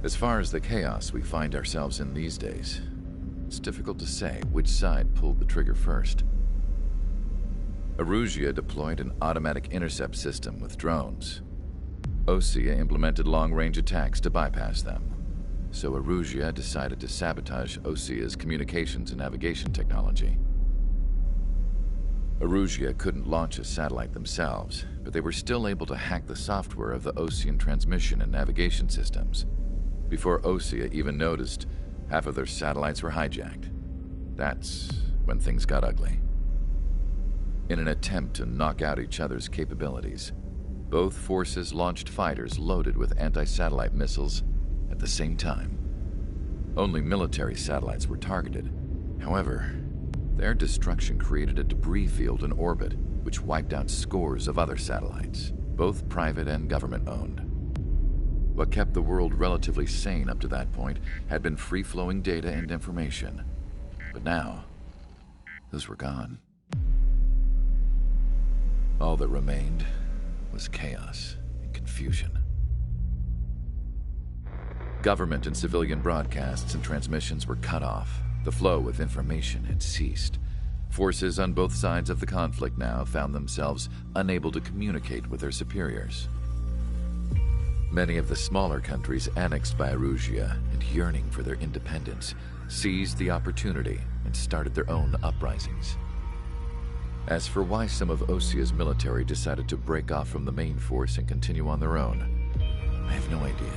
As far as the chaos we find ourselves in these days, it's difficult to say which side pulled the trigger first. Erusia deployed an automatic intercept system with drones. Osea implemented long-range attacks to bypass them. So Erusia decided to sabotage Osea's communications and navigation technology. Erusia couldn't launch a satellite themselves, but they were still able to hack the software of the Osean transmission and navigation systems. Before Osea even noticed, half of their satellites were hijacked. That's when things got ugly. In an attempt to knock out each other's capabilities, both forces launched fighters loaded with anti-satellite missiles at the same time. Only military satellites were targeted. However, their destruction created a debris field in orbit, which wiped out scores of other satellites, both private and government-owned. What kept the world relatively sane up to that point had been free-flowing data and information. But now, those were gone. All that remained was chaos and confusion. Government and civilian broadcasts and transmissions were cut off. The flow of information had ceased. Forces on both sides of the conflict now found themselves unable to communicate with their superiors. Many of the smaller countries annexed by Erusia and yearning for their independence seized the opportunity and started their own uprisings. As for why some of Osea's military decided to break off from the main force and continue on their own, I have no idea.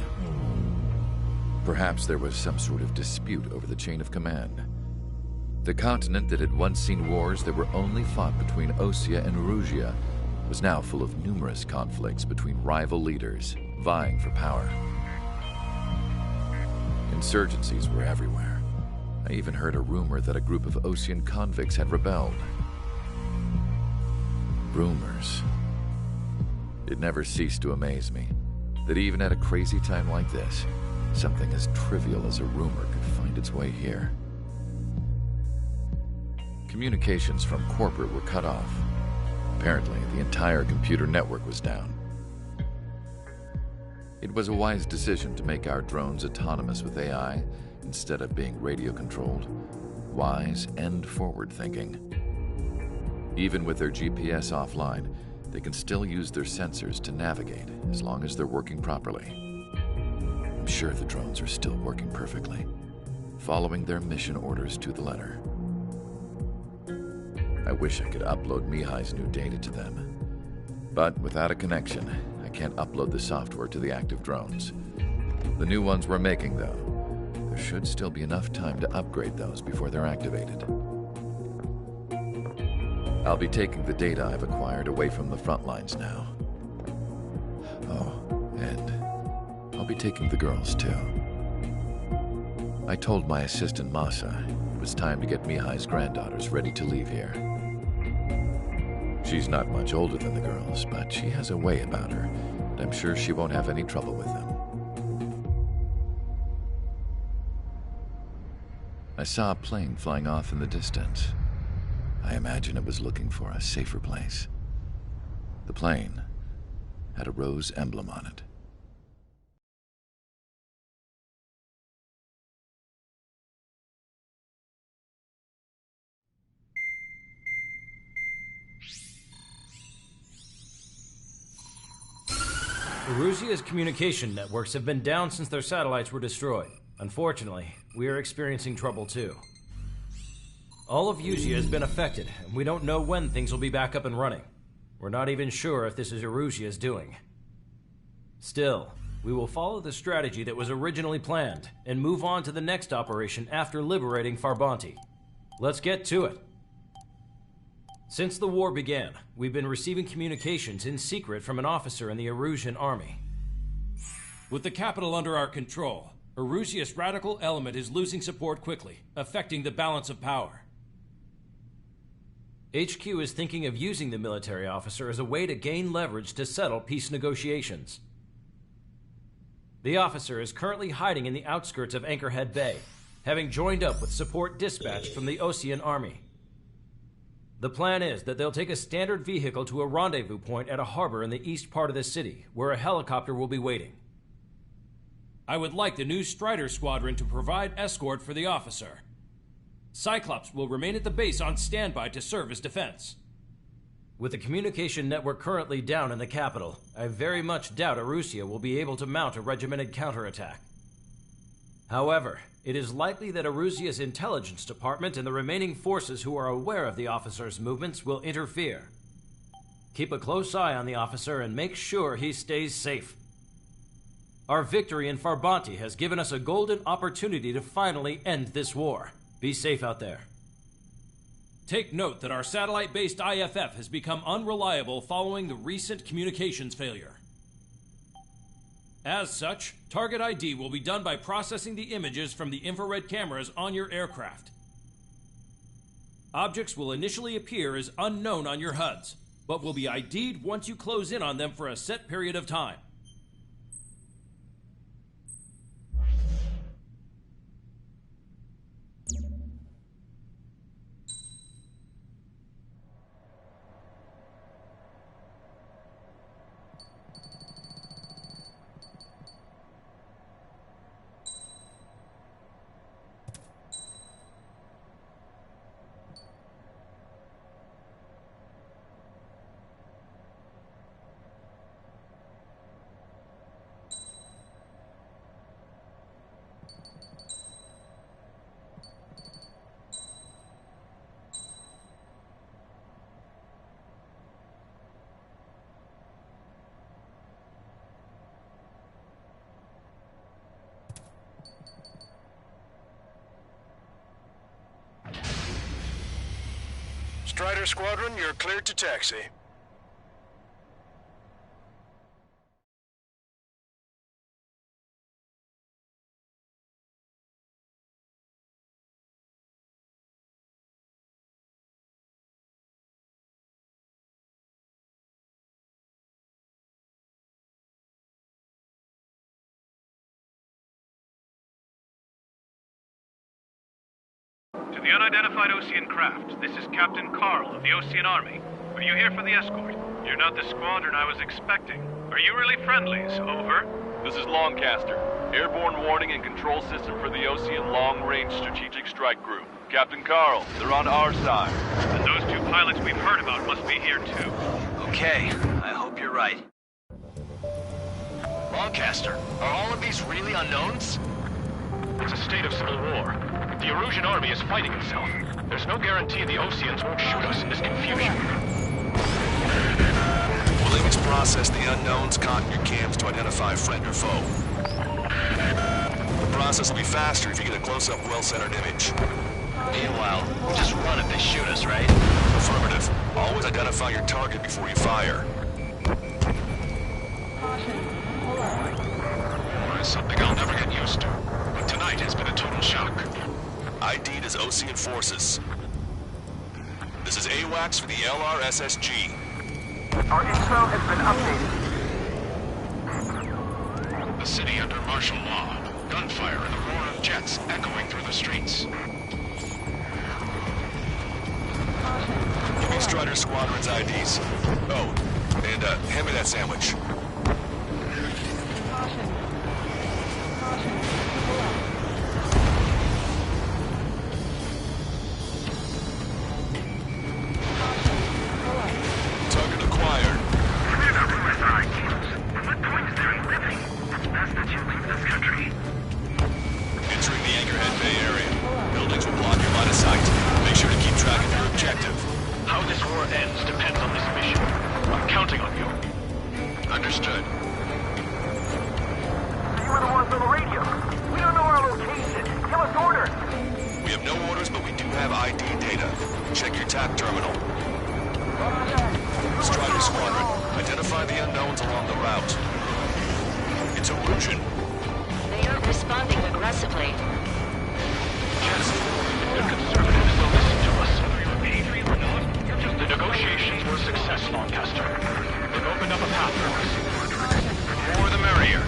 Perhaps there was some sort of dispute over the chain of command. The continent that had once seen wars that were only fought between Osea and Erusia was now full of numerous conflicts between rival leaders vying for power. Insurgencies were everywhere. I even heard a rumor that a group of Osean convicts had rebelled. Rumors. It never ceased to amaze me that even at a crazy time like this, something as trivial as a rumor could find its way here. Communications from corporate were cut off. Apparently, the entire computer network was down. It was a wise decision to make our drones autonomous with AI instead of being radio-controlled. Wise and forward-thinking. Even with their GPS offline, they can still use their sensors to navigate as long as they're working properly. I'm sure the drones are still working perfectly, following their mission orders to the letter. I wish I could upload Mihai's new data to them. But without a connection, I can't upload the software to the active drones. The new ones we're making, though, there should still be enough time to upgrade those before they're activated. I'll be taking the data I've acquired away from the front lines now. Oh, and I'll be taking the girls, too. I told my assistant, Masa, it was time to get Mihai's granddaughters ready to leave here. She's not much older than the girls, but she has a way about her, and I'm sure she won't have any trouble with them. I saw a plane flying off in the distance. I imagine it was looking for a safer place. The plane had a rose emblem on it. Erusia's communication networks have been down since their satellites were destroyed. Unfortunately, we are experiencing trouble too. All of Erusia has been affected, and we don't know when things will be back up and running. We're not even sure if this is Erusia's doing. Still, we will follow the strategy that was originally planned, and move on to the next operation after liberating Farbanti. Let's get to it. Since the war began, we've been receiving communications in secret from an officer in the Erusian army. With the capital under our control, Erusia's radical element is losing support quickly, affecting the balance of power. HQ is thinking of using the military officer as a way to gain leverage to settle peace negotiations. The officer is currently hiding in the outskirts of Anchorhead Bay, having joined up with support dispatched from the Osean army. The plan is that they'll take a standard vehicle to a rendezvous point at a harbor in the east part of the city, where a helicopter will be waiting. I would like the new Strider Squadron to provide escort for the officer. Cyclops will remain at the base on standby to serve as defense. With the communication network currently down in the capital, I very much doubt Arusia will be able to mount a regimented counterattack. However, it is likely that Arusia's intelligence department and the remaining forces who are aware of the officer's movements will interfere. Keep a close eye on the officer and make sure he stays safe. Our victory in Farbanti has given us a golden opportunity to finally end this war. Be safe out there. Take note that our satellite-based IFF has become unreliable following the recent communications failure. As such, target ID will be done by processing the images from the infrared cameras on your aircraft. Objects will initially appear as unknown on your HUDs, but will be ID'd once you close in on them for a set period of time. Strider Squadron, you're cleared to taxi. To the unidentified Osean craft, this is Captain Carl of the Osean Army. Are you here for the escort? You're not the squadron I was expecting. Are you really friendlies? Over. This is Longcaster. Airborne warning and control system for the Osean Long-Range Strategic Strike Group. Captain Carl, they're on our side. And those two pilots we've heard about must be here too. Okay, I hope you're right. Longcaster, are all of these really unknowns? It's a state of civil war. The Erusian army is fighting itself. There's no guarantee the Oseans won't shoot us in this confusion. We'll image process the unknowns, cotton your cams to identify friend or foe. The process will be faster if you get a close-up, well-centered image. Meanwhile, we'll just run if they shoot us, right? Affirmative. Always identify your target before you fire. It's something I'll never get used to. But tonight has been a total shock. ID'd as Osean forces. This is AWACS for the LRSSG. Our intel has been updated. The city under martial law. Gunfire and the roar of jets echoing through the streets. Give me Strider Squadron's IDs. Oh, and hand me that sandwich. Target acquired. We're not with our ideals. What point is there in living? It's best that you leave this country. Entering the Anchorhead Bay area. Buildings will block your line of sight. Make sure to keep track of your objective. How this war ends depends on this mission. I'm counting on you. Understood. You were the ones on the radio. We don't know our location. Give us orders. We have no orders, but we do have ID data. Check your TAC terminal. Strider Squadron, identify the unknowns along the route. It's Erusian. They aren't responding aggressively. Yes, they're conservatives. They'll listen to us. Whether you're angry or not, the negotiations were a success, Lancaster. They've opened up a path for us. The more the merrier.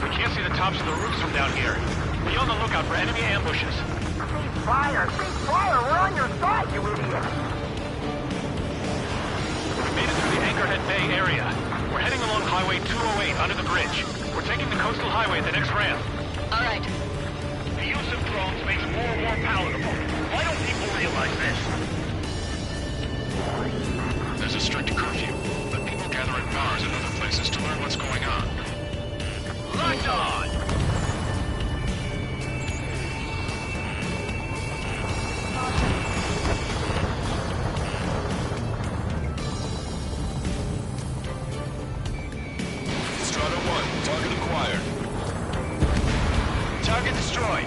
We can't see the tops of the roofs from down here. Be on the lookout for enemy ambushes. Cease fire! Cease fire! We're on on your side, you idiot! We made it through the Anchorhead Bay area. We're heading along Highway 208 under the bridge. We're taking the coastal highway at the next ramp. All right. The use of drones makes war more palatable. Why don't people realize this? There's a strict curfew, but people gather at bars and other places to learn what's going on. Locked on! Strata 1, target acquired. Target destroyed.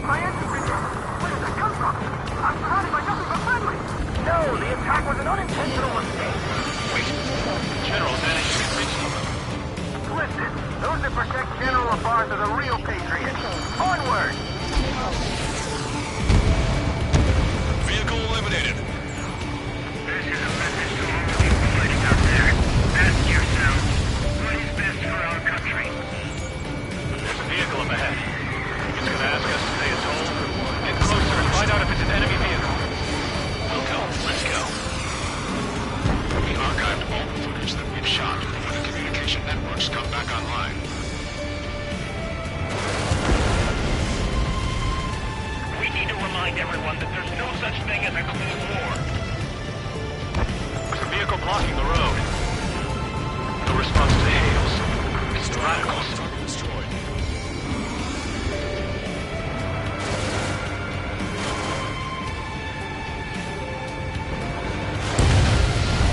My infantry! Where did that come from? I'm surrounded by nothing but friendly! No, the attack was an unintentional mistake. Wait. General managed to convince you. Listen, those that protect General Labarge are the real patriots. Onward! Vehicle eliminated. This is a message to all of you fighting out there. Ask yourself, what is best for our country? There's a vehicle up ahead. It's gonna ask us to pay a toll. Get closer and find out if it's an enemy vehicle. We'll go. Let's go. We archived all the footage that we've shot before the communication networks come back online. We need to remind everyone that there's no such thing as a clean war. There's a vehicle blocking the road. No response to hails. It's the radicals. Target destroyed.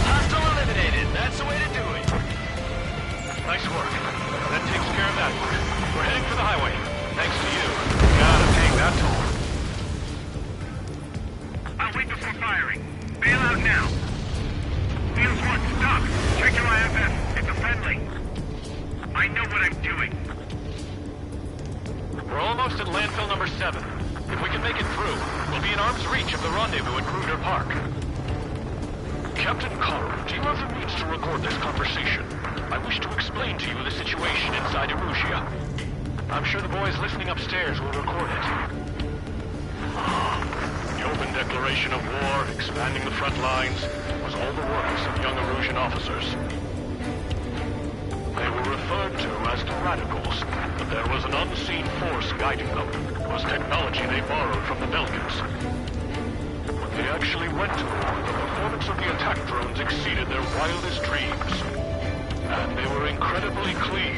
Hostile eliminated. That's the way to do it. Nice work. That takes care of that one. We're heading for the highway. Thanks to you. Gotta paying that toll. I'll wait before firing. Bail out now. Fields 1, stop. Check your IFF. It's a friendly. I know what I'm doing. We're almost at landfill number 7. If we can make it through, we'll be in arm's reach of the rendezvous at Gruner Park. Captain Carl, do you have the means to record this conversation? I wish to explain to you the situation inside Erusia. I'm sure the boys listening upstairs will record it. The open declaration of war, expanding the front lines, was all the work of some young Erusian officers. They were referred to as the Radicals, but there was an unseen force guiding them. It was technology they borrowed from the Belkans. When they actually went to war, the performance of the attack drones exceeded their wildest dreams. And they were incredibly clean,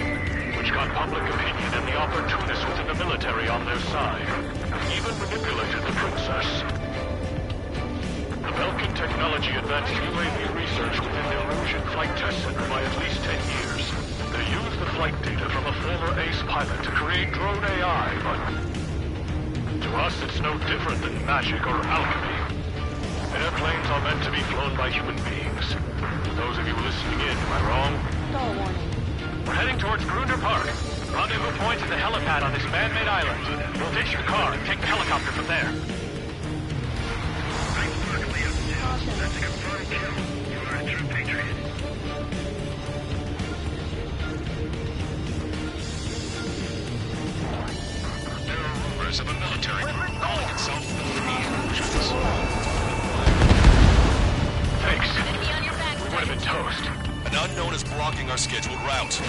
which got public opinion and the opportunists within the military on their side. Even manipulated the princess. The Belkan technology advanced UAV research within the Erusian Flight Test Center by at least 10 years. They used the flight data from a former ace pilot to create drone AI, but to us it's no different than magic or alchemy. Airplanes are meant to be flown by human beings. For those of you listening in, am I wrong? We're heading towards Gruner Park. Rendezvous point is the helipad on this man-made island. We'll ditch your car and take the helicopter from there. Nice work, Leo. That's a confirmed kill. You are a true patriot. There are rumors of a military group calling itself the Free Erusians. Thanks. Enemy on your back. We would have been toast. An unknown is blocking our scheduled route.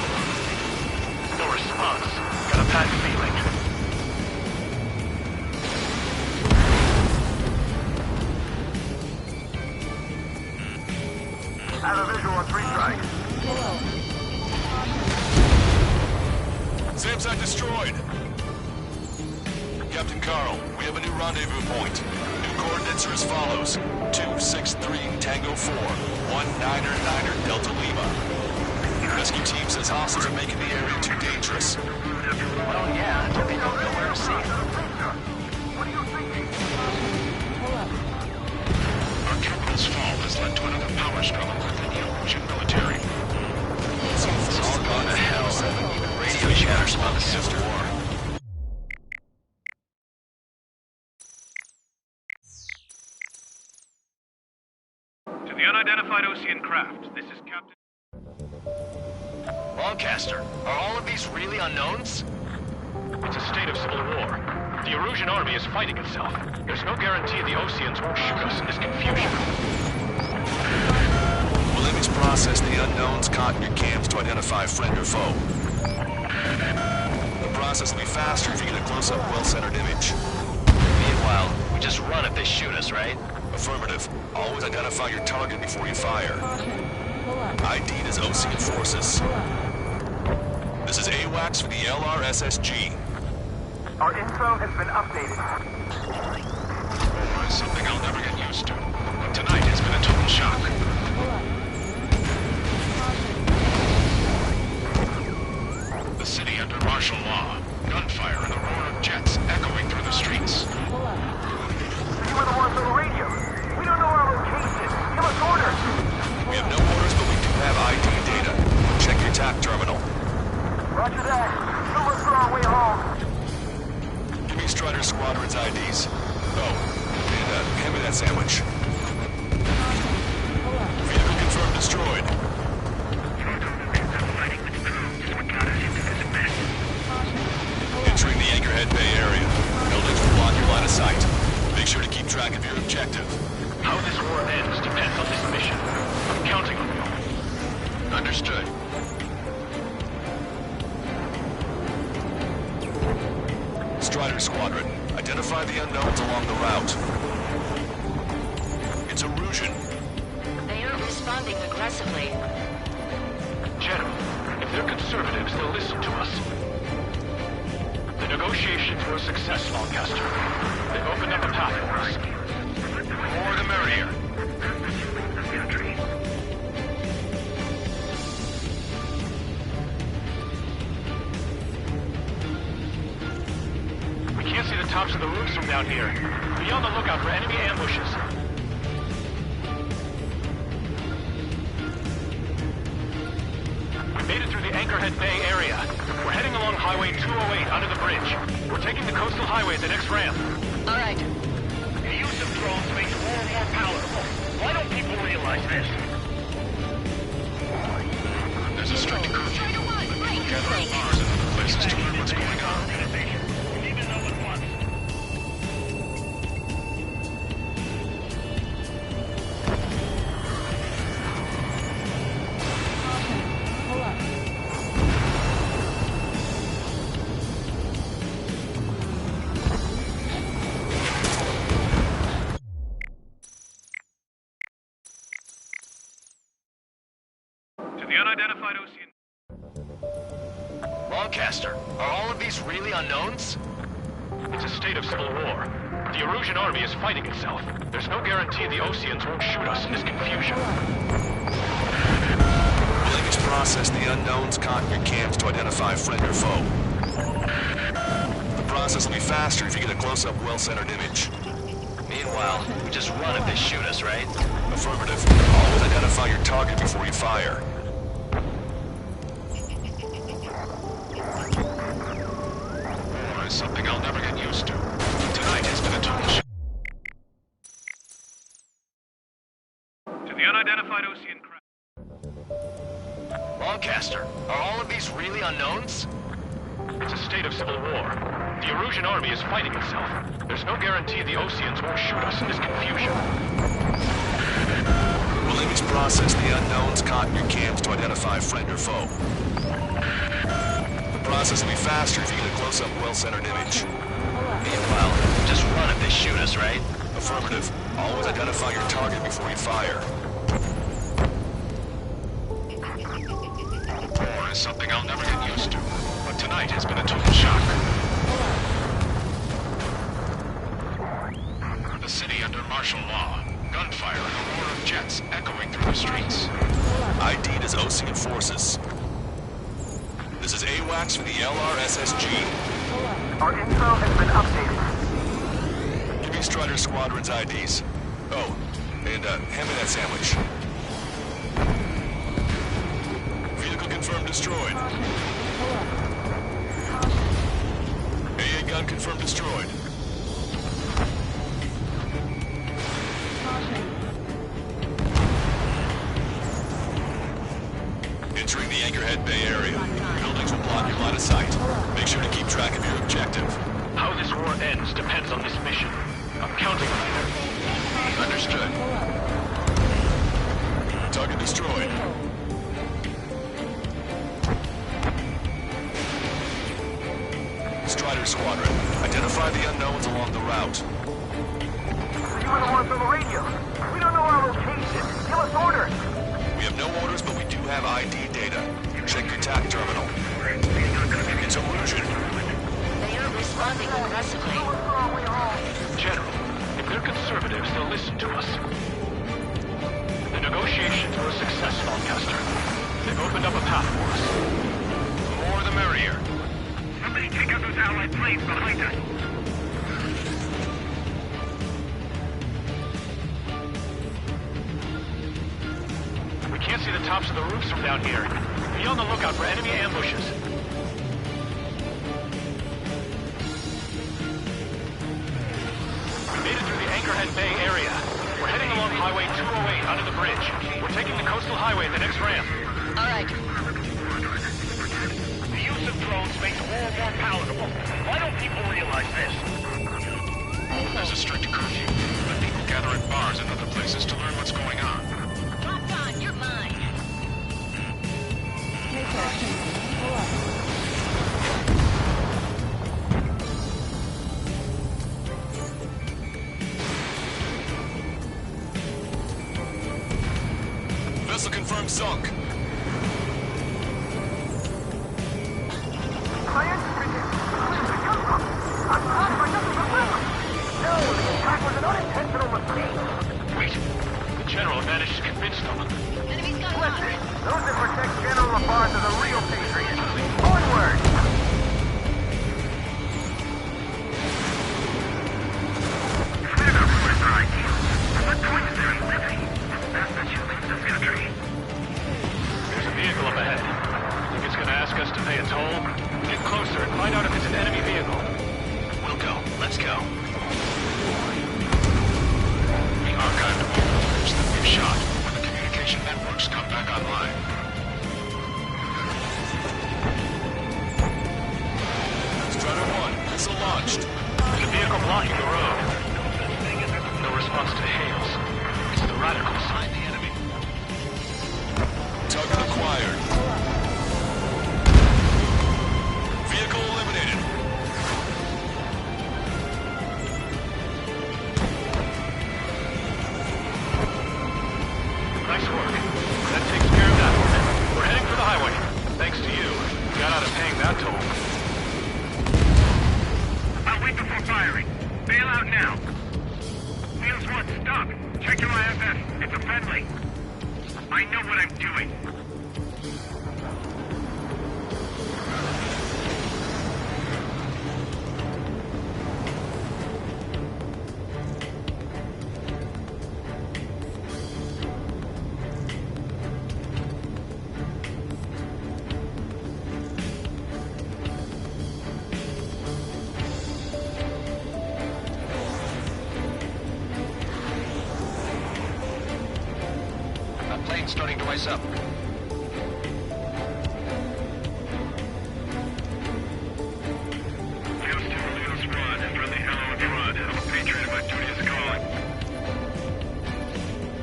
No response. Got a bad feeling. Have a visual on 3 strikes. SAMSAT destroyed. Captain Carl, we have a new rendezvous point. New coordinates are as follows. 263 Tango 4, 1999 Delta Lima. Rescue team says hostiles are making the area too dangerous. Well, yeah, but they don't know where to see. What are you thinking? Our capital's fall has led to another power struggle within the Erusian military. It's all gone to hell. Even radio chatters about the Civil War. To the unidentified Ocean craft, this is Captain... Lancaster, are all of these really unknowns? It's a state of civil war. The Erusian army is fighting itself. There's no guarantee the Oseans won't shoot us in this confusion. Will image process the unknowns caught in your cams to identify friend or foe? The process will be faster if you get a close-up, well-centered image. Meanwhile, we just run if they shoot us, right? Affirmative. Always identify your target before you fire. ID'd as Osean forces. This is AWACS for the LRSSG. Our info has been updated. Something I'll never get used to. Tonight has been a total shock. The city under martial law. Gunfire and the roar of jets echoing through the streets. You were the ones on the radio. We don't know our location. Give us orders. We have no orders, but we do have ID data. Check your TAC terminal. Roger that. We'll look for our way home. Give me Strider Squadron's IDs. Oh, and hand me that sandwich. Vehicle confirmed destroyed. Entering the Anchorhead Bay area. Buildings will block your line of sight. Make sure to keep track of your objective. How this war ends depends on this mission. I'm counting on you. Understood. Strider Squadron, identify the unknowns along the route. It's Erusian. They are responding aggressively. General, if they're conservatives, they'll listen to us. The negotiations were a success, Lancaster. They've opened up a path for us. The more the merrier. We can't see the tops of the roofs from down here. Be on the lookout for enemy ambushes. We made it through the Anchorhead Bay area. We're heading along Highway 208 under the bridge. We're taking the coastal highway at the next ramp. All right. The use of drones makes war more palatable. Why don't people realize this? There's a strict curfew. Gather at bars and other places to learn what's going on. We need to know at once. To the unidentified Ocean. Lancaster, are all of these really unknowns? It's a state of civil war. The Erusian army is fighting itself. There's no guarantee the Oseans won't shoot us in this confusion. Will image process the unknowns caught in your cams to identify friend or foe. The process will be faster if you get a close-up, well-centered image. Meanwhile, we just run if they shoot us, right? Affirmative. Always identify your target before you fire. Something I'll never get used to. Tonight has been a total shock. To the unidentified Ocean craft. Lancaster, are all of these really unknowns? It's a state of civil war. The Erusian army is fighting itself. There's no guarantee the Oseans won't shoot us in this confusion. Will image process the unknowns caught in your cams to identify friend or foe. The process will be faster if you get a close-up, well-centered image. Meanwhile, just run if they shoot us, right? Affirmative. Always identify your target before you fire. War is something I'll never get used to. But tonight has been a total shock. The city under martial law. Gunfire and the roar of jets echoing through the streets. ID'd as Ocean forces. This is AWACS for the LRSSG. Our info has been updated. Give me Strider Squadron's IDs. Oh, and hand me that sandwich. Vehicle confirmed destroyed. AA gun confirmed destroyed. Entering the Anchorhead Bay area. Buildings will block your line of sight. Make sure to keep track of your objective. How this war ends depends on this mission. I'm counting on you. Understood. Target destroyed. Strider Squadron, identify the unknowns along the route. You were the ones on the radio. We don't know our location. Give us orders. We have no orders, but we do have ID data. Check your TAC terminal. It's illusion. They are responding aggressively. General, if they're conservatives, they'll listen to us. The negotiations were a success, Lancaster. They've opened up a path for us. The more the merrier. Somebody take out those Allied planes behind us. We can't see the tops of the roofs from down here. Be on the lookout for enemy ambushes. We made it through the Anchorhead Bay area. We're heading along Highway 208 under the bridge. We're taking the coastal highway at the next ramp. All right. The use of drones makes war more palatable. Why don't people realize this? There's a strict curfew, but people gather at bars and other places to learn what's going on. Rock on, you're mine. Vessel confirmed sunk. Wait, the General managed to convince them. Enemy's got line. Those that protect General Labarge are the real patriots. Onward! There's a vehicle up ahead. Think it's gonna ask us to pay a toll? Get closer and find out if it's an enemy vehicle. We'll go. Let's go. We archived all the footage that we've shot when the communication networks come back online. Strider 1, missile launched. There's a vehicle blocking the road. No response to hails. It's the radicals. Find the enemy. Target acquired. Vehicle eliminated. Nice work. That takes care of that one. We're heading for the highway. Thanks to you, we got out of paying that toll. I'll wait before firing. Bail out now. Fields 1, stop. Check your IFS. It's a friendly. I know what I'm doing. That plane's starting to ice up. Fields 2, Leo Squad. Friendly hello in front. I'm a patriot and my duty is calling.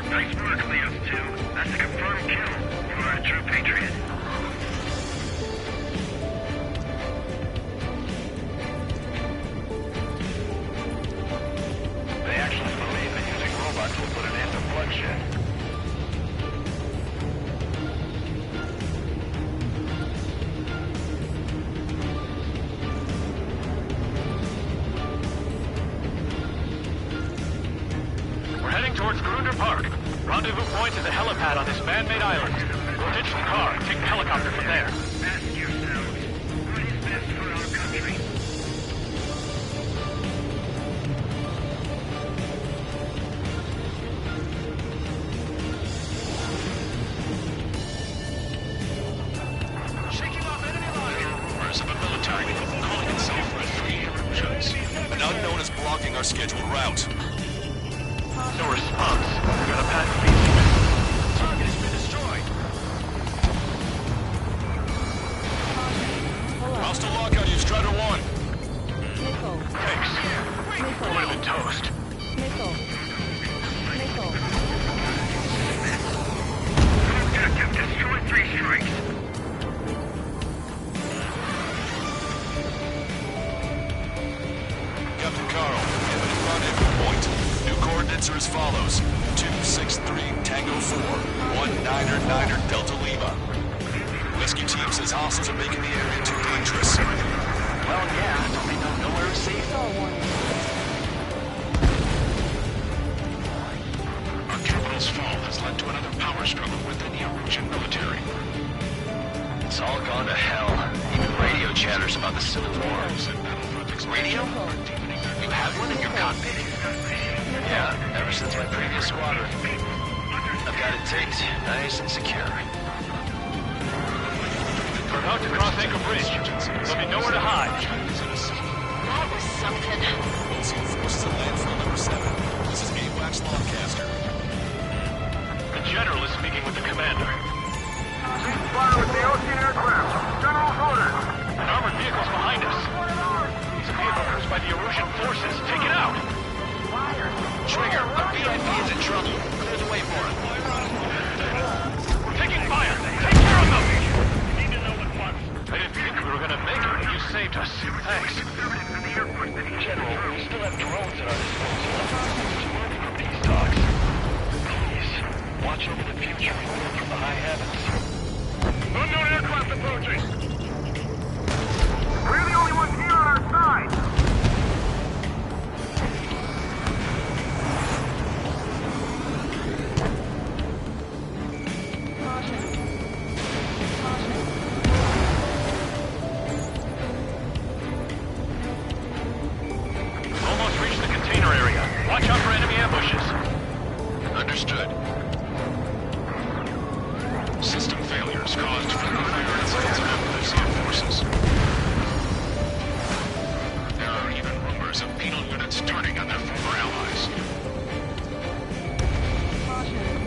Nice work, Leos 2. That's a confirmed kill. You are a true patriot. They actually believe that using robots will put an end to bloodshed. We're heading towards Grunder Park. Rendezvous point is a helipad on this man-made island. We'll ditch the car and take the helicopter from there. Ask yourselves, what is best for our country? Shaking off enemy lines. Rumors of a military group calling itself Free Illusions. An unknown is blocking our scheduled route. No response. We got a patent beat. Target has been destroyed. Hostile lock on you, Strider 1. Thanks. Would have been toast. Objective, destroy 3 strikes. Captain Carl, Aeyvis rendezvous point. New coordinates are as follows. 263 Tango 4, 199 Delta Lima. Rescue team says hostiles are making the area too dangerous. Well, yeah, don't they know nowhere is safe? Our capital's fall has led to another power struggle within the Erusian military. It's all gone to hell. Even radio chatters about the Civil War. Radio? You have one in your cockpit? Yeah, ever since my previous squadron. I've got it taped, nice and secure. We're about to cross Anchor Bridge. There'll be nowhere to hide. That was something. Ocean forces at landfill number 7. This is Aeyvis Longcaster. The General is speaking with the commander. Ceasefire with the Ocean aircraft. General's orders. An armored vehicle's behind us. It's a vehicle used by the Erusian forces. Take it out! Trigger, a VIP is in trouble. Clear the way for him. We're taking fire! Take care of them! You need to know what once. I didn't think we were gonna make it, but you saved us. Thanks. General, we still have drones at our disposal. These dogs. Please, watch over the future from the high heavens. Unknown aircraft approaching. We're the only ones here on our side. Almost reached the container area. Watch out for enemy ambushes. Understood. System failures caused friendly fire incidents of Erusian forces. There are even rumors of penal units turning on their former allies.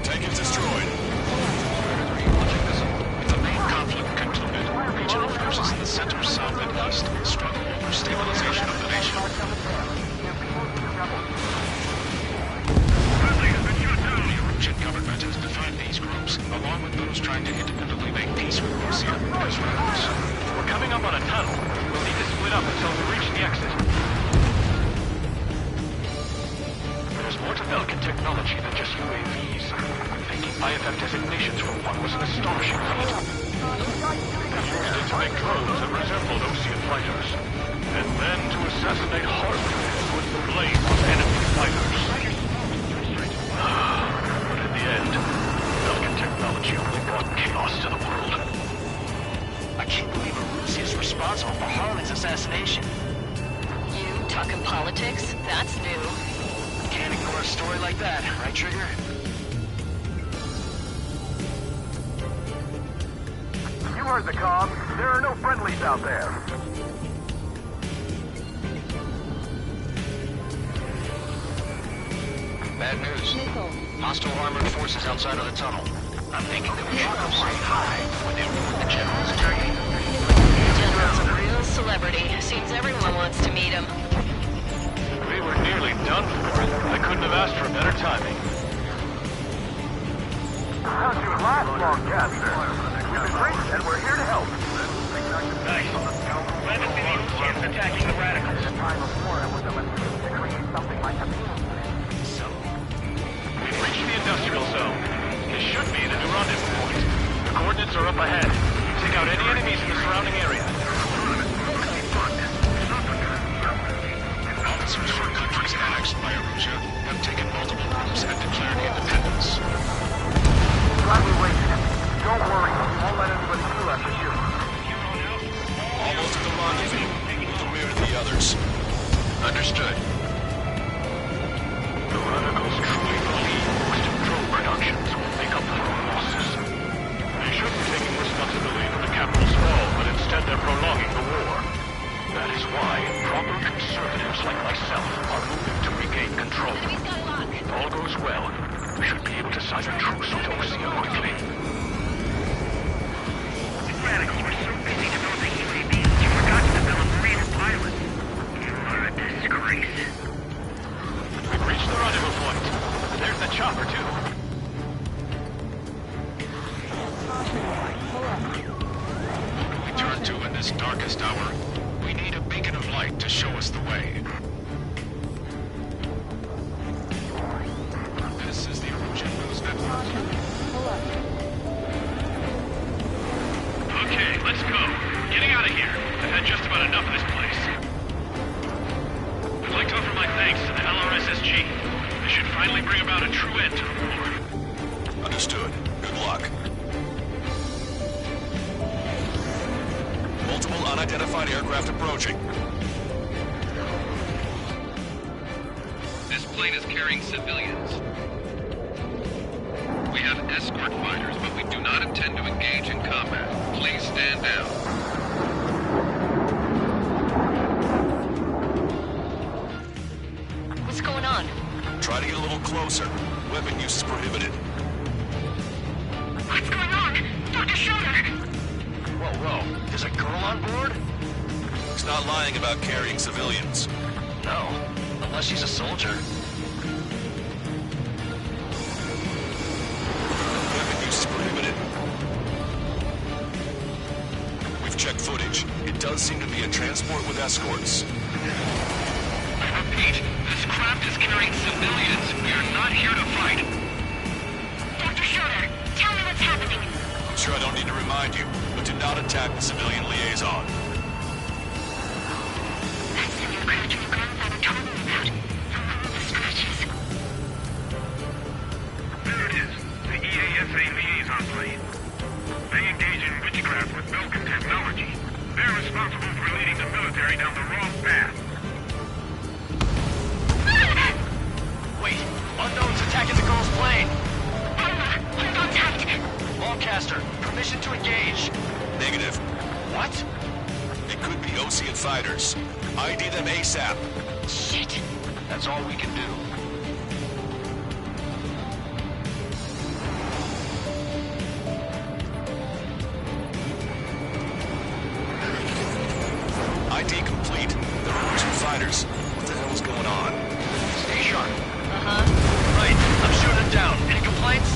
Tank is destroyed. The main conflict concluded. Regional forces in the center, south, and east struggle over stabilization of the nation. The Erusian government has defined these groups, along with those trying to independently make peace with Russia, as rebels. We're coming up on a tunnel. We'll need to split up until we reach the exit. There's more to Belkin technology than just UAVs. Thinking IFF designations for one was an astonishing feat. They used it to make drones that resembled Ocean fighters, and then to assassinate hardware with the blame of enemy fighters. But in the end, Belkin technology only brought chaos to the world. I can't believe Erusia is responsible for Harlan's assassination. You talking politics? That's new. Can't ignore a story like that, right, Trigger? You heard the comm. There are no friendlies out there. Bad news. Hostile armored forces outside of the tunnel. I'm thinking that we should go say hi when they ruin the General's journey. General's a real celebrity. Seems everyone wants to meet him. We were nearly done for. I couldn't have asked for better timing. How'd you last, Longcaster? We've been great, and we're here to help. Nice. Glad to see the Oceans attacking the radicals. We've reached the industrial zone. This should be the new rendezvous point. The coordinates are up ahead. Take out any enemies in the surrounding area. Officers from countries annexed by Erusia have taken multiple routes and declared independence. Glad we waited. Don't worry, we won't let anybody through after you. Almost at the rendezvous. Move the rear to the others. Understood. The radicals truly believe most drone productions will make up for our losses. They shouldn't be taking responsibility for the capital's fall, but instead they're prolonging the war. That is why proper conservatives like myself are moving to regain control. Enemy's got a lock. If all goes well, we should be able to sign a truce with Osia quickly. The radicals were so busy developing UAVs, you forgot to develop marine pilots. You are a out a true end to the war. Understood. Good luck. Multiple unidentified aircraft approaching. This plane is carrying civilians. We have escort fighters, but we do not intend to engage in combat. Please stand down. What's going on? Try to get a little closer. Weapon use is prohibited. What's going on? Dr. Schroeder! Whoa. There's a girl on board? He's not lying about carrying civilians. No. Unless she's a soldier. Weapon use is prohibited. We've checked footage. It does seem to be a transport with escorts. I repeat, this craft is carrying civilians. We are not here to fight. Dr. Schroeder, tell me what's happening. I'm sure I don't need to remind you, but do not attack the civilian liaison. That's the aircraft your grandfather told me about. The one with the scratches. There it is. The EASA liaison plane. They engage in witchcraft with Belkin technology. They're responsible for leading the military down the wrong path. Wait, unknown's attacking the girl's plane. Hold on tight. Lancaster, permission to engage. Negative. What? It could be Ocean fighters. ID them ASAP. Shit. That's all we can do. ID complete. They're Ocean fighters. What the hell is going on? Stay sharp. Uh-huh. Right, I'm shooting it down. Any complaints?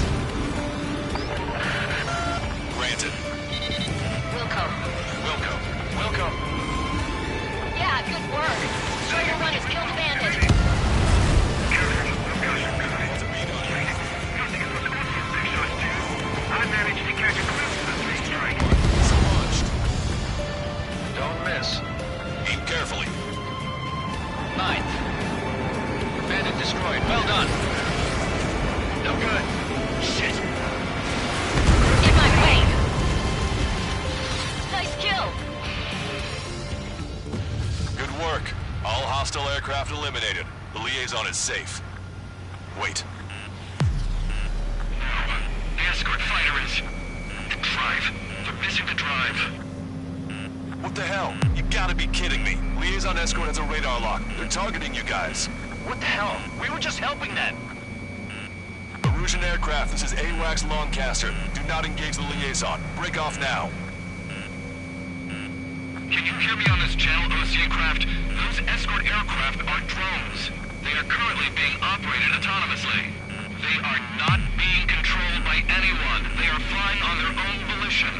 Granted. Wilco. Wilco. Yeah, good work. Strider 1 has killed a bandit. I managed to catch a glimpse of the three strike. So launched. Don't miss. Aim carefully. 9th. Bandit destroyed. Well done. No good. Shit. In my way. Nice kill. Good work. All hostile aircraft eliminated. The liaison is safe. Wait. The escort fighter is... the drive. They're missing the drive. What the hell? You gotta be kidding me. Liaison escort has a radar lock. They're targeting you guys. What the hell? We were just helping them. Erusian aircraft, this is AWACS Lancaster. Do not engage the liaison. Break off now. Can you hear me on this channel, Ocean craft? Those escort aircraft are drones. They are currently being operated autonomously. They are not being controlled by anyone. They are flying on their own volition.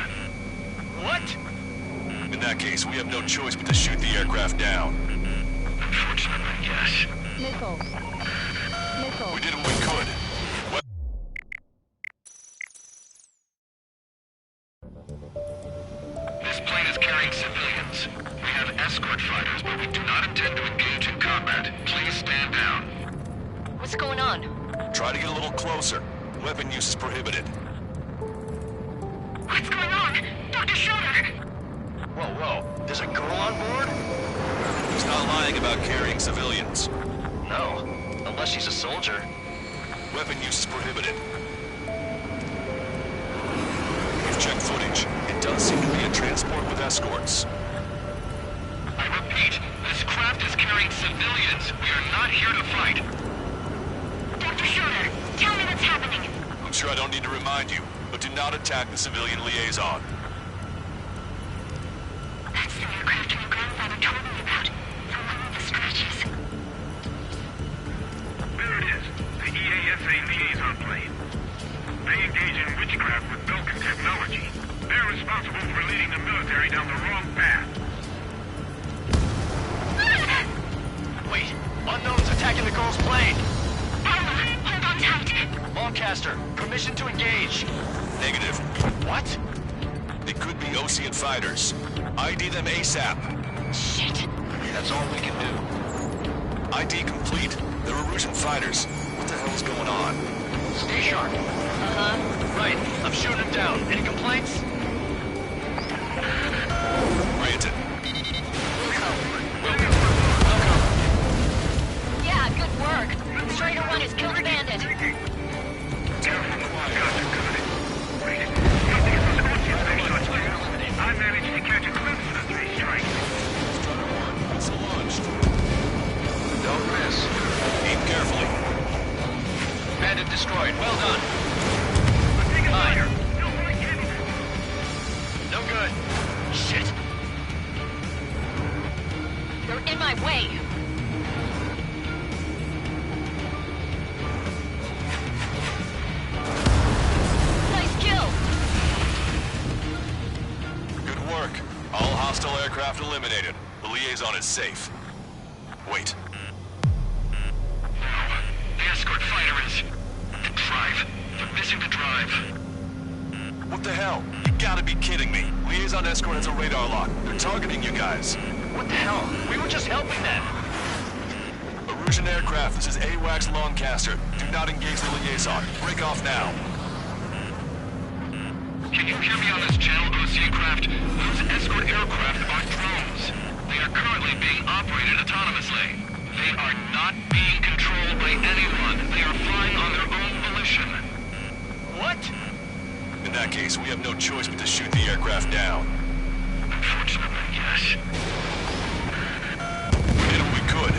What? In that case, we have no choice but to shoot the aircraft down. Unfortunately, yes. We did what we could. This plane is carrying civilians. We have escort fighters, but we do not intend to engage in combat. Please stand down. What's going on? Try to get a little closer. Weapon use is prohibited. What's going on? Dr. Schroeder! Whoa. There's a girl on board? He's not lying about carrying civilians. No. Unless she's a soldier. Weapon use is prohibited. We've checked footage. It does seem to be a transport with escorts. I repeat, this craft is carrying civilians. We are not here to fight. Dr. Schroeder, tell me what's happening. I'm sure I don't need to remind you, but do not attack the civilian liaison. That's the aircraft your grandfather told me about. The one with the scratches. There it is. The EASA liaison plane. They engage in witchcraft with Belkin technology. They're responsible for leading the military down the wrong path. Wait, unknown's attacking the girl's plane. Hold on tight. Lancaster, permission to engage. Negative. What? It could be Ocean fighters. ID them ASAP. Shit. That's all we can do. ID complete. They're Erusian fighters. What the hell is going on? Stay sharp. Right, I'm shooting him down. Any complaints? Granted. Welcome. Yeah, good work. Strider 1 has killed a bandit. I managed to catch a glimpse of the three strikes. It's launched. Don't miss. Aim carefully. Bandit destroyed. Well done. Fire. No good. Shit. They're in my way. Nice kill. Good work. All hostile aircraft eliminated. The liaison is safe. Wait. The escort fighter is... the drive. They're missing the drive. What the hell? You gotta be kidding me. Liaison escort has a radar lock. They're targeting you guys. What the hell? We were just helping them. Erusian aircraft, this is AWACS Longcaster. Do not engage the liaison. Break off now. Can you hear me on this channel, OC craft? Those escort aircraft are drones. They are currently being operated autonomously. They are not being controlled by anyone. They are flying on their own volition. What? In that case, we have no choice but to shoot the aircraft down. Unfortunately, yes. We did what we could.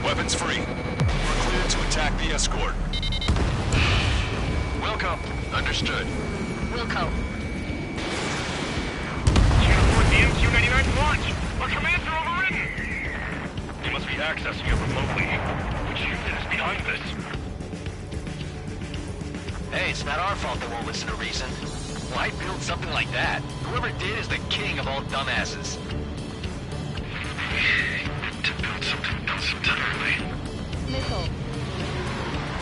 Weapons free. We're cleared to attack the escort. Welcome. Understood. Wilco. Can't afford the MQ-99 launch. Our commands are overridden. They must be accessing it remotely. Which unit is behind this? Hey, it's not our fault they won't listen to reason. Why build something like that? Whoever did is the king of all dumbasses. To build something else entirely. Missile.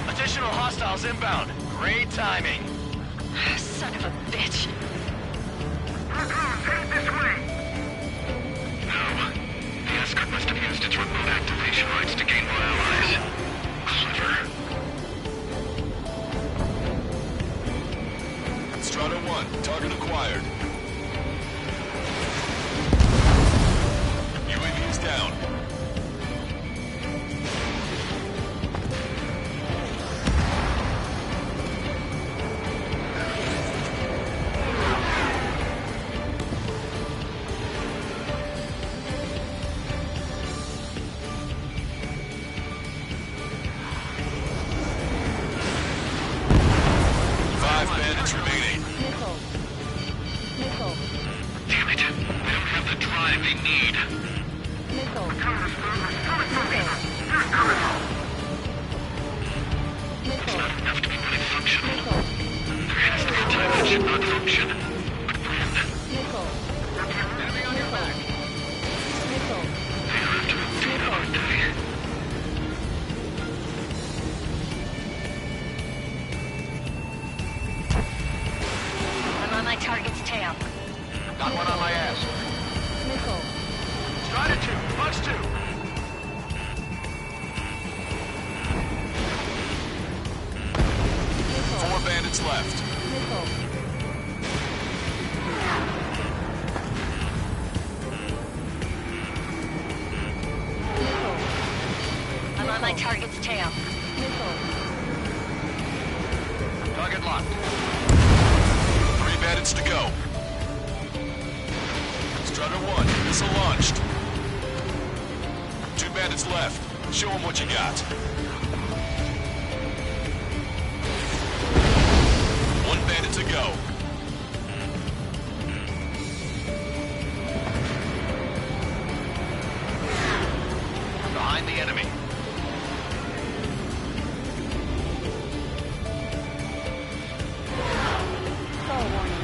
Additional hostiles inbound. Great timing. Son of a bitch. Headed this way. No. The escort must have used its remote activation rights to gain more allies. Clever. Strata 1, target acquired. UAV is down. Five bandits remaining. Missile. Missile. Damn it. They don't have the drive they need. Missile. Missile. Enough to be fully functional. Missile. There has to be a time that should not function. But when? Missile. Enemy on your back. Missile. They are after Athena, aren't they? I'm on my target's tail. Got one on my ass. Missile. Strider 2, Bucks 2. Missile. 4 bandits left. Missile. Missile. I'm on my target's tail. Missile. Target locked. 3 bandits to go. Strutter 1, missile launched. 2 bandits left. Show them what you got. 1 bandit to go. Behind the enemy. Hull warning.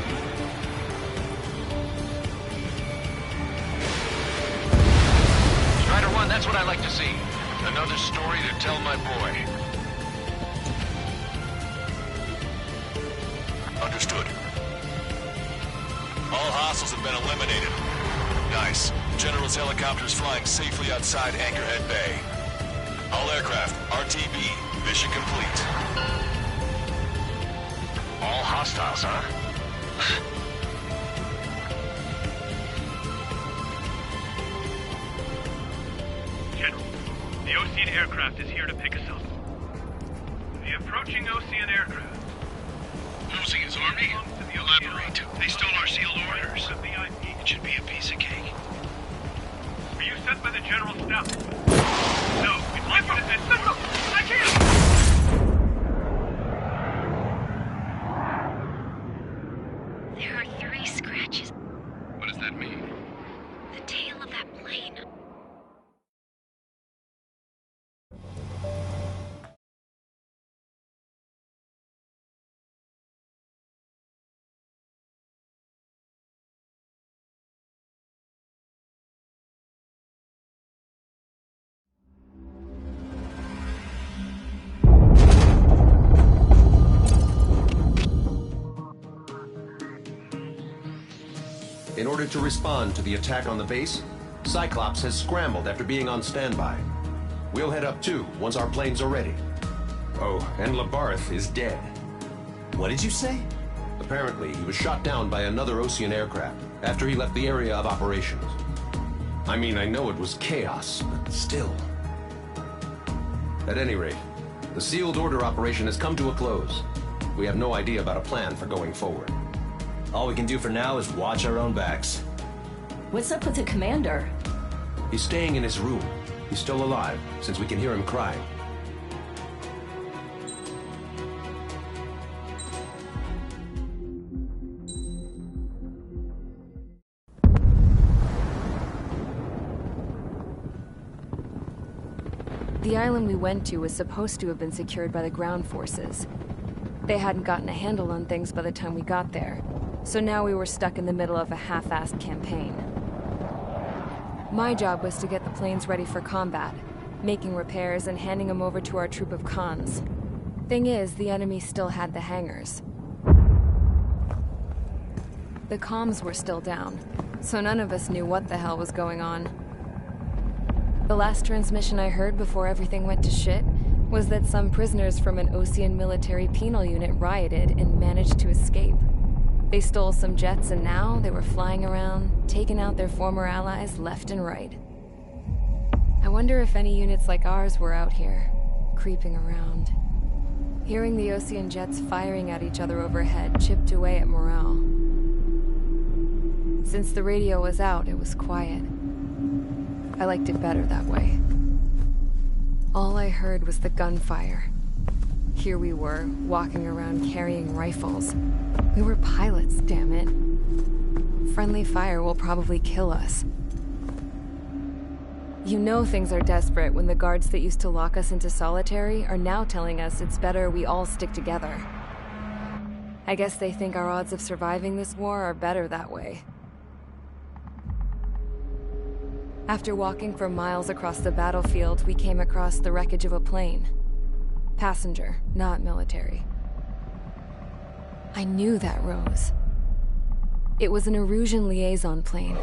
Strider 1, that's what I like to see. Another story to tell my boy. Understood. All hostiles have been eliminated. Nice. General's helicopter is flying safely outside Anchorhead Bay. All aircraft, RTB, mission complete. All hostiles, huh? General, the Ocean aircraft is here to pick us up. The approaching Ocean aircraft. Ocean's army? Elaborate. They stole our sealed orders. It should be a piece of cake. Are you sent by the General Staff? No, we'd like you to send... No, I can't! There are 3 scratches. What does that mean? The tail of that plane. In order to respond to the attack on the base, Cyclops has scrambled after being on standby. We'll head up too, once our planes are ready. Oh, and Labarth is dead. What did you say? Apparently, he was shot down by another Ocean aircraft after he left the area of operations. I mean, I know it was chaos, but still. At any rate, the sealed order operation has come to a close. We have no idea about a plan for going forward. All we can do for now is watch our own backs. What's up with the commander? He's staying in his room. He's still alive, since we can hear him crying. The island we went to was supposed to have been secured by the ground forces. They hadn't gotten a handle on things by the time we got there, so now we were stuck in the middle of a half-assed campaign. My job was to get the planes ready for combat, making repairs and handing them over to our troop of cons. Thing is, the enemy still had the hangars. The comms were still down, so none of us knew what the hell was going on. The last transmission I heard before everything went to shit was that some prisoners from an Ocean military penal unit rioted and managed to escape. They stole some jets and now they were flying around, taking out their former allies left and right. I wonder if any units like ours were out here, creeping around. Hearing the Ocean jets firing at each other overhead chipped away at morale. Since the radio was out, it was quiet. I liked it better that way. All I heard was the gunfire. Here we were, walking around carrying rifles. We were pilots, damn it. Friendly fire will probably kill us. You know things are desperate when the guards that used to lock us into solitary are now telling us it's better we all stick together. I guess they think our odds of surviving this war are better that way. After walking for miles across the battlefield, we came across the wreckage of a plane. Passenger, not military. I knew that rose. It was an Erusian liaison plane.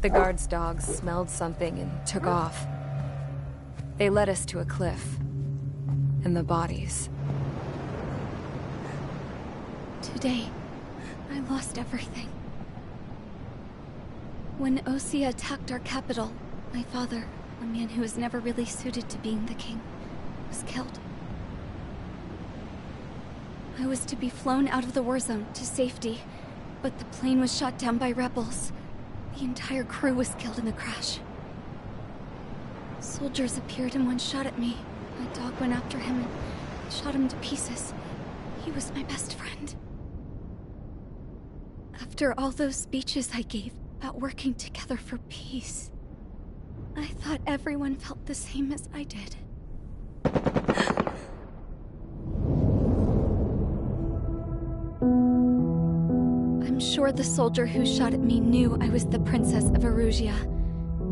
The guard's dogs smelled something and took off. They led us to a cliff. And the bodies. Today, I lost everything. When Osea attacked our capital, my father, a man who was never really suited to being the king, was killed. I was to be flown out of the war zone to safety, but the plane was shot down by rebels. The entire crew was killed in the crash. Soldiers appeared and one shot at me. My dog went after him and shot him to pieces. He was my best friend. After all those speeches I gave about working together for peace, I thought everyone felt the same as I did. I'm sure the soldier who shot at me knew I was the Princess of Erusia.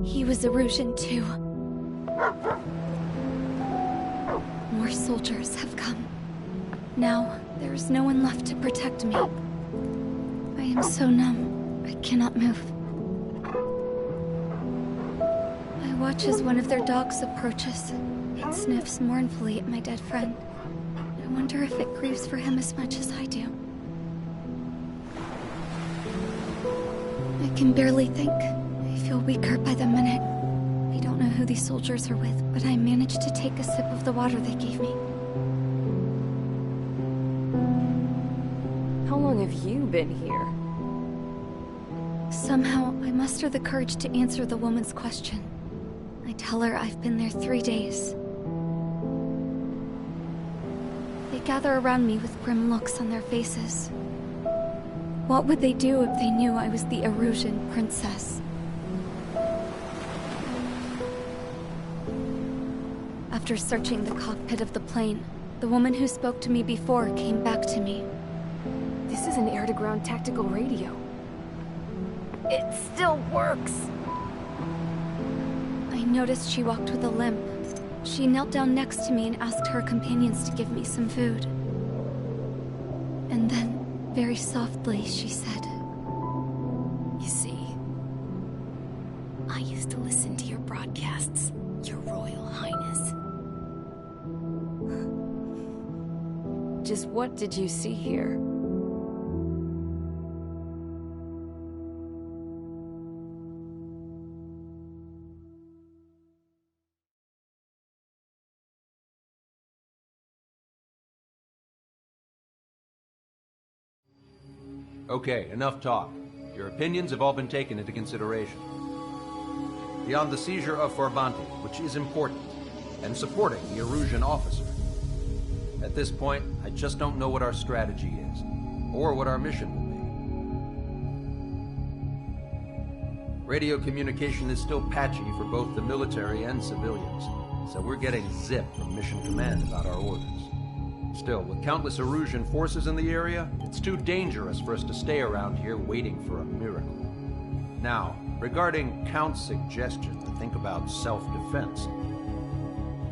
He was Erusian too. More soldiers have come. Now, there is no one left to protect me. I am so numb, I cannot move. I watch as one of their dogs approaches. It sniffs mournfully at my dead friend. I wonder if it grieves for him as much as I do. I can barely think. I feel weaker by the minute. I don't know who these soldiers are with, but I managed to take a sip of the water they gave me. How long have you been here? Somehow, I muster the courage to answer the woman's question. I tell her I've been there 3 days. They gather around me with grim looks on their faces. What would they do if they knew I was the Erusian princess? After searching the cockpit of the plane, the woman who spoke to me before came back to me. This is an air-to-ground tactical radio. It still works! I noticed she walked with a limp. She knelt down next to me and asked her companions to give me some food. And then, very softly, she said, You see, I used to listen to your broadcasts, Your Royal Highness. Just what did you see here? Okay, enough talk. Your opinions have all been taken into consideration. Beyond the seizure of Forbanti, which is important, and supporting the Erusian officer. At this point, I just don't know what our strategy is, or what our mission will be. Radio communication is still patchy for both the military and civilians, so we're getting zip from Mission Command about our orders. Still, with countless Erusian forces in the area, it's too dangerous for us to stay around here waiting for a miracle. Now, regarding Count's suggestion to think about self-defense,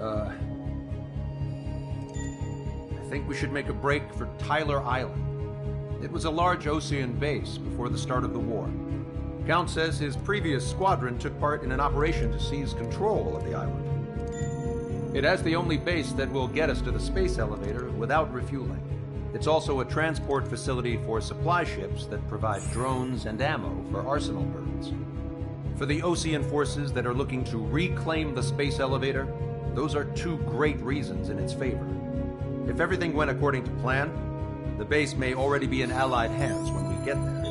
I think we should make a break for Tyler Island. It was a large Osean base before the start of the war. Count says his previous squadron took part in an operation to seize control of the island. It has the only base that will get us to the space elevator without refueling. It's also a transport facility for supply ships that provide drones and ammo for arsenal birds. For the Osean forces that are looking to reclaim the space elevator, those are two great reasons in its favor. If everything went according to plan, the base may already be in Allied hands when we get there.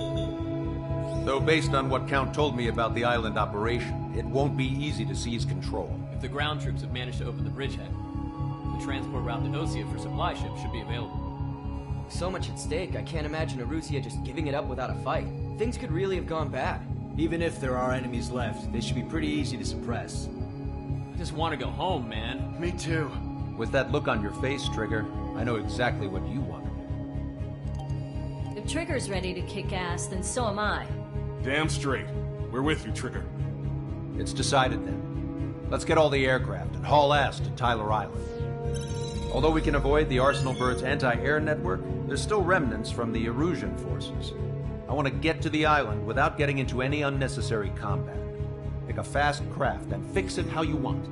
Though based on what Count told me about the island operation, it won't be easy to seize control. If the ground troops have managed to open the bridgehead, the transport route to Osea for supply ships should be available. So much at stake, I can't imagine Erusia just giving it up without a fight. Things could really have gone bad. Even if there are enemies left, they should be pretty easy to suppress. I just want to go home, man. Me too. With that look on your face, Trigger, I know exactly what you want to do. If Trigger's ready to kick ass, then so am I. Damn straight. We're with you, Trigger. It's decided then. Let's get all the aircraft and haul ass to Tyler Island. Although we can avoid the Arsenal Bird's anti-air network, there's still remnants from the Erusian forces. I want to get to the island without getting into any unnecessary combat. Pick a fast craft and fix it how you want.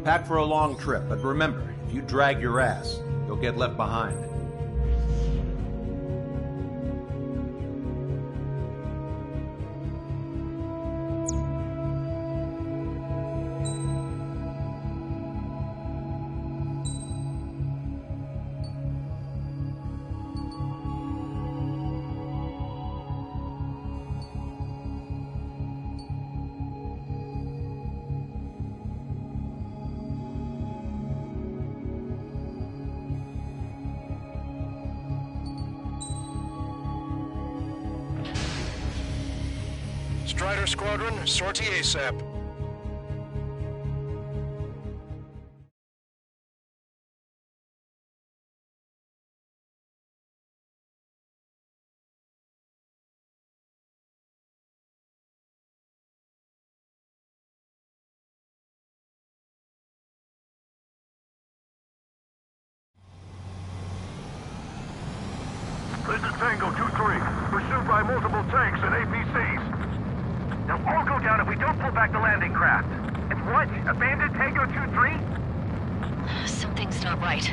Pack for a long trip, but remember, if you drag your ass, you'll get left behind. Strider Squadron, sortie ASAP. This is Tango 2-3, pursued by multiple tanks and APCs. They'll all go down if we don't pull back the landing craft. It's what? Abandoned Tango 2-3? Something's not right.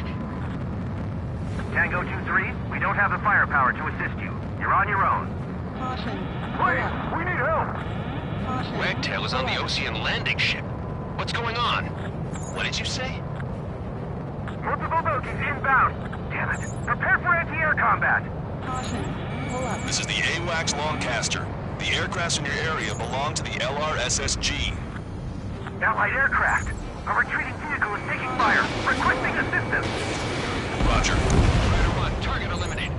Tango 2-3, we don't have the firepower to assist you. You're on your own. Caution. Please, we need help! Wagtail is on the Ocean landing ship. What's going on? What did you say? Multiple bogies inbound. Damn it. Prepare for anti-air combat. Caution. Pull up. This is the AWACS Lancaster. The aircrafts in your area belong to the LRSSG. Allied aircraft. A retreating vehicle is taking fire. Requesting assistance. Roger. Rider 1, target eliminated.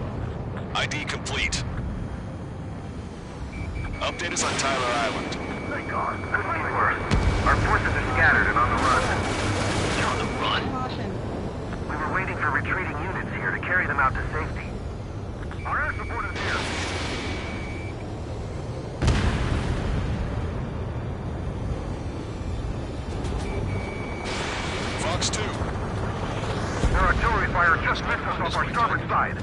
ID complete. Update us on Tyler Island. Thank God. Could be worse. Our forces are scattered and on the run. You're on the run? Caution. We were waiting for retreating units here to carry them out to safety. Our air support is here. Fox 2. Their artillery fire just missed us off our starboard side.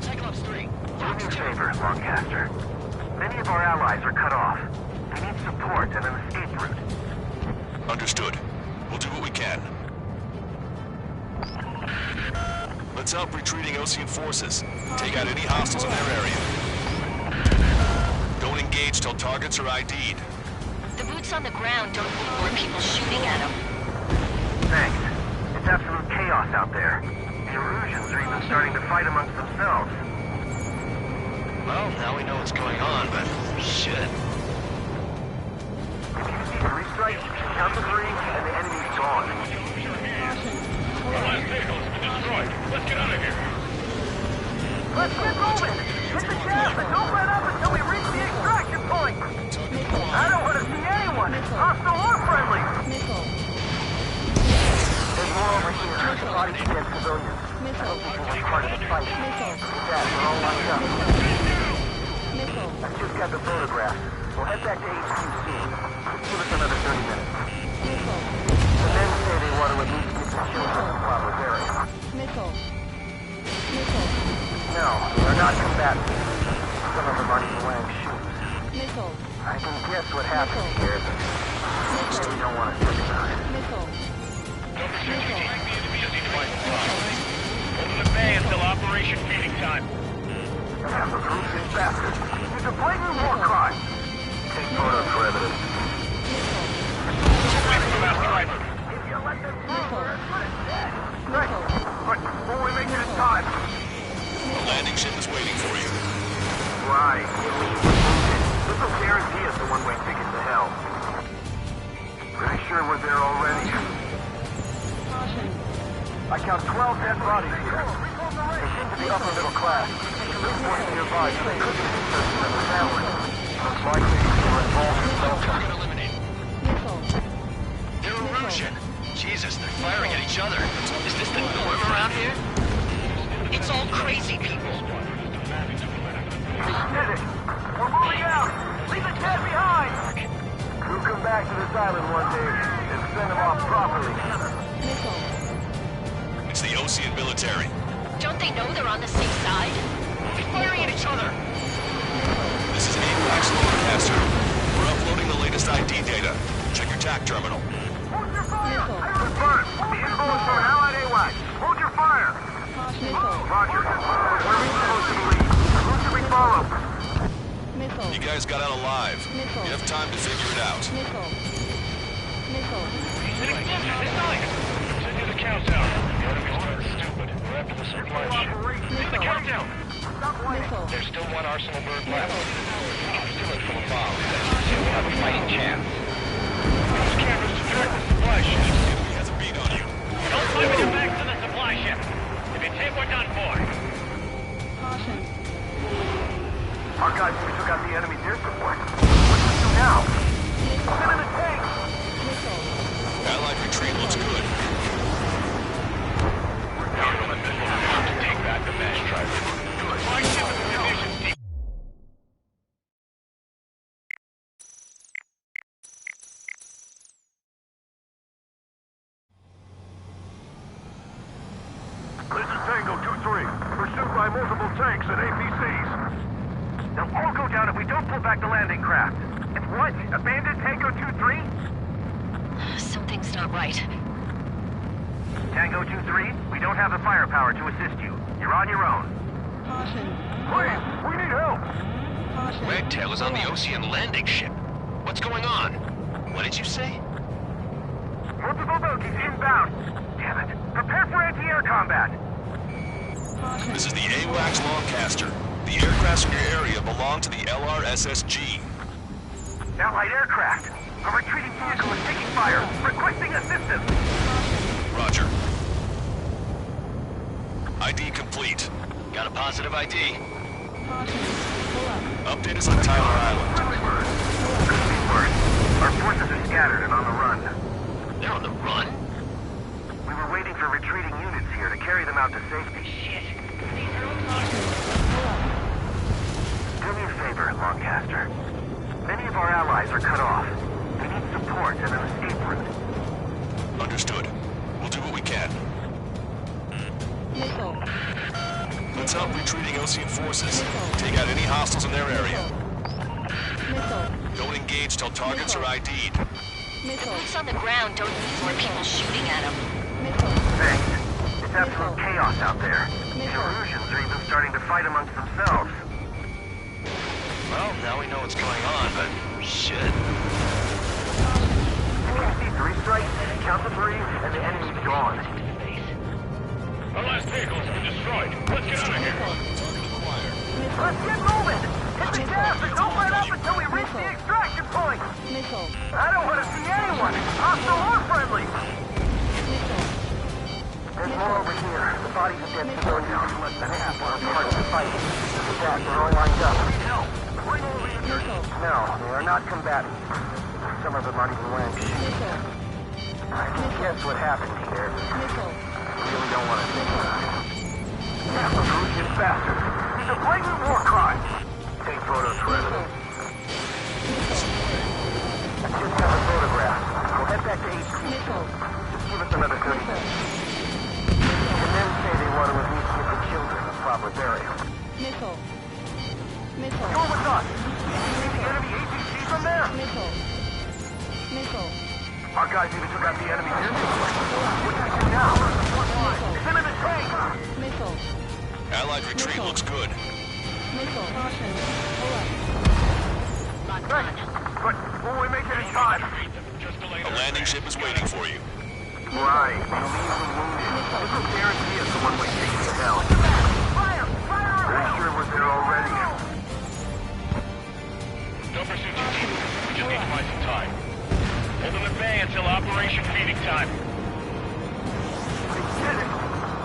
Cyclops 3. Do me a favor, Lancaster. Many of our allies are cut off. They need support and an escape route. Understood. We'll do what we can. Let's help retreating Ocean forces. Take out any hostiles in their area. Don't engage till targets are ID'd. The boots on the ground don't need more people shooting at them. Thanks. It's absolute chaos out there. The Erusians are even starting to fight amongst themselves. Well, now we know what's going on, but shit. If you see 3 strikes, count to 3, and the enemy's gone. The last vehicle has been destroyed. Let's get out of here. Let's get moving. Hit the gas and don't let up until we reach the extraction point. I don't want to see anyone, hostile or friendly. There's more over here. Bodies of dead civilians. Some people were part of the fight. Dad, we're all lined up. I just got the photograph. We'll head back to HQ soon. Give us another 30 minutes. The men say they want to at least get some children in the Pablo's area. No, they're not combatants. Some of them aren't even wearing shoes. I can guess what happened here, but we don't want to stick aside. Open the bay until Operation Feeding Time. Have the proof is faster. It's a blatant war crime. Take photos for evidence. If you let them through, Right. But before we make it in time. The landing ship is waiting for you. Right. This will guarantee us a one-way ticket to hell. Pretty sure we're there already. I count 12 dead bodies here. They seem to be upper middle class. Police weren't nearby, so they couldn't be searching for their family. Most likely, they were involved in some Target eliminated. They're Erusian. Jesus, they're firing at each other. Is this the norm around here? It's all crazy people. We did it! We're moving out! Leave the dead behind! We'll come back to this island one day and send them off properly. It's the Ocean military. Don't they know they're on the same side? They're firing at each other. This is AWACS Lancaster. We're uploading the latest ID data. Check your TAC terminal. Hold your fire! Confirmed! The info is from Allied AWACS. Hold your fire! Roger. We're close to the lead. Who should we follow? You guys got out alive. You have time to figure it out. Send you the countdown. The enemy's being stupid. We're after the supply ship. See the countdown! There's still one arsenal bird left. Still it full of bombs. We'll have a fighting chance. Use cameras to track the supply ship. He has a beat on you. Don't play with your backs to the supply ship. If it's hit, we're done for. Our guys took out the enemy's air support. What do we do now? Get in the tank! Allied retreat looks good. Take back the mass driver. My ship is in condition deep. This is Tango 2-3, pursued by multiple tanks and APCs. They'll all go down if we don't pull back the landing craft. It's what? Abandoned Tango 2-3? Something's not right. Tango 2-3, we don't have the firepower to assist you. You're on your own. Caution. Please, we need help! Caution. Wagtail is on the Ocean landing ship. What's going on? What did you say? Multiple bogies inbound. Damn it. Prepare for anti-air combat. This is the AWACS Longcaster. The aircrafts in your area belong to the LRSSG. Allied aircraft. A retreating vehicle is taking fire. Requesting assistance. Roger. ID complete. Got a positive ID. Update us on Tyler Island. Couldn't be worse. Our forces are scattered and on the run. They're on the run? We were waiting for retreating units here to carry them out to safety. Shit. Do me a favor, Longcaster. Many of our allies are cut off. We need support and an escape route. Understood. We'll do what we can. Missile. Let's help retreating Ocean forces. Take out any hostiles in their area. Missile. Don't engage till targets are ID'd. Missile. Boots on the ground don't need more people shooting at them. Missile. Thanks. It's absolute chaos out there. The Erusians are even starting to fight amongst themselves. Well, now we know what's going on, but shit. You can see 3 strikes, count to 3, and the enemy's gone. Our last vehicle's been destroyed. Let's get out of here. Let's get moving! Hit the gas and don't let up until we reach the extraction point! Missile. I don't want to see anyone, hostile or friendly! There's more over here. The bodies of dead civilians are less than half are part of the fight. With that, they're all lined up. We need help! Bring over your units! No, they are not combatants. Some of them aren't even wearing shoes. I can guess what happened here. I really don't want to think about it. That's a Russian bastard. It's a blatant war crime. Take photos for evidence. I just got a photograph. We'll head back to HQ. Just give us another 30 minutes. And then say they want to at least give the children a proper burial. Missile. Go with us! See the enemy APC from there? Missile. Our guys even took out the enemy here. What do we do now? It's him in the tank! Missile. Allied retreat looks good. Missile. Caution. Thanks. But will we make it in time? A landing ship is waiting for you. Right. This will guarantee us a one-way ticket to hell. Fire! Fire! Pretty sure we're there already. No pursuit to team. We just need to buy some time. Hold them at bay until Operation Feeding Time. We did it!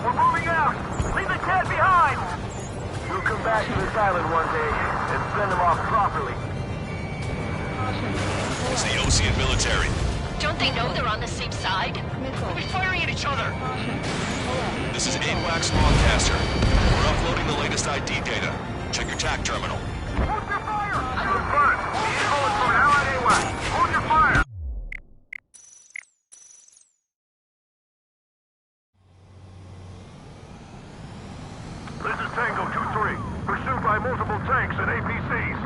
We're moving out! Leave the cat behind! We'll come back to this island one day and send them off properly. It's the Ocean military. Don't they know they're on the same side? We'll be firing at each other. This is AWACS Longcaster. We're uploading the latest ID data. Check your TAC terminal. Hold your fire! Confirmed. We need bullets from an allied AWAC. Hold your fire! This is Tango 2-3, pursued by multiple tanks and APCs.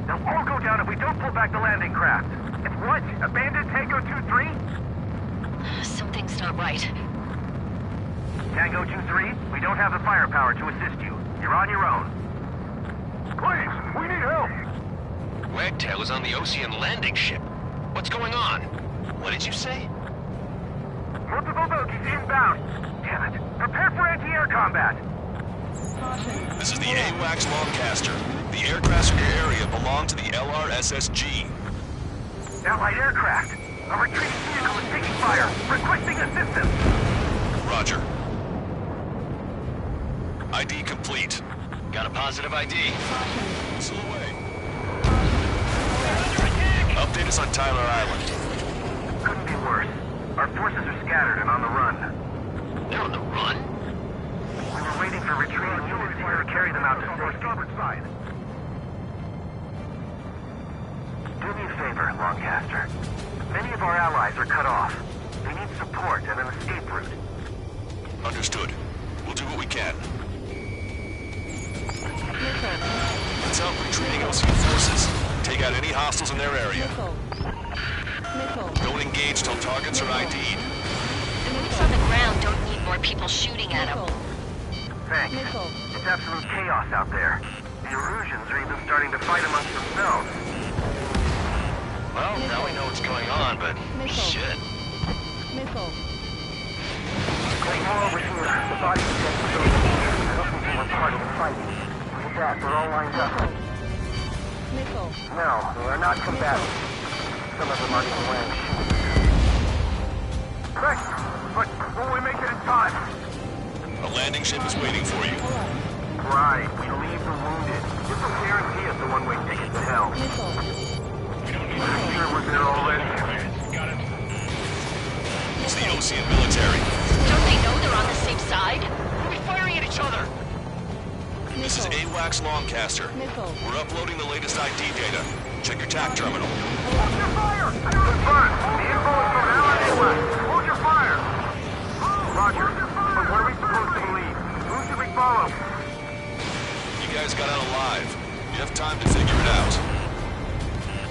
They'll all go down if we don't pull back the landing craft. It's what? Abandoned Tango 2-3? Something's not right. Tango 2-3, we don't have the firepower to assist you. You're on your own. Please, we need help! Wagtail is on the Ocean landing ship. What's going on? What did you say? Multiple bogies inbound. Damn it. Prepare for anti-air combat. This is the AWACS Longcaster. The aircrafts in your area belong to the LRSSG. Allied aircraft. A retreating vehicle is taking fire. Requesting assistance. Roger. ID complete. Got a positive ID. Missile away. Update us on Tyler Island. Couldn't be worse. Our forces are scattered and on the run. They're on the run? We were waiting for retreating units here to carry them out to safety. Do me a favor, Longcaster. Many of our allies are cut off. They need support and an escape route. Understood. We'll do what we can. Let's help retreating Ocean forces. Take out any hostiles in their area. Don't engage till targets are ID'd. The boots on the ground don't need more people shooting at them. Thanks. It's absolute chaos out there. The Erusians are even starting to fight amongst themselves. Well, now we know what's going on, but shit. There's more over here. The bodies of dead civilians. I don't think they were part of the fight. Look at that, they're all lined up. No, they are not combatant. Some of them aren't even wearing shoes. Thanks, but will we make it in time? A landing ship is waiting for you. Right, we leave the wounded. This will guarantee us a one-way ticket to hell. I'm sure we're there already. It's the Ocean military. Don't they know they're on the safe side? We're firing at each other. This is AWACS Longcaster. We're uploading the latest ID data. Check your TAC terminal. Hold your fire! Confirm! The info is from Allied AWACS. Hold your fire! Roger. But what are we supposed to believe? Who should we follow? You guys got out alive. You have time to figure it out.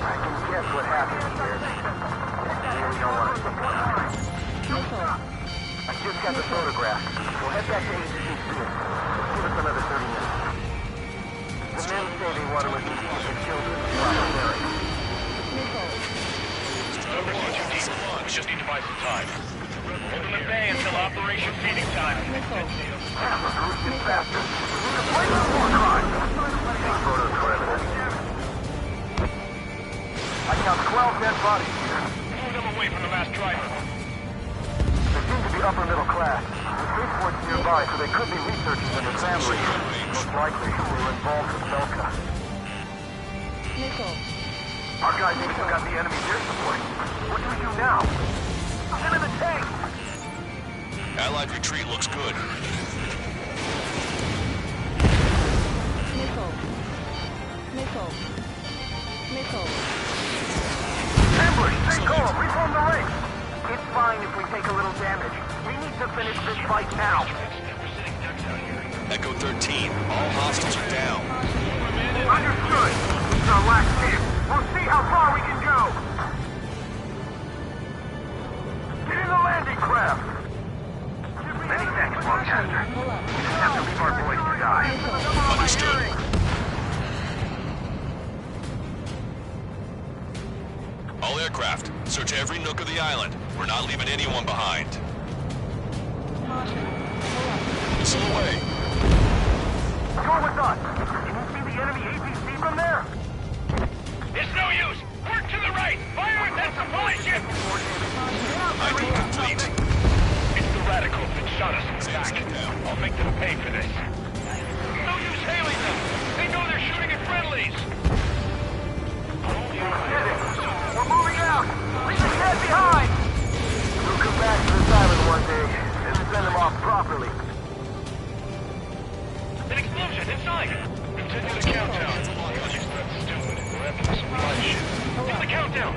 I can guess what happened here. Really don't want to. I just got the photograph. We'll head back to HQ soon. Give us another 30 minutes. The men say they want to release the children from the area. We just need to buy some time. Hold them at bay until Operation Feeding Time. Russian bastard. Complete war crime. Take photos for evidence. I count 12 dead bodies here. Move them away from the mass driver. They seem to be upper middle class. The spaceport's nearby, so they could be researching them as families. Most likely, they were involved with Belka. Our guys even got the enemy's air support. What do we do now? Get in the tank! Allied retreat looks good. Ambush! Stay calm! Reform the ranks! It's fine if we take a little damage. We need to finish this fight now. Echo 13, all hostiles are down. Understood! It's our last chance. We'll see how far we can go! Get in the landing craft! Many thanks, Longcaster. We just have to leave our boys to die. Understood. All aircraft, search every nook of the island. We're not leaving anyone behind. Missile away. You're with us! Can you see the enemy APC from there? It's no use! Work to the right! Fire at that supply ship! ID complete. It's the radicals that shot us in the back. I'll make them pay for this. No use hailing them! They know they're shooting at friendlies! We're moving out! Leave the cat behind! We'll come back to this island one day and send them off properly. An explosion inside! Continue the countdown. That's stupid. We're after the supply ship. It's the countdown!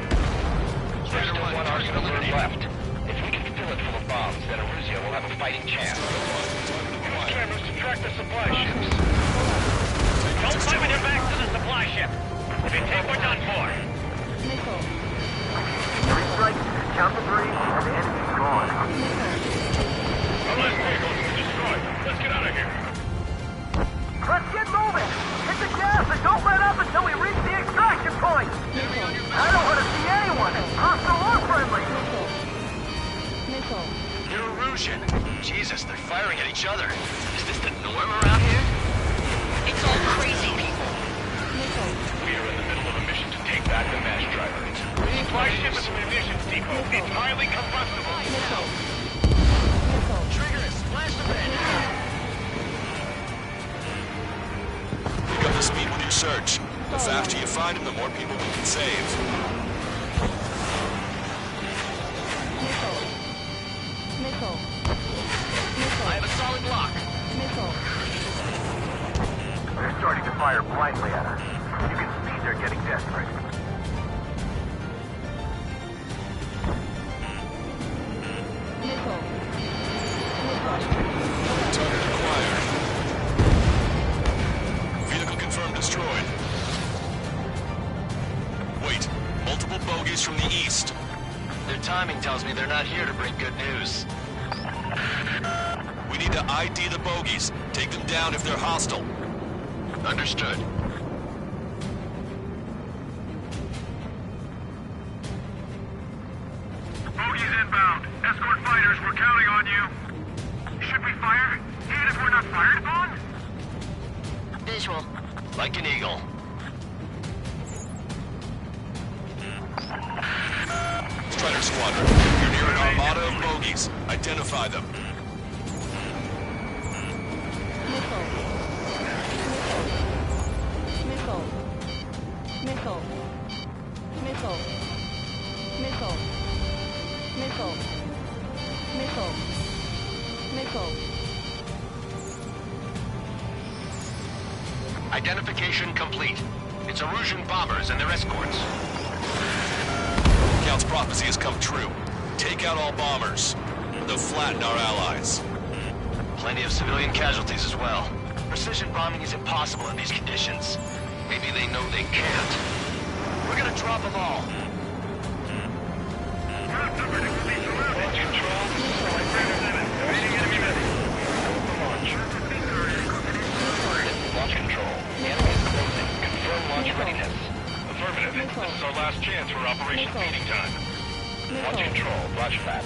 There's still one arsenal left. If we can fill it full of bombs, then Erusia will have a fighting chance. Use cameras to track the supply ships. Don't pivot your back to the supply ship! If you take, we're done for. 3 strikes, count to 3, and the enemy's gone. Our last vehicles were destroyed. Let's get out of here. Let's get moving! Hit the gas and don't let up until we reach the extraction point! I don't want to see anyone, hostile or friendly! You're Erusian. Jesus, they're firing at each other. Is this the norm around here? It's all crazy people. We are in the middle of a mission to take back the mass driver. Supply ship is a munitions depot. It's highly combustible. Trigger, splash the bed. Pick up the speed with your search. The faster you find them, the more people we can save. I have a solid block. They're starting to fire blindly at us. You can see they're getting desperate. Target acquired. Vehicle confirmed destroyed. Wait, multiple bogies from the east. Their timing tells me they're not here to bring good news. We need to ID the bogies. Take them down if they're hostile. Understood. Bogies inbound. Escort fighters, we're counting on you. Should we fire? Even if we're not fired upon? Visual. Like an eagle. Strider Squadron, you're near an armada of bogies. Identify them. Missile. Missile. Missile. Missile. Missile. Missile. Missile. Missile. Identification complete. It's Erusian bombers and their escorts. Count's prophecy has come true. Take out all bombers. They'll flatten our allies. Plenty of civilian casualties as well. Precision bombing is impossible in these conditions. Maybe they know they can't. We're gonna drop them all. Launch control. Enemies closing. Confirm launch readiness. Affirmative. This is our last chance for Operation Feeding Time. Launch control. Roger that.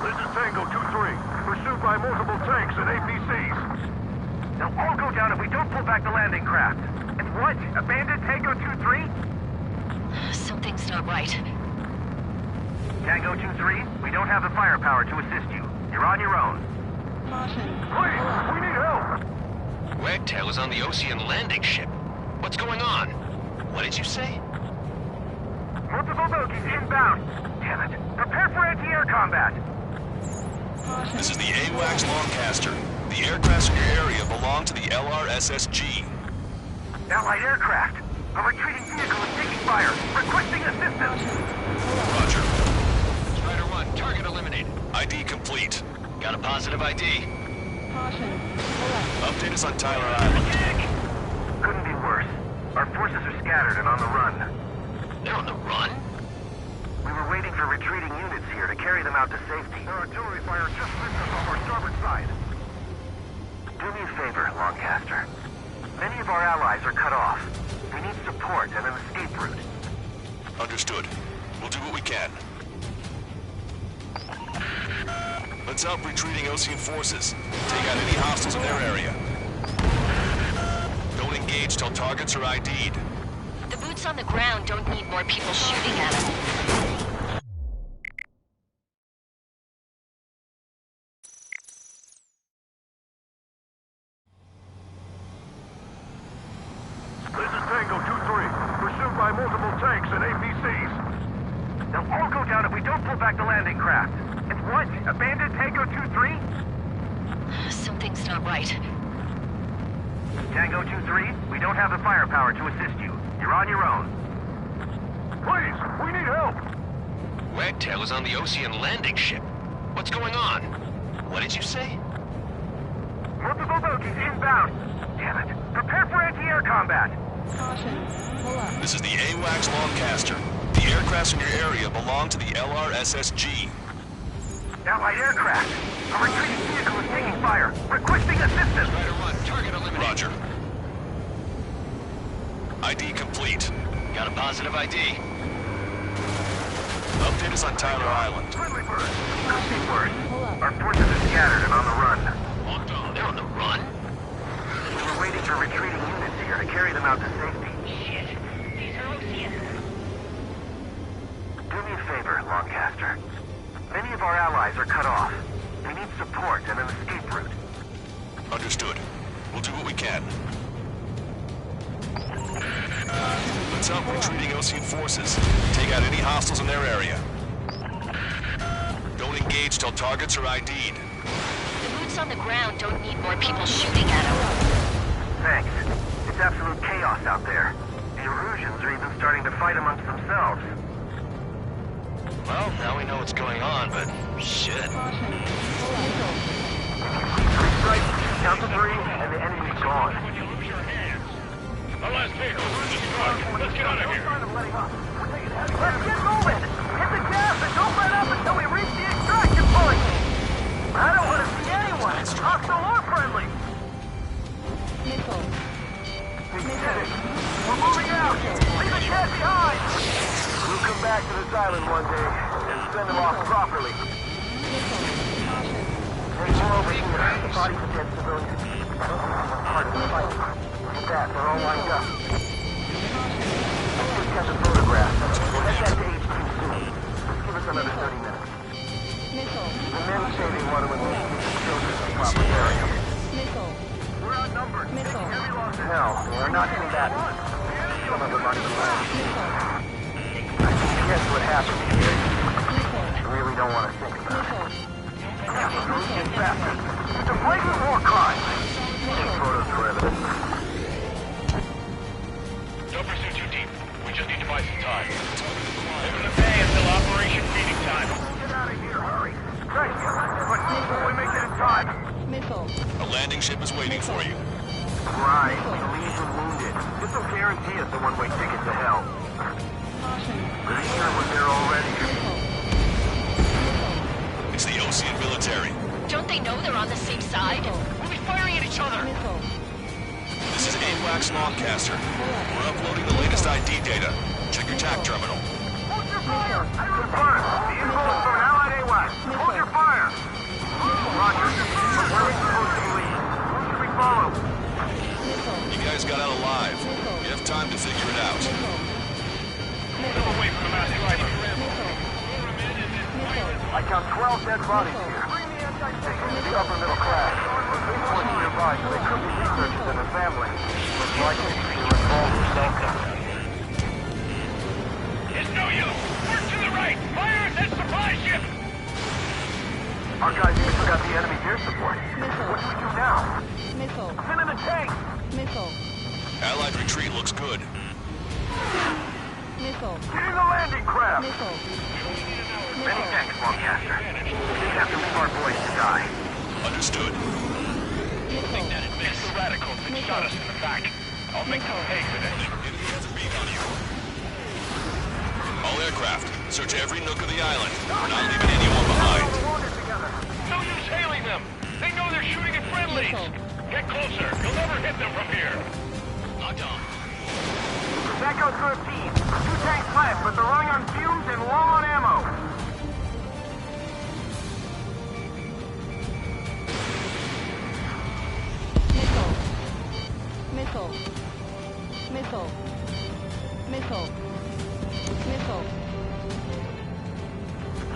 This is Tango 2-3, pursued by multiple tanks and APCs. They'll all go down if we don't pull back the landing craft. And what? Abandoned Tango 2-3? Something's not right. Tango 2-3, we don't have the firepower to assist you. You're on your own. Caution. Please, we need help! Wagtail is on the Ocean landing ship. What's going on? What did you say? Multiple bogies inbound. Damn it. Prepare for anti-air combat. This is the AWACS Longcaster. The aircrafts in your area belong to the LRSSG. Allied aircraft. A retreating vehicle is taking fire. Requesting assistance. Roger. Strider 1, target eliminated. ID complete. Got a positive ID. Caution. Update us on Tyler Island. Couldn't be worse. Our forces are scattered and on the run. They're on the run? We were waiting for retreating units here to carry them out to safety. Their artillery fire just missed us off our starboard side. Do me a favor, Longcaster. Many of our allies are cut off. We need support and an escape route. Understood. We'll do what we can. Let's help retreating Ocean forces. Take out any hostiles in their area. Don't engage till targets are ID'd. The boots on the ground don't need more people shooting at them. This is Tango 2-3, pursued by multiple tanks and APCs. They'll all go down if we don't pull back the landing craft. And what? Abandoned Tango 2-3? Something's not right. Tango 2-3, we don't have the firepower to assist you. You're on your own. Please, we need help! Wagtail is on the Ocean landing ship. What's going on? What did you say? Multiple bogies inbound. Damn it. Prepare for anti-air combat. Caution. Pull up. This is the AWACS Longcaster. The aircrafts in your area belong to the LRSSG. Allied aircraft. A retreating vehicle is taking fire. Requesting assistance. Strider 1, target eliminated. Roger. ID complete. Got a positive ID. Update us on Tyler Island. Friendly bird. Could be worse. Our forces are scattered and on the run. Locked on. They're on the run? We were waiting for retreating units here to carry them out to safety. Shit. These are Ocean. Do me a favor, Longcaster. Many of our allies are cut off. We need support and an escape route. Understood. We'll do what we can. Let's help retreating Ocean forces. Take out any hostiles in their area. Don't engage till targets are ID'd. The boots on the ground don't need more people shooting at them. Thanks. It's absolute chaos out there. The Erusians are even starting to fight amongst themselves. Well, now we know what's going on, but shit. Strike, count to 3, and the enemy's gone. Our last vehicle is destroyed. Let's get out of here. Let's get moving! Hit the gas and don't let up until we reach the extraction point! I don't want to see anyone, hostile or friendly! Missile. We did it! We're moving out! Leave the cat behind! We'll come back to this island one day and send them off properly. There's more over here. The bodies of dead civilians. Part of the fight. Look at that, they're all lined up. Let's just catch a photograph. We'll head back to HQ soon. Just give us another 30 minutes. The men say they want to investigate the children in the proper area. We're outnumbered. Hell, they are not combatants. Some of them aren't even around. Guess what happened here? I really don't want to think about it. Get faster. It's a blatant war crime. Take photos for evidence. Don't pursue too deep. We just need to buy some time. Live in the bay until Operation Feeding Time. Get out of here, hurry. Great. But we make it in time. A landing ship is waiting for you. Right. Police and wounded. This will guarantee us a one-way ticket to hell. Pretty sure we're there already. It's the Ocean military. Don't they know they're on the same side? We'll be firing at each other. This is AWACS Longcaster. We're uploading the latest ID data. Check your TAC terminal. Hold your fire! Confirm. The info is from Allied AWACS. Hold your fire! Roger. Where are we supposed to leave? Who should we follow? You guys got out alive. You have time to figure it out. Still away from the mass driver. I count 12 dead bodies here. The upper middle class. They weren't nearby, so they could be researchers and their family. Most likely, they were involved in something. It's no use! Work to the right! Fire at that supply ship! Our guys even took out the enemy air support. What do we do now? Send in the tank! Allied retreat looks good. Get in the landing craft! Many thanks, Longcaster. We didn't have to leave our boys to die. Understood. Think that it missed the radicals that shot us in the back. I'll make them pay for this. All aircraft, search every nook of the island. We're not leaving anyone behind. No use hailing them! They know they're shooting at friendlies! Get closer! You'll never hit them from here! Locked on. Echo 13. 2 tanks left, but they're running on fumes and low on ammo.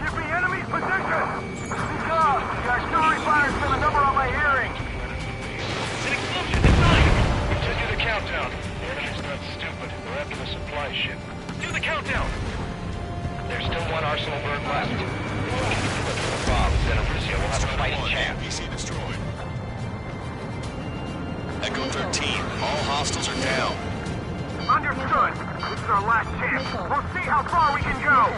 Give me enemy's position! Speak up! The artillery fire's been a number on my hearing! It's an explosion! It's mine! Continue the countdown. The enemy's not stupid. They're after the supply ship. Do the countdown! There's still one Arsenal bird left. If we can deliver the bombs, then Russia will have a fighting chance. PC destroyed. Echo 13, all hostiles are down. Understood. This is our last chance. We'll see how far we can go.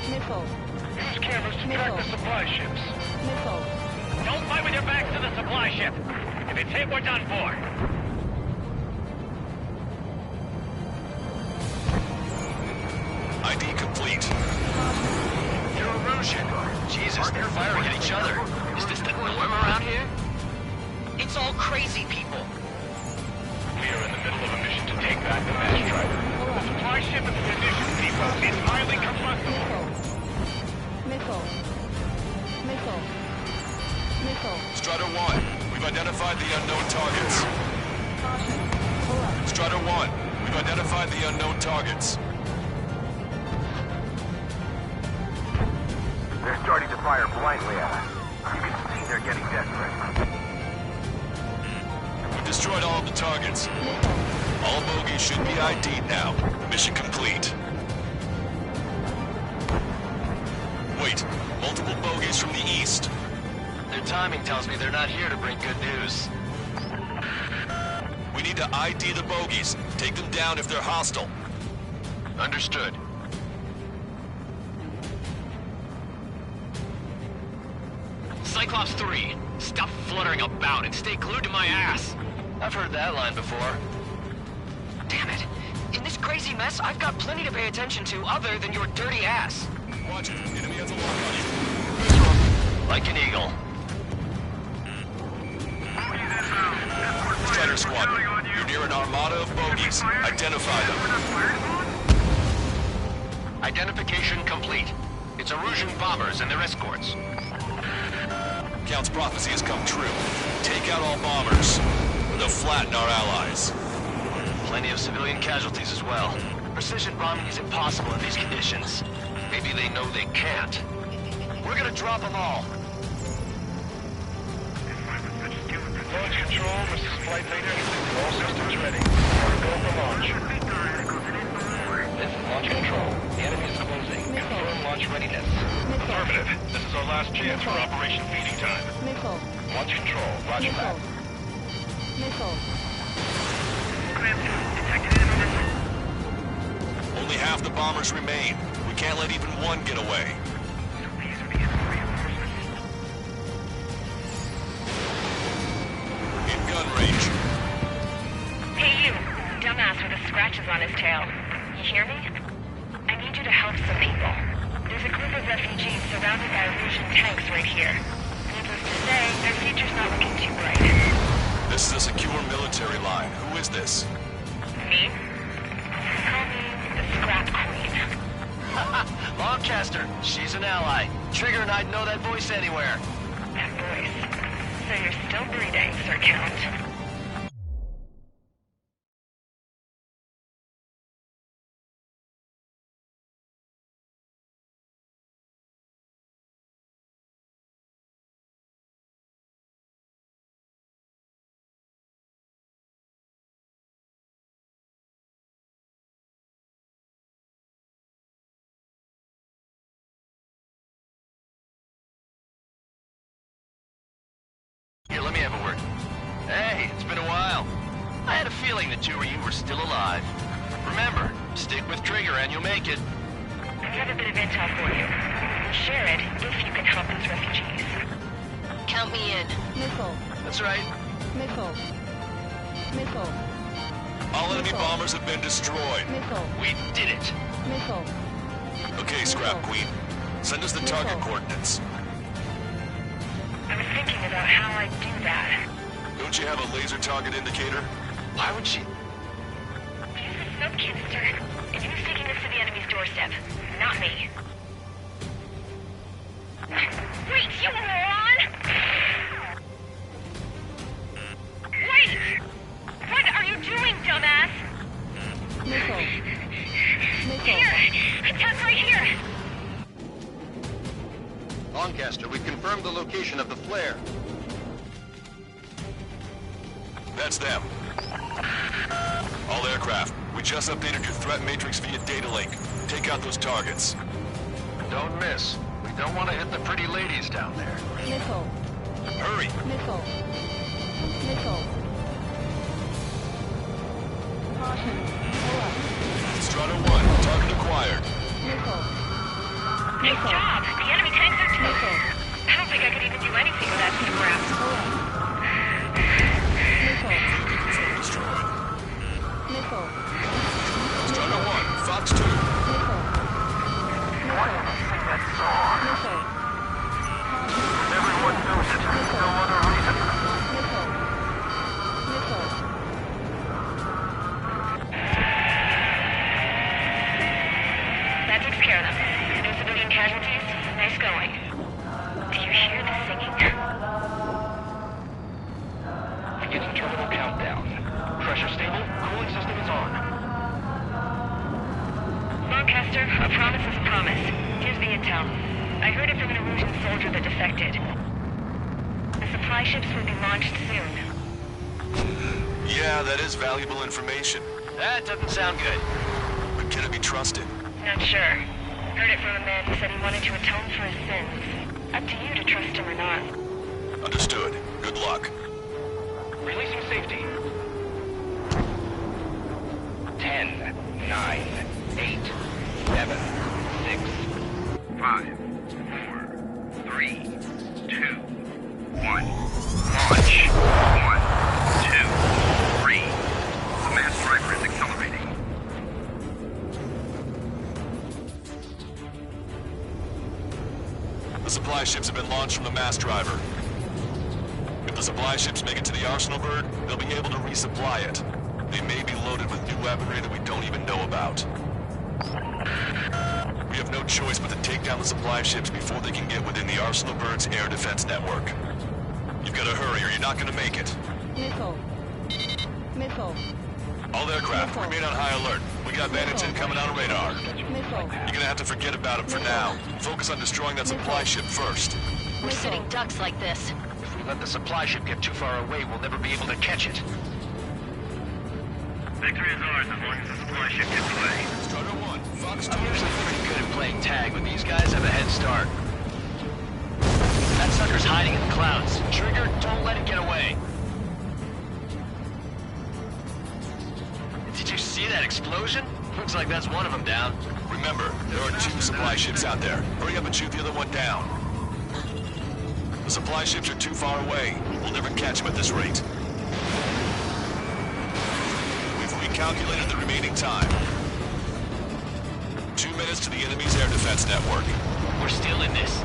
Use cameras to track the supply ships. Don't fight with your backs to the supply ship. If it's hit, we're done for. ID complete. You're Russian. Jesus, they're firing at each other. Is this the norm around here? It's all crazy people. We are in the middle of a mission to take back the mass driver. The supply ship at the munitions depot is highly combustible. Strider 1, we've identified the unknown targets. Strider 1, we've identified the unknown targets. They're starting to fire blindly at us. You can see they're getting desperate. We've destroyed all of the targets. All bogies should be ID'd now. Mission complete. Wait, multiple bogies from the east. Their timing tells me they're not here to bring good news. We need to ID the bogies. Take them down if they're hostile. Understood. Cyclops 3, stop fluttering about and stay glued to my ass. I've heard that line before. Damn it. In this crazy mess, I've got plenty to pay attention to other than your dirty ass. Watch it. Enemy has a lock on you. Like an eagle. Strider Squadron, you're near an armada of bogies. Identify them. Identification complete. It's Erusian bombers and their escorts. Count's prophecy has come true. Take out all bombers. They'll flatten our allies. Plenty of civilian casualties as well. Precision bombing is impossible in these conditions. Maybe they know they can't. We're gonna drop them all. Launch control, this is Flight Leader. All systems ready. Go for launch. This is launch control. The enemy is closing. Confirm launch readiness. Affirmative. This is our last chance for Operation Feeding Time. Missile. Launch control. Roger that. Missile. Only half the bombers remain. We can't let even one get away. In gun range. Hey you, dumbass with the scratches on his tail. You hear me? I need you to help some people. There's a group of refugees surrounded by Erusian tanks right here. Needless to say, their future's not looking too bright. This is a secure military line. Who is this? Me? Call me the Scrap Queen. Lancaster, she's an ally. Trigger and I'd know that voice anywhere. That voice. So you're still breathing, Sir Count. Here, let me have a word. Hey, it's been a while. I had a feeling the two of you were still alive. Remember, stick with Trigger and you'll make it. I have a bit of intel for you. We'll share it if you can help those refugees. Count me in. Missile. That's right. Missile. Missile. All enemy bombers have been destroyed. Missile. We did it. Missile. Okay, Scrap Queen. Send us the target coordinates. I was thinking about how I'd do that. Don't you have a laser target indicator? Why would she? Use the smoke canister. And who's taking this to the enemy's doorstep? Not me. Wait, you moron! Wait! What are you doing, dumbass? Missile. Missile. Here! Attack right here! Lancaster, we've confirmed the location of the flare. That's them. All aircraft, we just updated your threat matrix via data link. Take out those targets. Don't miss. We don't want to hit the pretty ladies down there. Missile. Hurry! Missile. Missile. Caution. Pull up. Strata 1, target acquired. Missile. Nice job! The enemy tanks are toast. Missile. I don't think I could even do anything with that scrap. Missile. Missile. Strata 1, Fox 2. Missile. Missile. Everyone knows it. No other reason. Missile. Missile. That takes care of them. No civilian casualties? Nice going. Do you hear the singing? Beginning terminal countdown. Pressure stable. Cooling system is on. Lancaster, a promise is a promise. Here's the intel. I heard it from an Erusian soldier that defected. The supply ships will be launched soon. Yeah, that is valuable information. That doesn't sound good. But can it be trusted? Not sure. Heard it from a man who said he wanted to atone for his sins. Up to you to trust him or not. Understood. Good luck. Releasing safety. 10, 9, 8, 7, 6, 5, 4, 3, 2, 1. Launch. 1, 2, 3. The mass driver is accelerating. The supply ships have been launched from the mass driver. If the supply ships make it to the Arsenal bird, they'll be able to resupply it. They may be loaded with new weaponry that we don't even know about. We have no choice but to take down the supply ships before they can get within the Arsenal bird's air defense network. You've got to hurry or you're not going to make it. Missile. Missile. All aircraft, remain on high alert. We got bandits incoming on radar. Missile. You're gonna have to forget about them for now. Focus on destroying that supply ship first. We're sitting ducks like this. If we let the supply ship get too far away, we'll never be able to catch it. Victory is ours as long as the supply ship gets away. Strider 1, Fox 2. I'm usually pretty good at playing tag, but these guys have a head start. That sucker's hiding in the clouds. Trigger, don't let it get away. Did you see that explosion? Looks like that's one of them down. Remember, there are 2 supply ships out there. Hurry up and shoot the other one down. The supply ships are too far away. We'll never catch them at this rate. We've recalculated the remaining time. 2 minutes to the enemy's air defense network. We're still in this.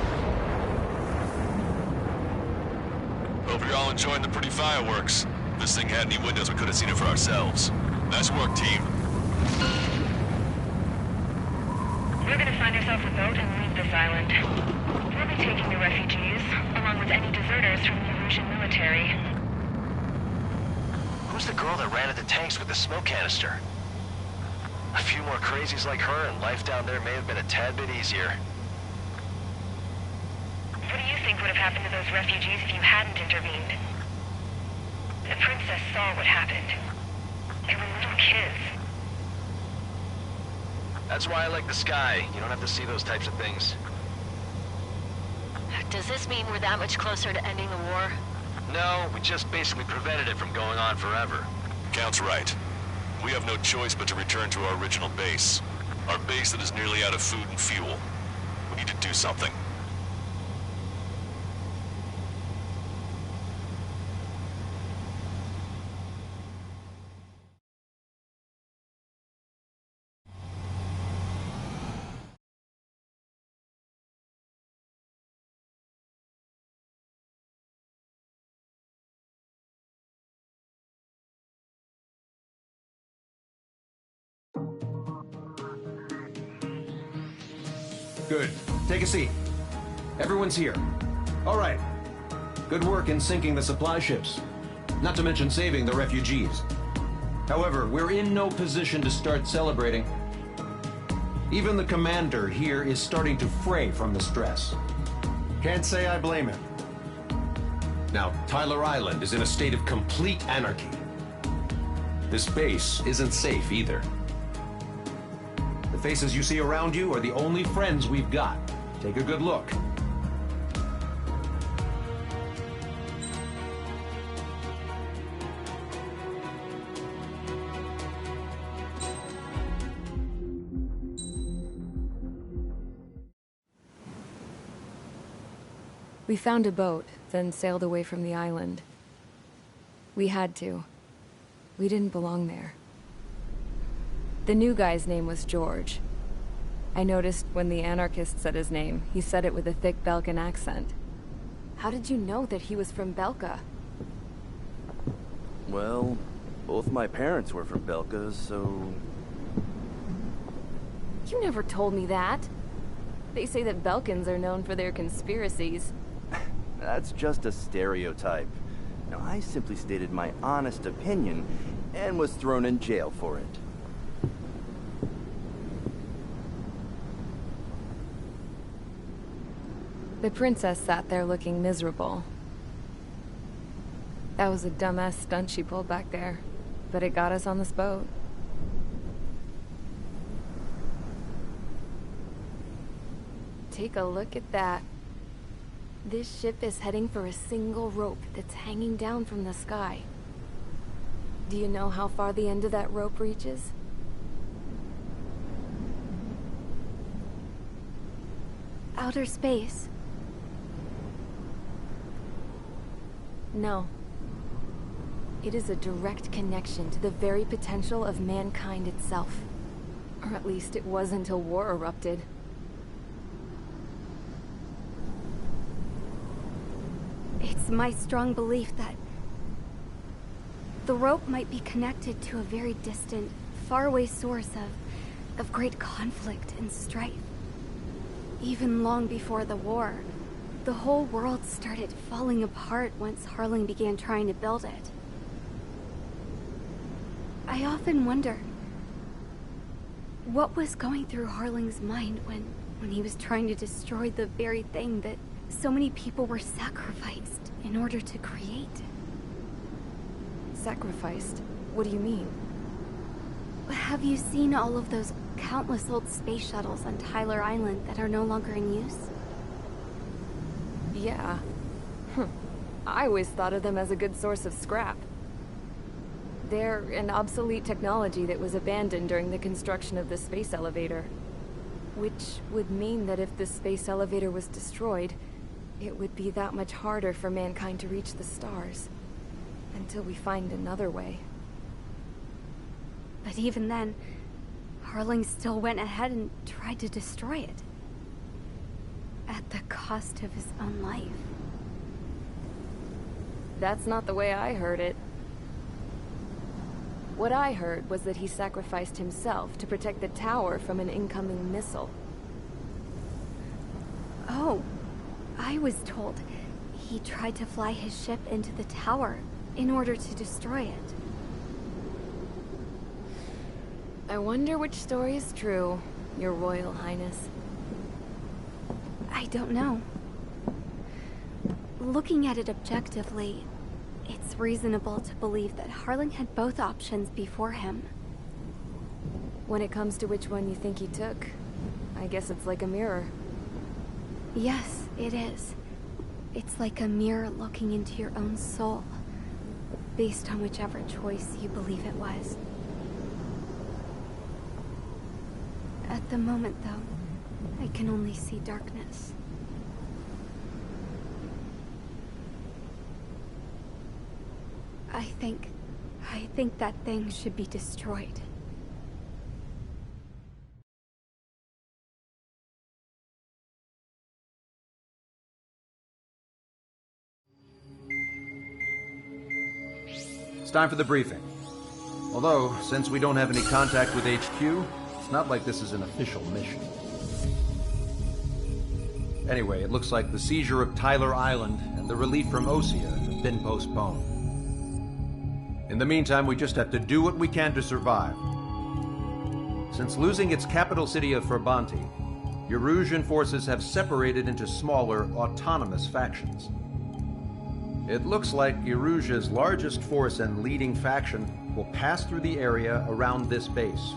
Hope you're all enjoying the pretty fireworks. If this thing had any windows, we could have seen it for ourselves. Nice work, team. We're gonna find ourselves a boat and leave this island. We'll be taking the refugees, along with any deserters from the Russian military. Who's the girl that ran at the tanks with the smoke canister? A few more crazies like her, and life down there may have been a tad bit easier. What do you think would have happened to those refugees if you hadn't intervened? The princess saw what happened. They were little kids. That's why I like the sky. You don't have to see those types of things. Does this mean we're that much closer to ending the war? No, we just basically prevented it from going on forever. Count's right. We have no choice but to return to our original base. Our base that is nearly out of food and fuel. We need to do something. Good. Take a seat. Everyone's here. All right. Good work in sinking the supply ships. Not to mention saving the refugees. However, we're in no position to start celebrating. Even the commander here is starting to fray from the stress. Can't say I blame him. Now, Tyler Island is in a state of complete anarchy. This base isn't safe either. The faces you see around you are the only friends we've got. Take a good look. We found a boat, then sailed away from the island. We had to. We didn't belong there. The new guy's name was George. I noticed when the anarchist said his name, he said it with a thick Belkan accent. How did you know that he was from Belka? Well, both my parents were from Belka, so... You never told me that. They say that Belkans are known for their conspiracies. That's just a stereotype. Now, I simply stated my honest opinion and was thrown in jail for it. The princess sat there looking miserable. That was a dumbass stunt she pulled back there, but it got us on this boat. Take a look at that. This ship is heading for a single rope that's hanging down from the sky. Do you know how far the end of that rope reaches? Outer space. No. It is a direct connection to the very potential of mankind itself. Or at least it was until war erupted. It's my strong belief that the rope might be connected to a very distant, faraway source of great conflict and strife. Even long before the war, the whole world started falling apart once Harling began trying to build it. I often wonder what was going through Harling's mind when he was trying to destroy the very thing that so many people were sacrificed in order to create. Sacrificed? What do you mean? Have you seen all of those countless old space shuttles on Tyler Island that are no longer in use? Yeah. I always thought of them as a good source of scrap. They're an obsolete technology that was abandoned during the construction of the space elevator. Which would mean that if the space elevator was destroyed, it would be that much harder for mankind to reach the stars. Until we find another way. But even then, Harling still went ahead and tried to destroy it. At the cost of his own life. That's not the way I heard it. What I heard was that he sacrificed himself to protect the tower from an incoming missile. Oh, I was told he tried to fly his ship into the tower in order to destroy it. I wonder which story is true, Your Royal Highness. I don't know. Looking at it objectively, it's reasonable to believe that Harling had both options before him. When it comes to which one you think he took, I guess it's like a mirror. Yes, it is. It's like a mirror looking into your own soul, based on whichever choice you believe it was. At the moment, though, I can only see darkness. I think that thing should be destroyed. It's time for the briefing. Although, since we don't have any contact with HQ, it's not like this is an official mission. Anyway, it looks like the seizure of Tyler Island and the relief from Osea have been postponed. In the meantime, we just have to do what we can to survive. Since losing its capital city of Ferbanti, Erusian forces have separated into smaller, autonomous factions. It looks like Erusia's largest force and leading faction will pass through the area around this base.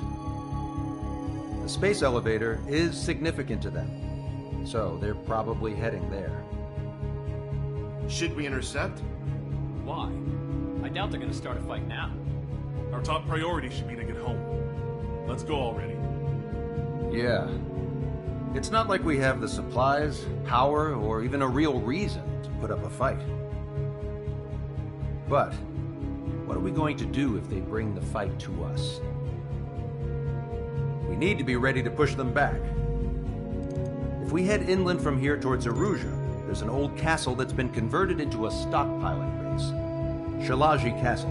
The space elevator is significant to them, so they're probably heading there. Should we intercept? Why? I doubt they're gonna start a fight now. Our top priority should be to get home. Let's go already. Yeah. It's not like we have the supplies, power, or even a real reason to put up a fight. But what are we going to do if they bring the fight to us? We need to be ready to push them back. If we head inland from here towards Erusia, there's an old castle that's been converted into a stockpiling base. Shalaji Castle.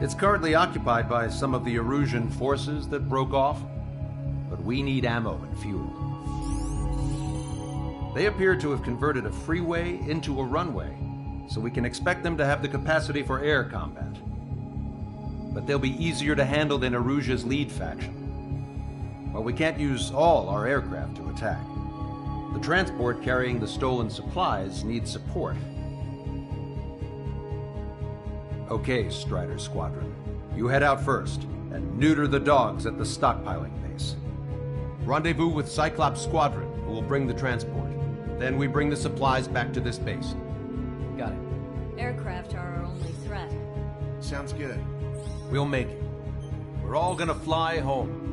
It's currently occupied by some of the Erusian forces that broke off, but we need ammo and fuel. They appear to have converted a freeway into a runway, so we can expect them to have the capacity for air combat. But they'll be easier to handle than Erusia's lead faction. While we can't use all our aircraft to attack, the transport carrying the stolen supplies needs support. Okay, Strider Squadron. You head out first, and neuter the dogs at the stockpiling base. Rendezvous with Cyclops Squadron, who will bring the transport. Then we bring the supplies back to this base. Got it. Aircraft are our only threat. Sounds good. We'll make it. We're all gonna fly home.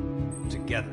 Together.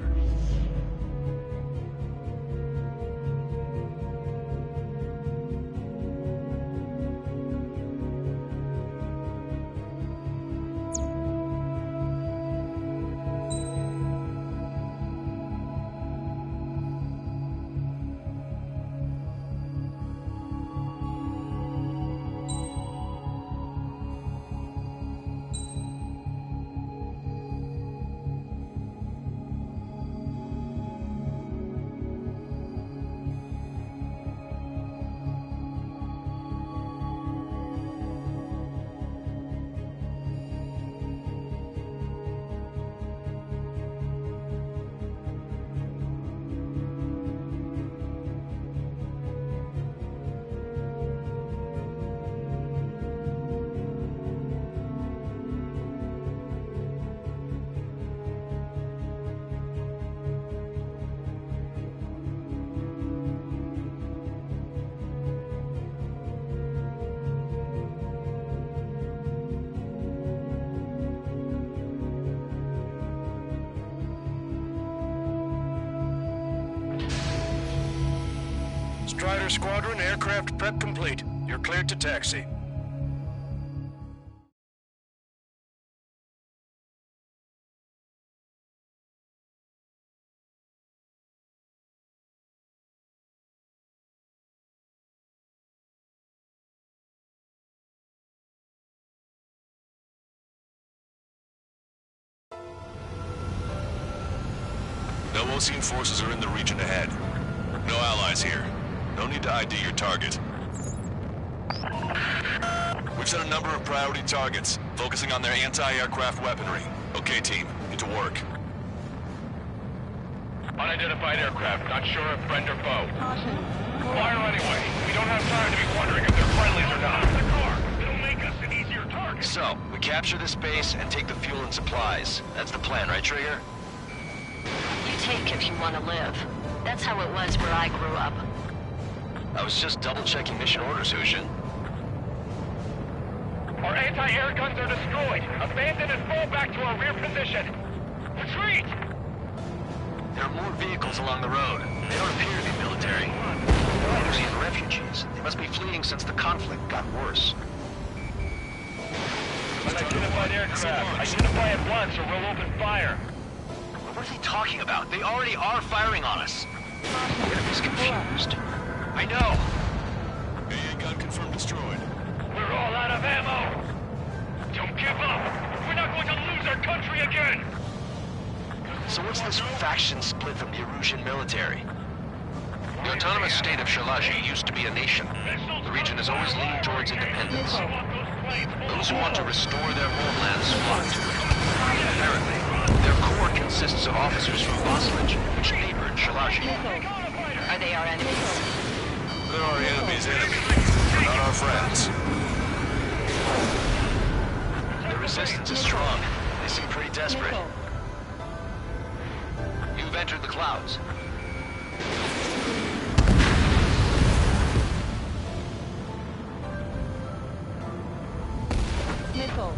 Fighter Squadron, aircraft prep complete. You're cleared to taxi. No Osean forces are in the region ahead. No allies here. No need to ID your target. We've set a number of priority targets, focusing on their anti-aircraft weaponry. Okay, team, get to work. Unidentified aircraft, not sure if friend or foe. Fire anyway. We don't have time to be wondering if they're friendlies or not. The car. It'll make us an easier target. So, we capture this base and take the fuel and supplies. That's the plan, right, Trigger? You take if you want to live. That's how it was where I grew up. I was just double-checking mission orders, Hushin. Our anti-air guns are destroyed. Abandon and fall back to our rear position. Retreat! There are more vehicles along the road. They don't appear to be military. They're Osean refugees. They must be fleeing since the conflict got worse. Unidentified aircraft. Identify at once or we'll open fire. What is he talking about? They already are firing on us. The enemy's confused. I know. AA gun confirmed destroyed. We're all out of ammo. Don't give up. We're not going to lose our country again. So what's this faction split from the Erusian military? The autonomous state of Shalaji used to be a nation. The region has always leaned towards independence. Those who want to restore their homelands flock to it. Apparently, their core consists of officers from Boslage, which neighbored Shalaji. Are they our enemies? They're our enemies' enemy, not our friends. The resistance is strong. They seem pretty desperate. You've entered the clouds. Missile.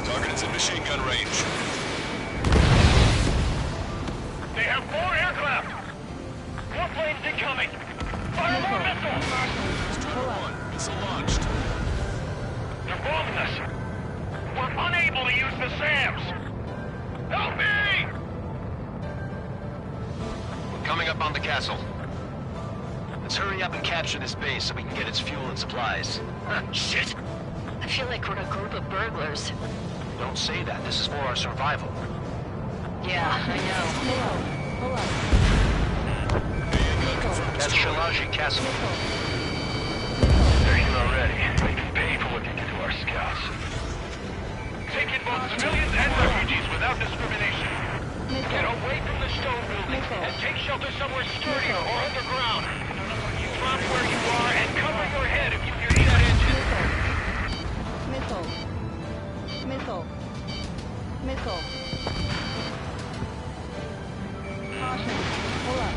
Target is in machine gun range. They have 4 aircraft. 4 planes incoming. Fire more missiles. Strider 1, missile launched. They're bombing us. We're unable to use the SAMs. Help me! We're coming up on the castle. Let's hurry up and capture this base so we can get its fuel and supplies. Shit! I feel like we're a group of burglars. Don't say that. This is for our survival. Yeah, I know. That's Shalaji Castle. They're here already. They can pay for what they did to our scouts. Take in both civilians and refugees without discrimination. Get away from the stone buildings and take shelter somewhere sturdier or underground. Drop where you are and cover your head if you hear that engine. Missile. Caution. Pull up.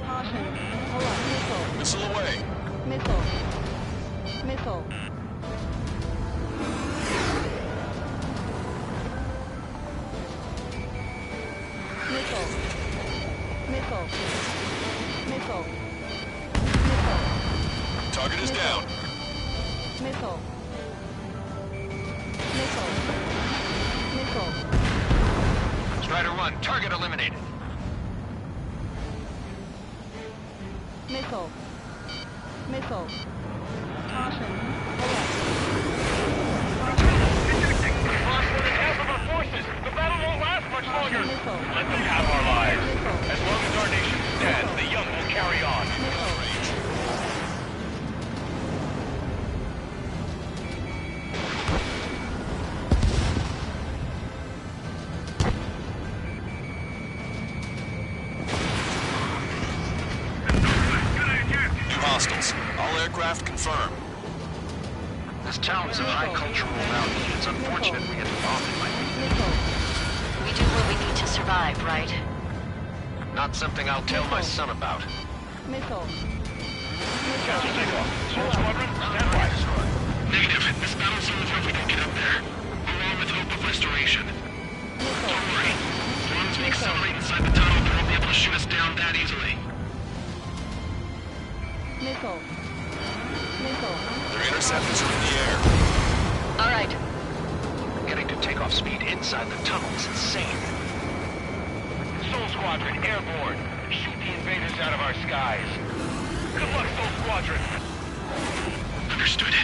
Caution. Pull up. Missile. Missile away. Missile. Target is down. Missile. Strider 1, target eliminated. Missile. Caution. Lost more than half of our forces. The battle won't last much longer. Let them have our lives. As long as our nation stands, the young will carry on. Hostiles. All aircraft confirmed. This town is of high cultural value. It's unfortunate we get bombed by We do what we need to survive, right? Not something I'll tell my son about. Missile. Capture takeoff. Soul Squadron, stand by. Negative. This battle seems like we can get up there. We're on with hope of restoration. Don't worry. As long as we accelerate inside the tunnel, they won't be able to shoot us down that easily. Missile. Missile. Their interceptors are in the air. All right. Getting to takeoff speed inside the tunnel is insane. Soul Squadron, airborne. Shoot the invaders out of our skies. Good luck, Soul Squadron. Understood.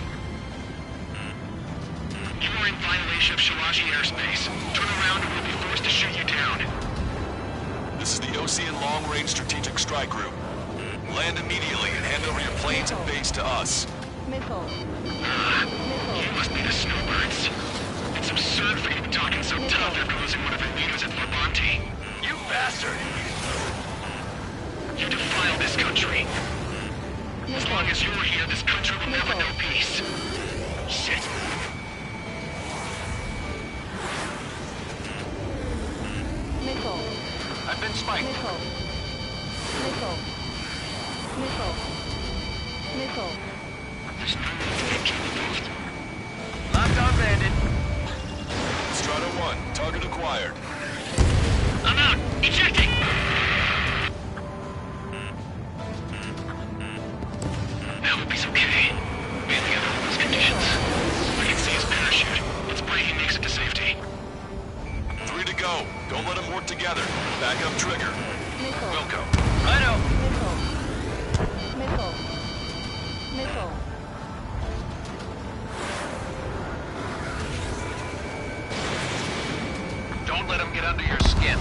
You are in violation of Shalaji airspace. Turn around and we'll be forced to shoot you down. This is the Ocean Long Range Strategic Strike Group. Land immediately and hand over your planes and base to us. Missile. You must be the snowbirds. It's absurd for you to be talking so tough after losing one of your leaders at Labonte. You bastard! You defile this country. As long as you're here, this country will never know peace. Shit. Missile. I've been spiked. Missile. Missile. Missile. Missile. There's no need to get involved. Locked on, Bandit. Strata 1, target acquired. I'm out! Ejecting! I hope he's okay. Mainly under all those conditions. I can see his parachute. Let's pray he makes it to safety. 3 to go. Don't let them work together. Back up trigger. Missile. Wilco. Righto. Missile. Missile. Missile. Don't let him get under your skin.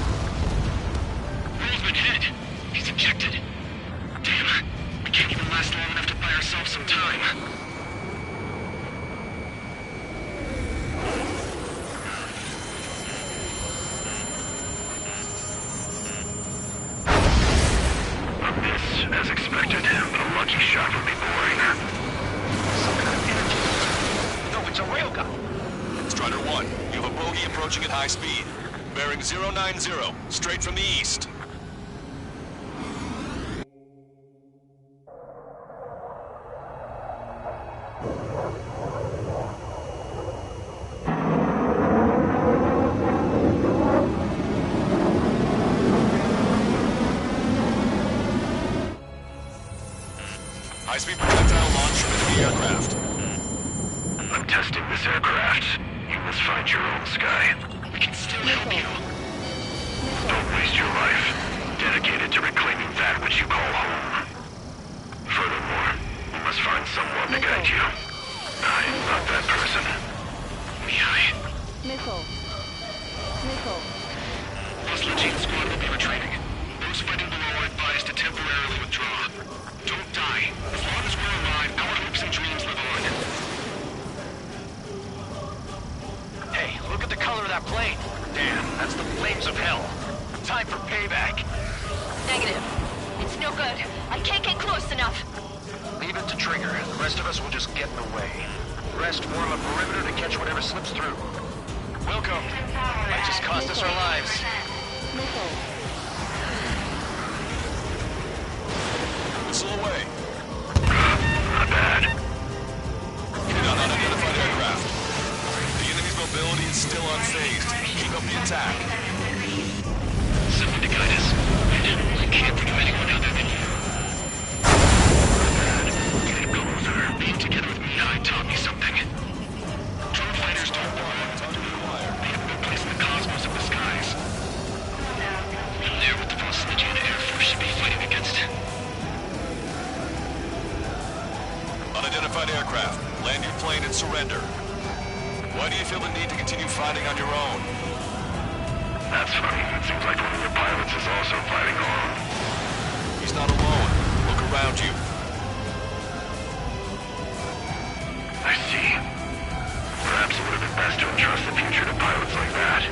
Roll's been hit. He's ejected. Damn. We can't even last long enough to buy ourselves some time. This, as expected, but a lucky shot would be boring. Some kind of energy. No, it's a railgun. Strider 1, you have a bogey approaching at high speed. Bearing 090, straight from the east. High-speed projectile launch from enemy aircraft. I'm testing this aircraft. You must find your own sky. We can still help you. Don't waste your life. Dedicated to reclaiming that which you call home. Furthermore, you must find someone to guide you. I am not that person. Mihai. Missile. Missile. Most Legion squad will be retreating. Those fighting below are advised to temporarily withdraw. Don't die. As long as we're alive, our hopes and dreams live on. Hey, look at the color of that plane. Damn, that's the flames of hell. Time for payback. Negative. It's no good. I can't get close enough. Leave it to Trigger. The rest of us will just get in the way. The rest form a perimeter to catch whatever slips through. Welcome. Might just cost us our lives. Missile. Missile away. Not bad. Hit on unidentified aircraft. The enemy's mobility is still unfazed. Keep up the attack. Someone to guide us. I can't think of anyone other than you. Get closer. Being together with Mihai taught me something. Drone fighters don't belong. They have no place in the cosmos of the skies. They're what the False Legion Air Force should be fighting against. Unidentified aircraft. Land your plane and surrender. Why do you feel the need to continue fighting on your own? That's funny. It seems like one of your pilots is also fighting alone. He's not alone. Look around you. I see. Perhaps it would have been best to entrust the future to pilots like that.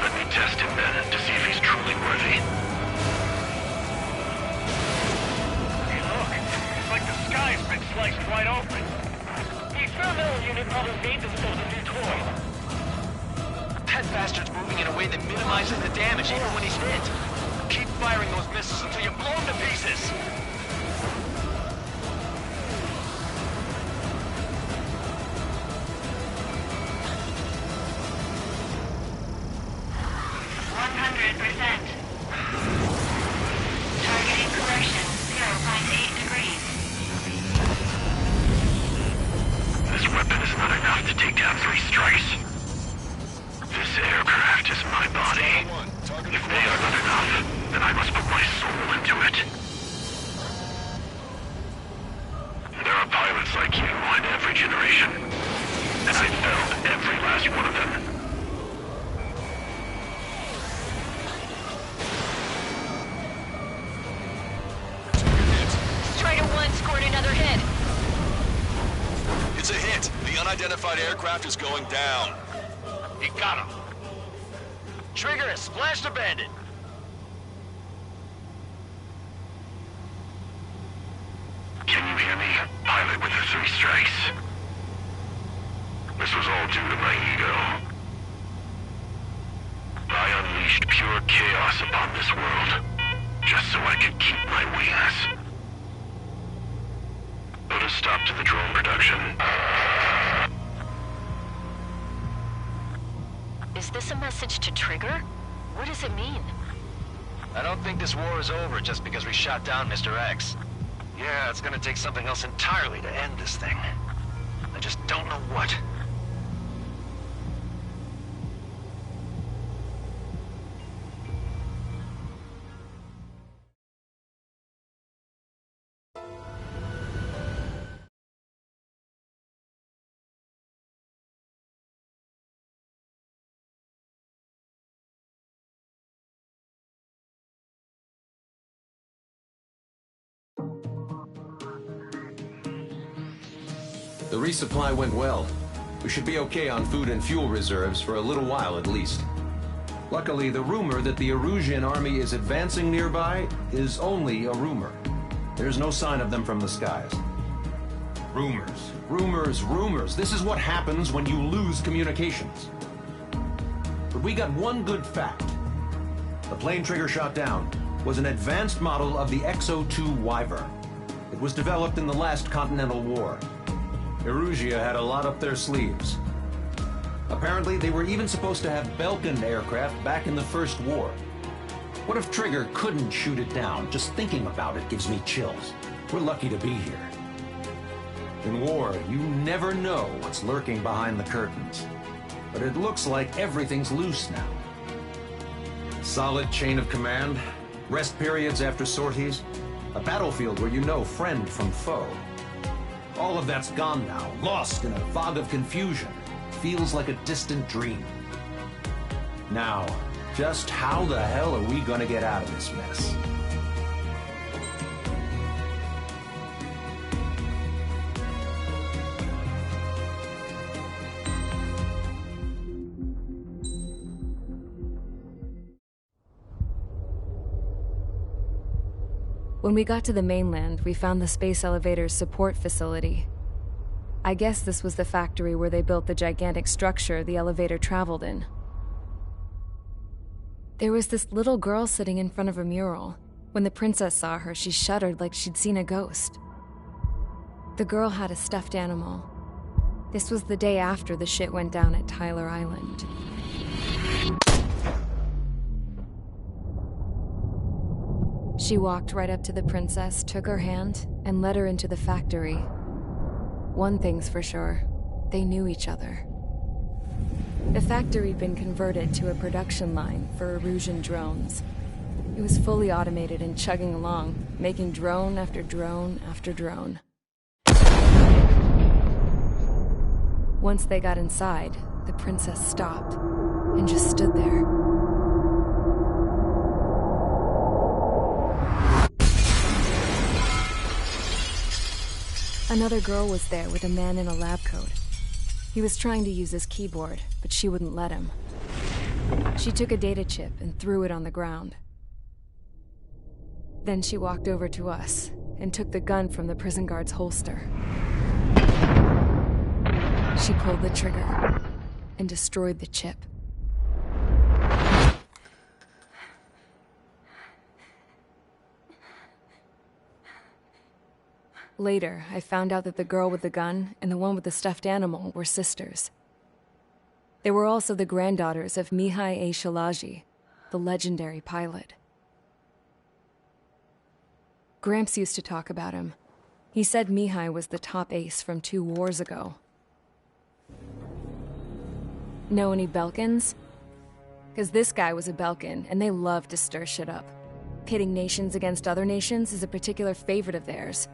Let me test him then, to see if he's truly worthy. Hey look, it's like the sky's been sliced wide open. The experimental unit probably made themselves a new toy. That bastard's moving in a way that minimizes the damage even when he's hit. Keep firing those missiles until you blow him to pieces. unidentified aircraft is going down. You got him. Trigger has splashed a bandit. Can you hear me? Pilot with the 3 strikes. This was all due to my ego. I unleashed pure chaos upon this world, just so I could keep my wings. Put a stop to the drone production. Is this a message to Trigger? What does it mean? I don't think this war is over just because we shot down Mr. X. Yeah, it's gonna take something else entirely to end this thing. I just don't know what. The resupply went well. We should be okay on food and fuel reserves for a little while at least. Luckily, the rumor that the Erusian army is advancing nearby is only a rumor. There's no sign of them from the skies. Rumors, rumors, rumors. This is what happens when you lose communications. But we got one good fact. The plane Trigger shot down was an advanced model of the XO-2 Wyvern. It was developed in the last Continental War. Erusia had a lot up their sleeves. Apparently, they were even supposed to have Belkin aircraft back in the First War. What if Trigger couldn't shoot it down? Just thinking about it gives me chills. We're lucky to be here. In war, you never know what's lurking behind the curtains. But it looks like everything's loose now. Solid chain of command, rest periods after sorties, a battlefield where you know friend from foe. All of that's gone now, lost in a fog of confusion. Feels like a distant dream. Now, just how the hell are we gonna get out of this mess? When we got to the mainland, we found the space elevator's support facility. I guess this was the factory where they built the gigantic structure the elevator traveled in. There was this little girl sitting in front of a mural. When the princess saw her, she shuddered like she'd seen a ghost. The girl had a stuffed animal. This was the day after the shit went down at Tyler Island. She walked right up to the princess, took her hand, and led her into the factory. One thing's for sure, they knew each other. The factory'd been converted to a production line for Erusian drones. It was fully automated and chugging along, making drone after drone after drone. Once they got inside, the princess stopped and just stood there. Another girl was there with a man in a lab coat. He was trying to use his keyboard, but she wouldn't let him. She took a data chip and threw it on the ground. Then she walked over to us and took the gun from the prison guard's holster. She pulled the trigger and destroyed the chip. Later, I found out that the girl with the gun and the one with the stuffed animal were sisters. They were also the granddaughters of Mihai Aeyvis, the legendary pilot. Gramps used to talk about him. He said Mihai was the top ace from 2 wars ago. Know any Belkins? Because this guy was a Belkin, and they love to stir shit up. Pitting nations against other nations is a particular favorite of theirs,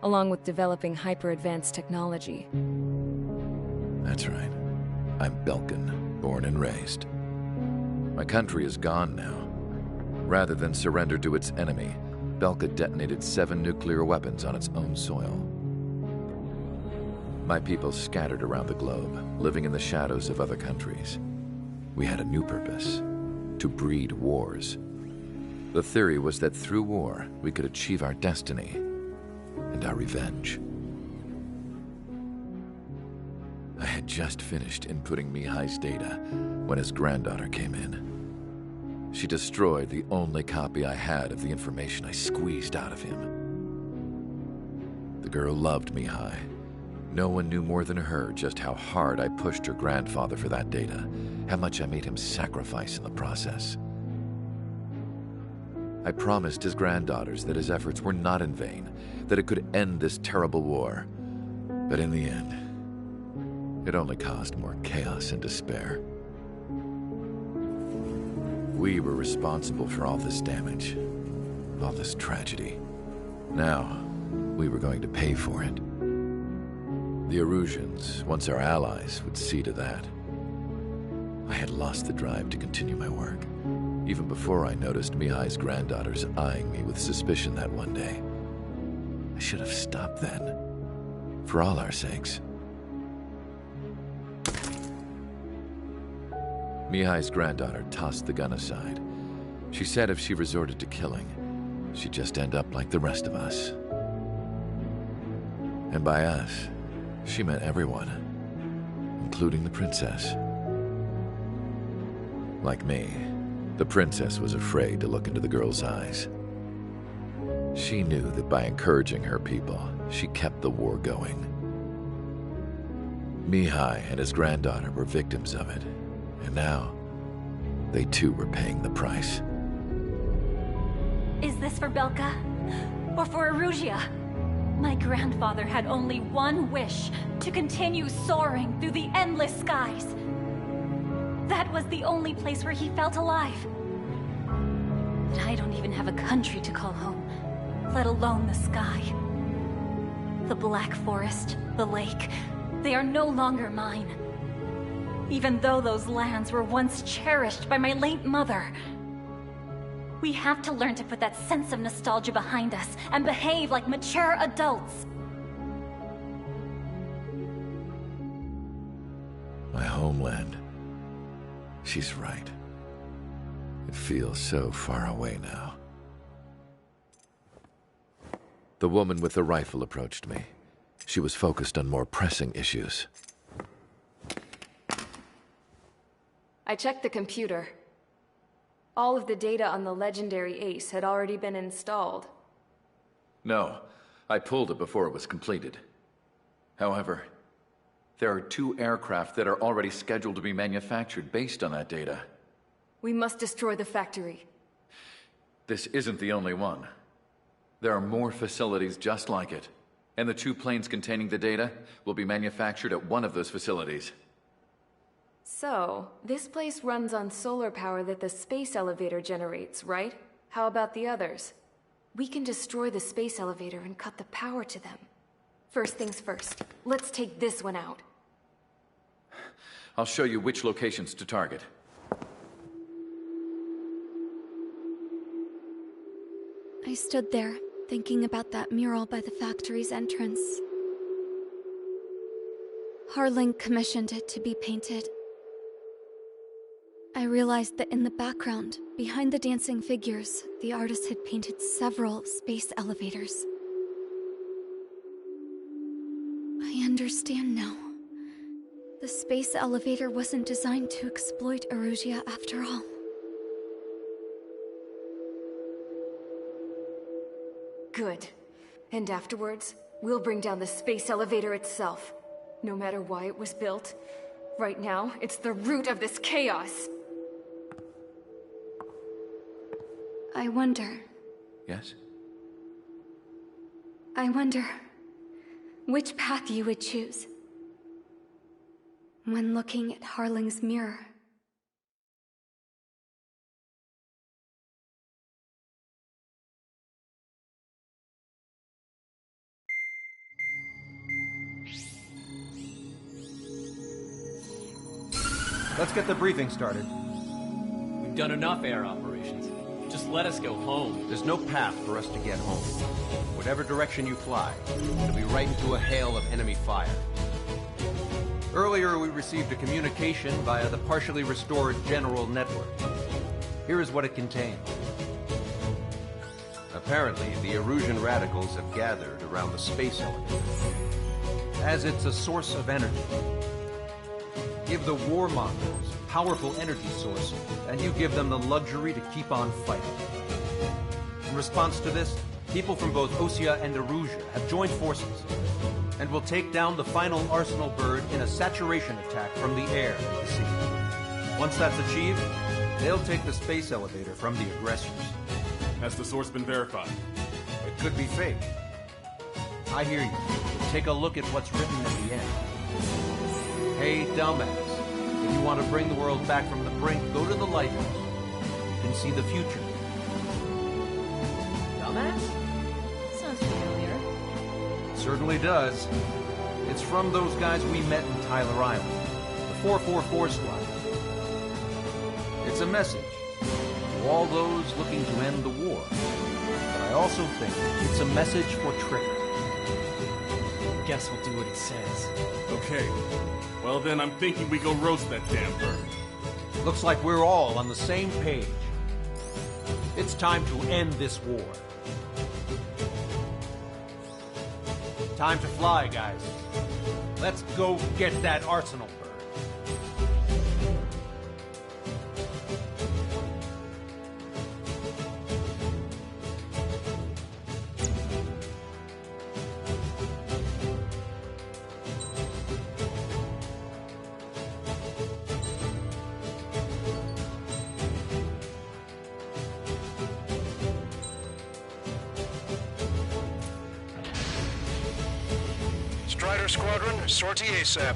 along with developing hyper-advanced technology. That's right. I'm Belkin, born and raised. My country is gone now. Rather than surrender to its enemy, Belka detonated 7 nuclear weapons on its own soil. My people scattered around the globe, living in the shadows of other countries. We had a new purpose: to breed wars. The theory was that through war, we could achieve our destiny and our revenge. I had just finished inputting Mihai's data when his granddaughter came in. She destroyed the only copy I had of the information I squeezed out of him. The girl loved Mihai. No one knew more than her just how hard I pushed her grandfather for that data, how much I made him sacrifice in the process. I promised his granddaughters that his efforts were not in vain, that it could end this terrible war. But in the end, it only caused more chaos and despair. We were responsible for all this damage, all this tragedy. Now, we were going to pay for it. The Erusians, once our allies, would see to that. I had lost the drive to continue my work, even before I noticed Mihai's granddaughters eyeing me with suspicion that one day. I should have stopped then, for all our sakes. Mihai's granddaughter tossed the gun aside. She said if she resorted to killing, she'd just end up like the rest of us. And by us, she meant everyone, including the princess. Like me, the princess was afraid to look into the girl's eyes. She knew that by encouraging her people, she kept the war going. Mihai and his granddaughter were victims of it, and now they too were paying the price. Is this for Belka? Or for Erusea? My grandfather had only one wish: to continue soaring through the endless skies. That was the only place where he felt alive. But I don't even have a country to call home, let alone the sky. The Black Forest, the lake, they are no longer mine. Even though those lands were once cherished by my late mother. We have to learn to put that sense of nostalgia behind us and behave like mature adults. My homeland. She's right. It feels so far away now. The woman with the rifle approached me. She was focused on more pressing issues. I checked the computer. All of the data on the legendary Ace had already been installed. No, I pulled it before it was completed. However, there are 2 aircraft that are already scheduled to be manufactured based on that data. We must destroy the factory. This isn't the only one. There are more facilities just like it, and the 2 planes containing the data will be manufactured at one of those facilities. So, this place runs on solar power that the space elevator generates, right? How about the others? We can destroy the space elevator and cut the power to them. First things first, let's take this one out. I'll show you which locations to target. I stood there, thinking about that mural by the factory's entrance. Harling commissioned it to be painted. I realized that in the background, behind the dancing figures, the artist had painted several space elevators. I understand now. The space elevator wasn't designed to exploit Erusea after all. Good. And afterwards, we'll bring down the space elevator itself. No matter why it was built. Right now, it's the root of this chaos. I wonder... Yes? I wonder... which path you would choose when looking at Harling's mirror. Let's get the briefing started. We've done enough air operations. Just let us go home. There's no path for us to get home. Whatever direction you fly, it'll be right into a hail of enemy fire. Earlier, we received a communication via the partially restored General Network. Here is what it contained. Apparently, the Erusian radicals have gathered around the space elevator, as it's a source of energy. Give the warmongers a powerful energy source, and you give them the luxury to keep on fighting. In response to this, people from both Osea and Erusia have joined forces, and will take down the final Arsenal bird in a saturation attack from the air and the sea. Once that's achieved, they'll take the space elevator from the aggressors. Has the source been verified? It could be fake. I hear you. Take a look at what's written at the end. Hey, dumbass. If you want to bring the world back from the brink, go to the lighthouse. You can see the future. Dumbass? Sounds familiar. Certainly does. It's from those guys we met in Tyler Island, the 444 squad. It's a message to all those looking to end the war. But I also think it's a message for Trigger. Guess we'll do what it says. Okay. Well then, I'm thinking we go roast that damn bird. Looks like we're all on the same page. It's time to end this war. Time to fly, guys. Let's go get that Arsenal bird. Strider Squadron, sortie ASAP.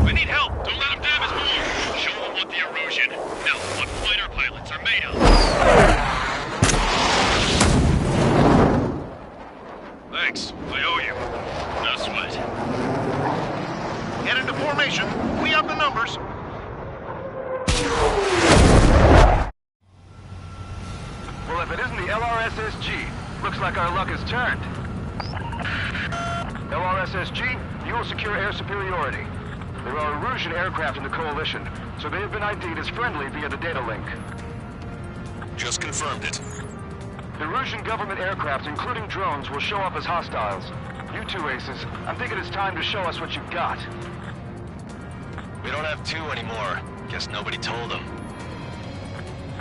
We need help! Don't let them damage more! Show them what the Erusian, no, what fighter pilots are made of! Thanks, I owe you. No sweat. Get into formation. We have the numbers. Well, if it isn't the LRSSG, looks like our luck has turned. LRSSG, you will secure air superiority. There are Erusian aircraft in the Coalition, so they have been ID'd as friendly via the data link. Just confirmed it. The Erusian government aircraft, including drones, will show up as hostiles. You two aces, I'm thinking it's time to show us what you've got. We don't have two anymore. Guess nobody told them.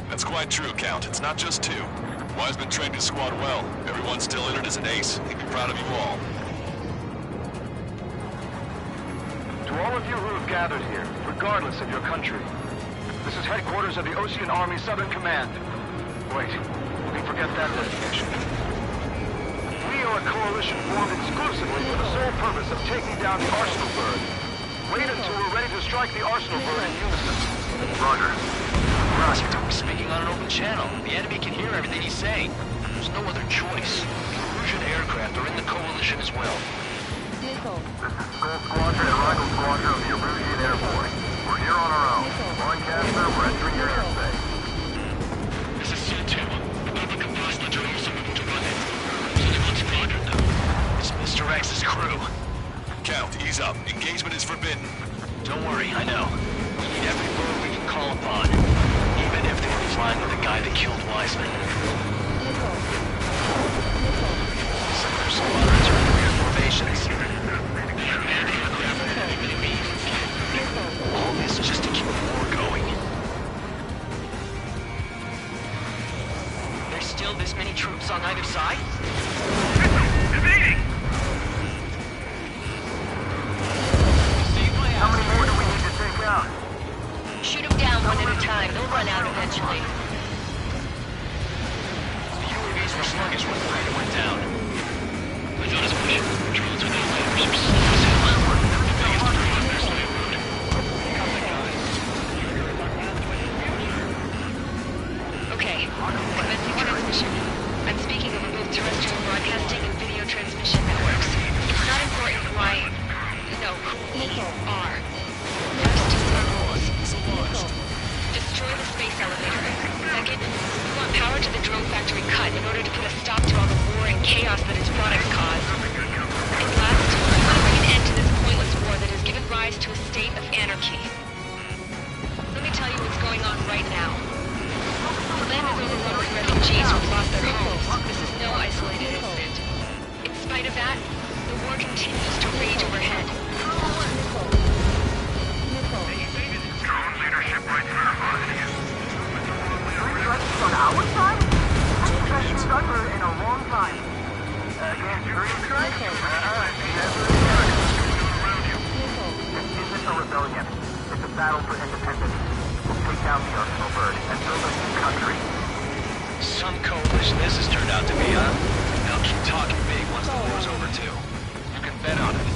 That's quite true, Count. It's not just two. Wiseman trained his squad well. Everyone's still entered as an ace. He'd be proud of you all. To all of you who have gathered here, regardless of your country, this is headquarters of the Ocean Army Southern Command. Wait, let me forget that designation. We are a coalition formed exclusively for the sole purpose of taking down the Arsenal bird. Wait until we're ready to strike the Arsenal bird in unison. Roger. Ross, you're speaking on an open channel. The enemy can hear everything he's saying. There's no other choice. The Erusian aircraft are in the coalition as well. Nickel. This is Skull Squadron and Rifle Squadron of the Erusian Air Force. We're here on our own. Broadcaster, we're entering your airspace. This is C2. The public and Vosland are also moving to run it. So they want squadron, though. It's Mr. X's crew. Count, ease up. Engagement is forbidden. Don't worry, I know. We need every bird we can call upon. Even if they were flying with the guy that killed Wiseman. Some of their squadrons are in weird formations. All this just to keep the war going. There's still this many troops on either side? Evading! How many more do we need to take out? Shoot them down one at a time. They'll run out eventually. The UAVs were sluggish when the fight went down. It's on his mission. Drones without landers are slow as hell. The biggest threat on their slave road. Got the guys. Okay, commencing transmission. I'm speaking over both terrestrial broadcasting and video transmission networks. It's not important why... No, who we are. First, our goals. Destroy the space elevator. Second, we want power to the drone factory cut in order to put a stop to all the war and chaos that its products cause. And last, we want to bring an end to this pointless war that has given rise to a state of anarchy. Let me tell you what's going on right now. The land is overrun with refugees who've lost their homes. This is no isolated incident. In spite of that, the war continues to rage overhead. Drone leadership right in front of us. On our side? I think I've been under in a long time. Against green strike? This isn't a rebellion. It's a battle for independence. We'll take down the Arsenal Bird and build a new country. Some coalition this has turned out to be, huh? They'll keep talking big once the war's over, too. You can bet on it.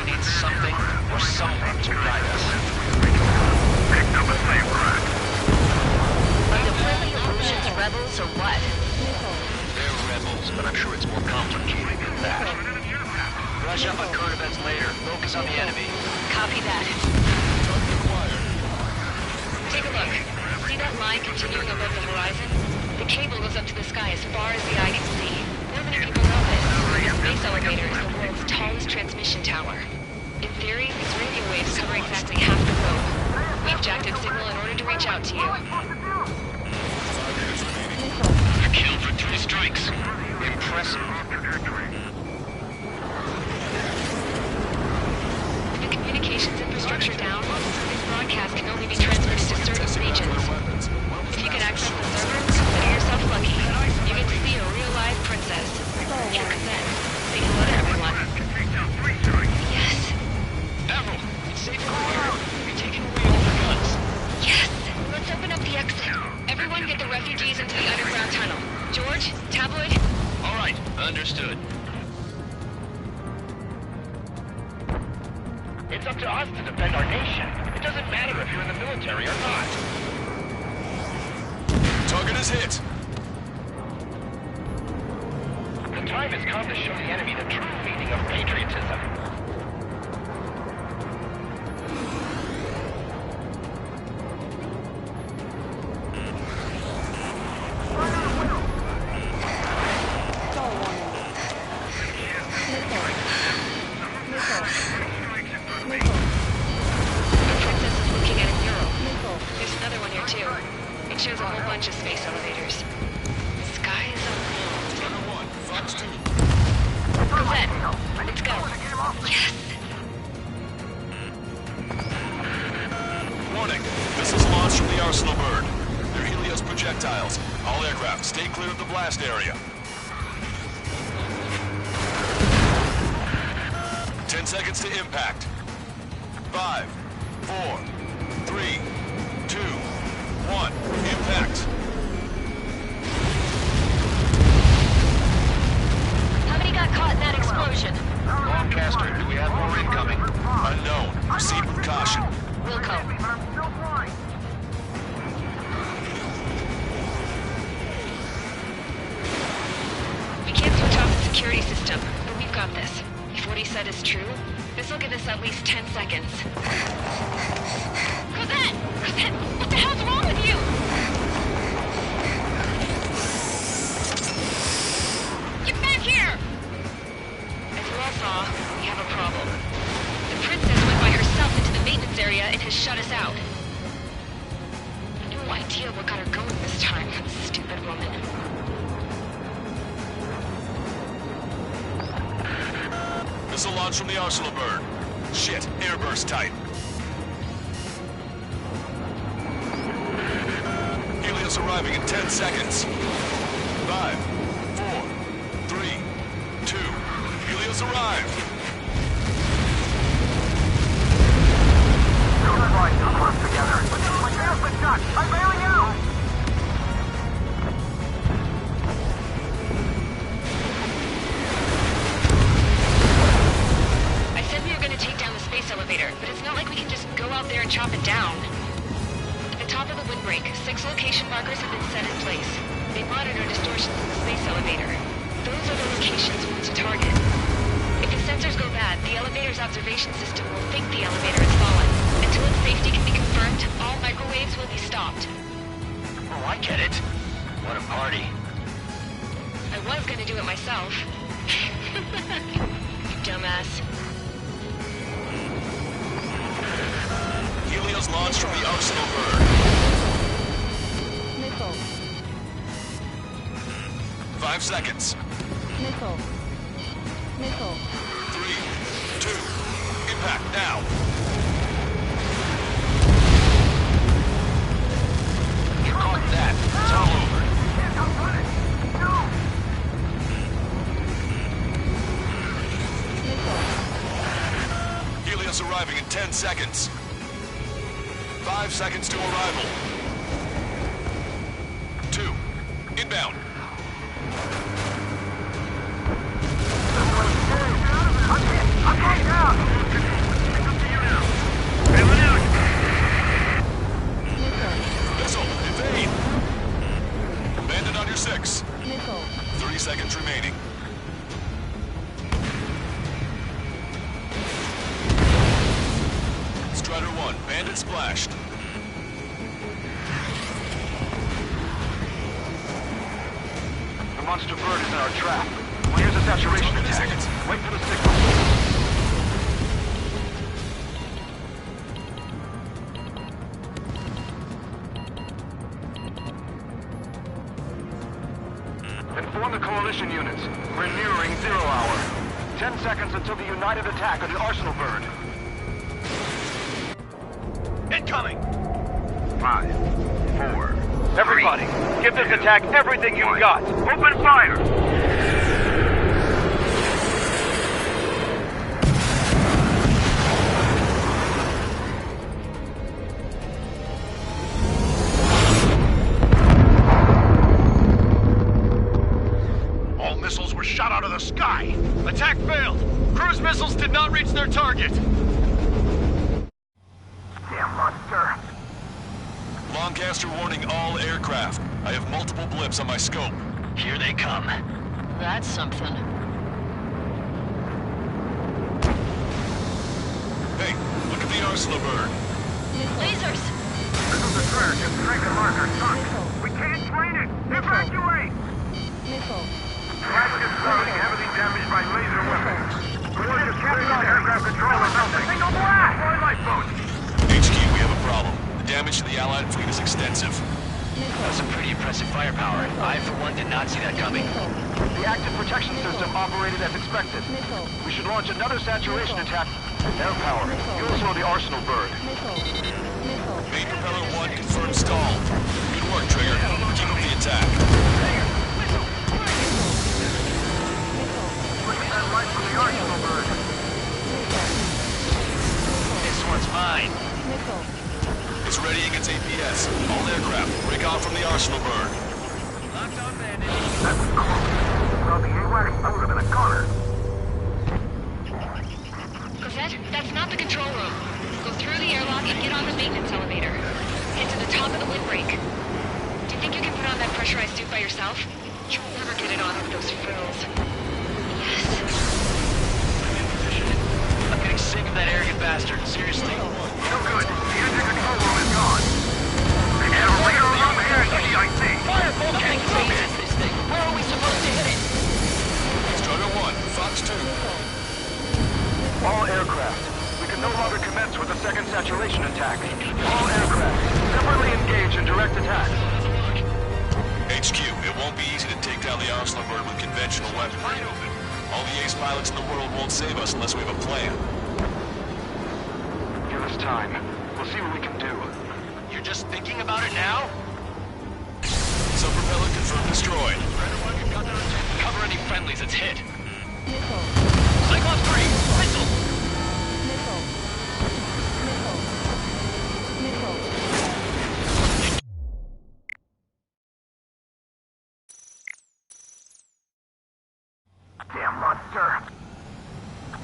We need something or someone to guide us. Picked up a slave craft. Are the friendly illusions rebels or what? They're rebels, but I'm sure it's more complicated than that. Brush up on current events later. Focus on the enemy. Copy that. Take a look. See that line continuing above the horizon? The cable goes up to the sky as far as the eye can see. Not many people know this. The space elevator is the world's tallest transmission tower. In theory, its radio waves cover exactly half the globe. We've jacked its signal in order to reach out to you. A kill for 3 strikes. Impressive. With the communications infrastructure down, this broadcast can only be transmitted to certain regions. If you can access the server, consider yourself lucky. You get to see a real live princess. Your consent. Say hello to everyone. Yes. Admiral, it's safe from here. We're taking away all the guns. Yes. Let's open up the exit. Everyone get the refugees into the underground tunnel. George, Tabloid. All right, understood. It's up to us to defend our nation. It doesn't matter if you're in the military or not. Target is hit. The time has come to show the enemy the true meaning of patriotism. The princess is looking at a mural. There's another one here too. It shows a whole bunch of space elevators. Sky is unreal. Gunner 1, Fox 2. Cosette, let's go. Yes! Warning. Missiles launched from the Arsenal Bird. They're Helios projectiles. All aircraft, stay clear of the blast area. 10 seconds to impact. 5, 4, 3, 2, 1. Impact. How many got caught in that explosion? Lancaster, do we have more incoming? Unknown. Proceed with caution. Wilco. We can't switch off the security system, but we've got this. If what he said is true, this will give us at least 10 seconds. Cosette! Cosette! What the hell's wrong with you? Get back here! As you all saw, we have a problem. The princess went by herself into the maintenance area and has shut us out. No idea what got her going this time, stupid woman. Missile launch from the Arsenal Bird. Shit, airburst type. Helios arriving in 10 seconds. 5, 4, 3, 2. Helios arrived. Don't fly too close together. My shot! I'm bailing out! the top of the windbreak, 6 location markers have been set in place. They monitor distortions in the space elevator. Those are the locations we need to target. If the sensors go bad, the elevator's observation system will think the elevator has fallen. Until its safety can be confirmed, all microwaves will be stopped. Oh, I get it. What a party. I was gonna do it myself. You dumbass. Helios launched from the Arsenal bird. Nickel. 5 seconds. Nickel. Nickel. 3, 2, impact now. You caught that. It's all over. Helios arriving in 10 seconds. 5 seconds to arrival. 2, inbound. Missile, evade. Bandit on your 6. Nickel. 30 seconds remaining. Strider 1, Bandit splashed. The monster bird is in our trap. Well, here's a saturation attack. Wait for the signal. Inform the coalition units. We're nearing 0 hour. 10 seconds until the united attack of the Arsenal bird. Incoming! 5, 4. Everybody, give this attack everything you've got. Open fire! All missiles were shot out of the sky. Attack failed. Cruise missiles did not reach their target. Damn monster. Lancaster warning all aircraft. I have multiple blips on my scope. Here they come. That's something. Hey, look at the Arsenal bird. Lasers! This is the surge and strike marker sunk. We can't train it. Evacuate! Nickel. Crash is sounding heavily damaged by laser weapons. We're just carrying on aircraft control or something. Single blast! Deploy lifeboat! HQ, we have a problem. The damage to the Allied fleet is extensive. That's some pretty impressive firepower. I, for one, did not see that coming. The active protection system operated as expected. We should launch another saturation attack. Air power. You'll slow the Arsenal bird. Main propeller 1 confirmed stall. Good work, Trigger. Keep up the attack. Look at that light from the Arsenal bird. This one's mine. It's readying its APS. All aircraft, break off from the Arsenal bird. Locked on bandit. That's close. Without the AWACS, I would have been a goner. Cosette, that's not the control room. Go through the airlock and get on the maintenance elevator. Head to the top of the windbreak. Do you think you can put on that pressurized suit by yourself? You'll never get it on with those frills. Yes. I'm in position. I'm getting sick of that arrogant bastard. Seriously. No good. The engine control room is gone. And a later room here at CIC. Firebolt can't phase this thing. Where are we supposed to hit it? Strider 1, Fox 2. All aircraft. We can no longer commence with a second saturation attack. All aircraft, separately engage in direct attack. HQ, it won't be easy to take down the Arsenal bird with conventional weaponry. All the ace pilots in the world won't save us unless we have a plan. Give us time. We'll see what we can do. You're just thinking about it now? Sub-propeller confirmed destroyed. Cover any friendlies it's hit. Cyclops 3, missile! Damn monster.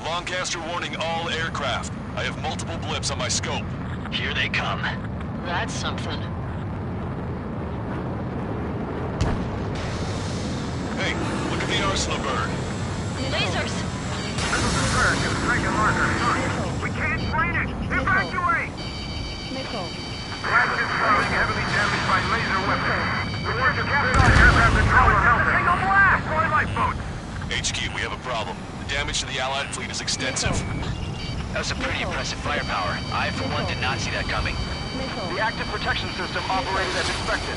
Lancaster warning all aircraft. I have multiple blips on my scope. Here they come. That's something. Hey, look at the arsenal bird. Lasers! Missiles are first and strike and marker. We can't find it! Evacuate! Nickel. Flagship starting heavily damaged by laser weapons. The worst of aircraft controller melted. Single blast! Deploy lifeboats! HQ, we have a problem. The damage to the Allied fleet is extensive. That was a pretty impressive firepower. I, for one, did not see that coming. The active protection system operated as expected.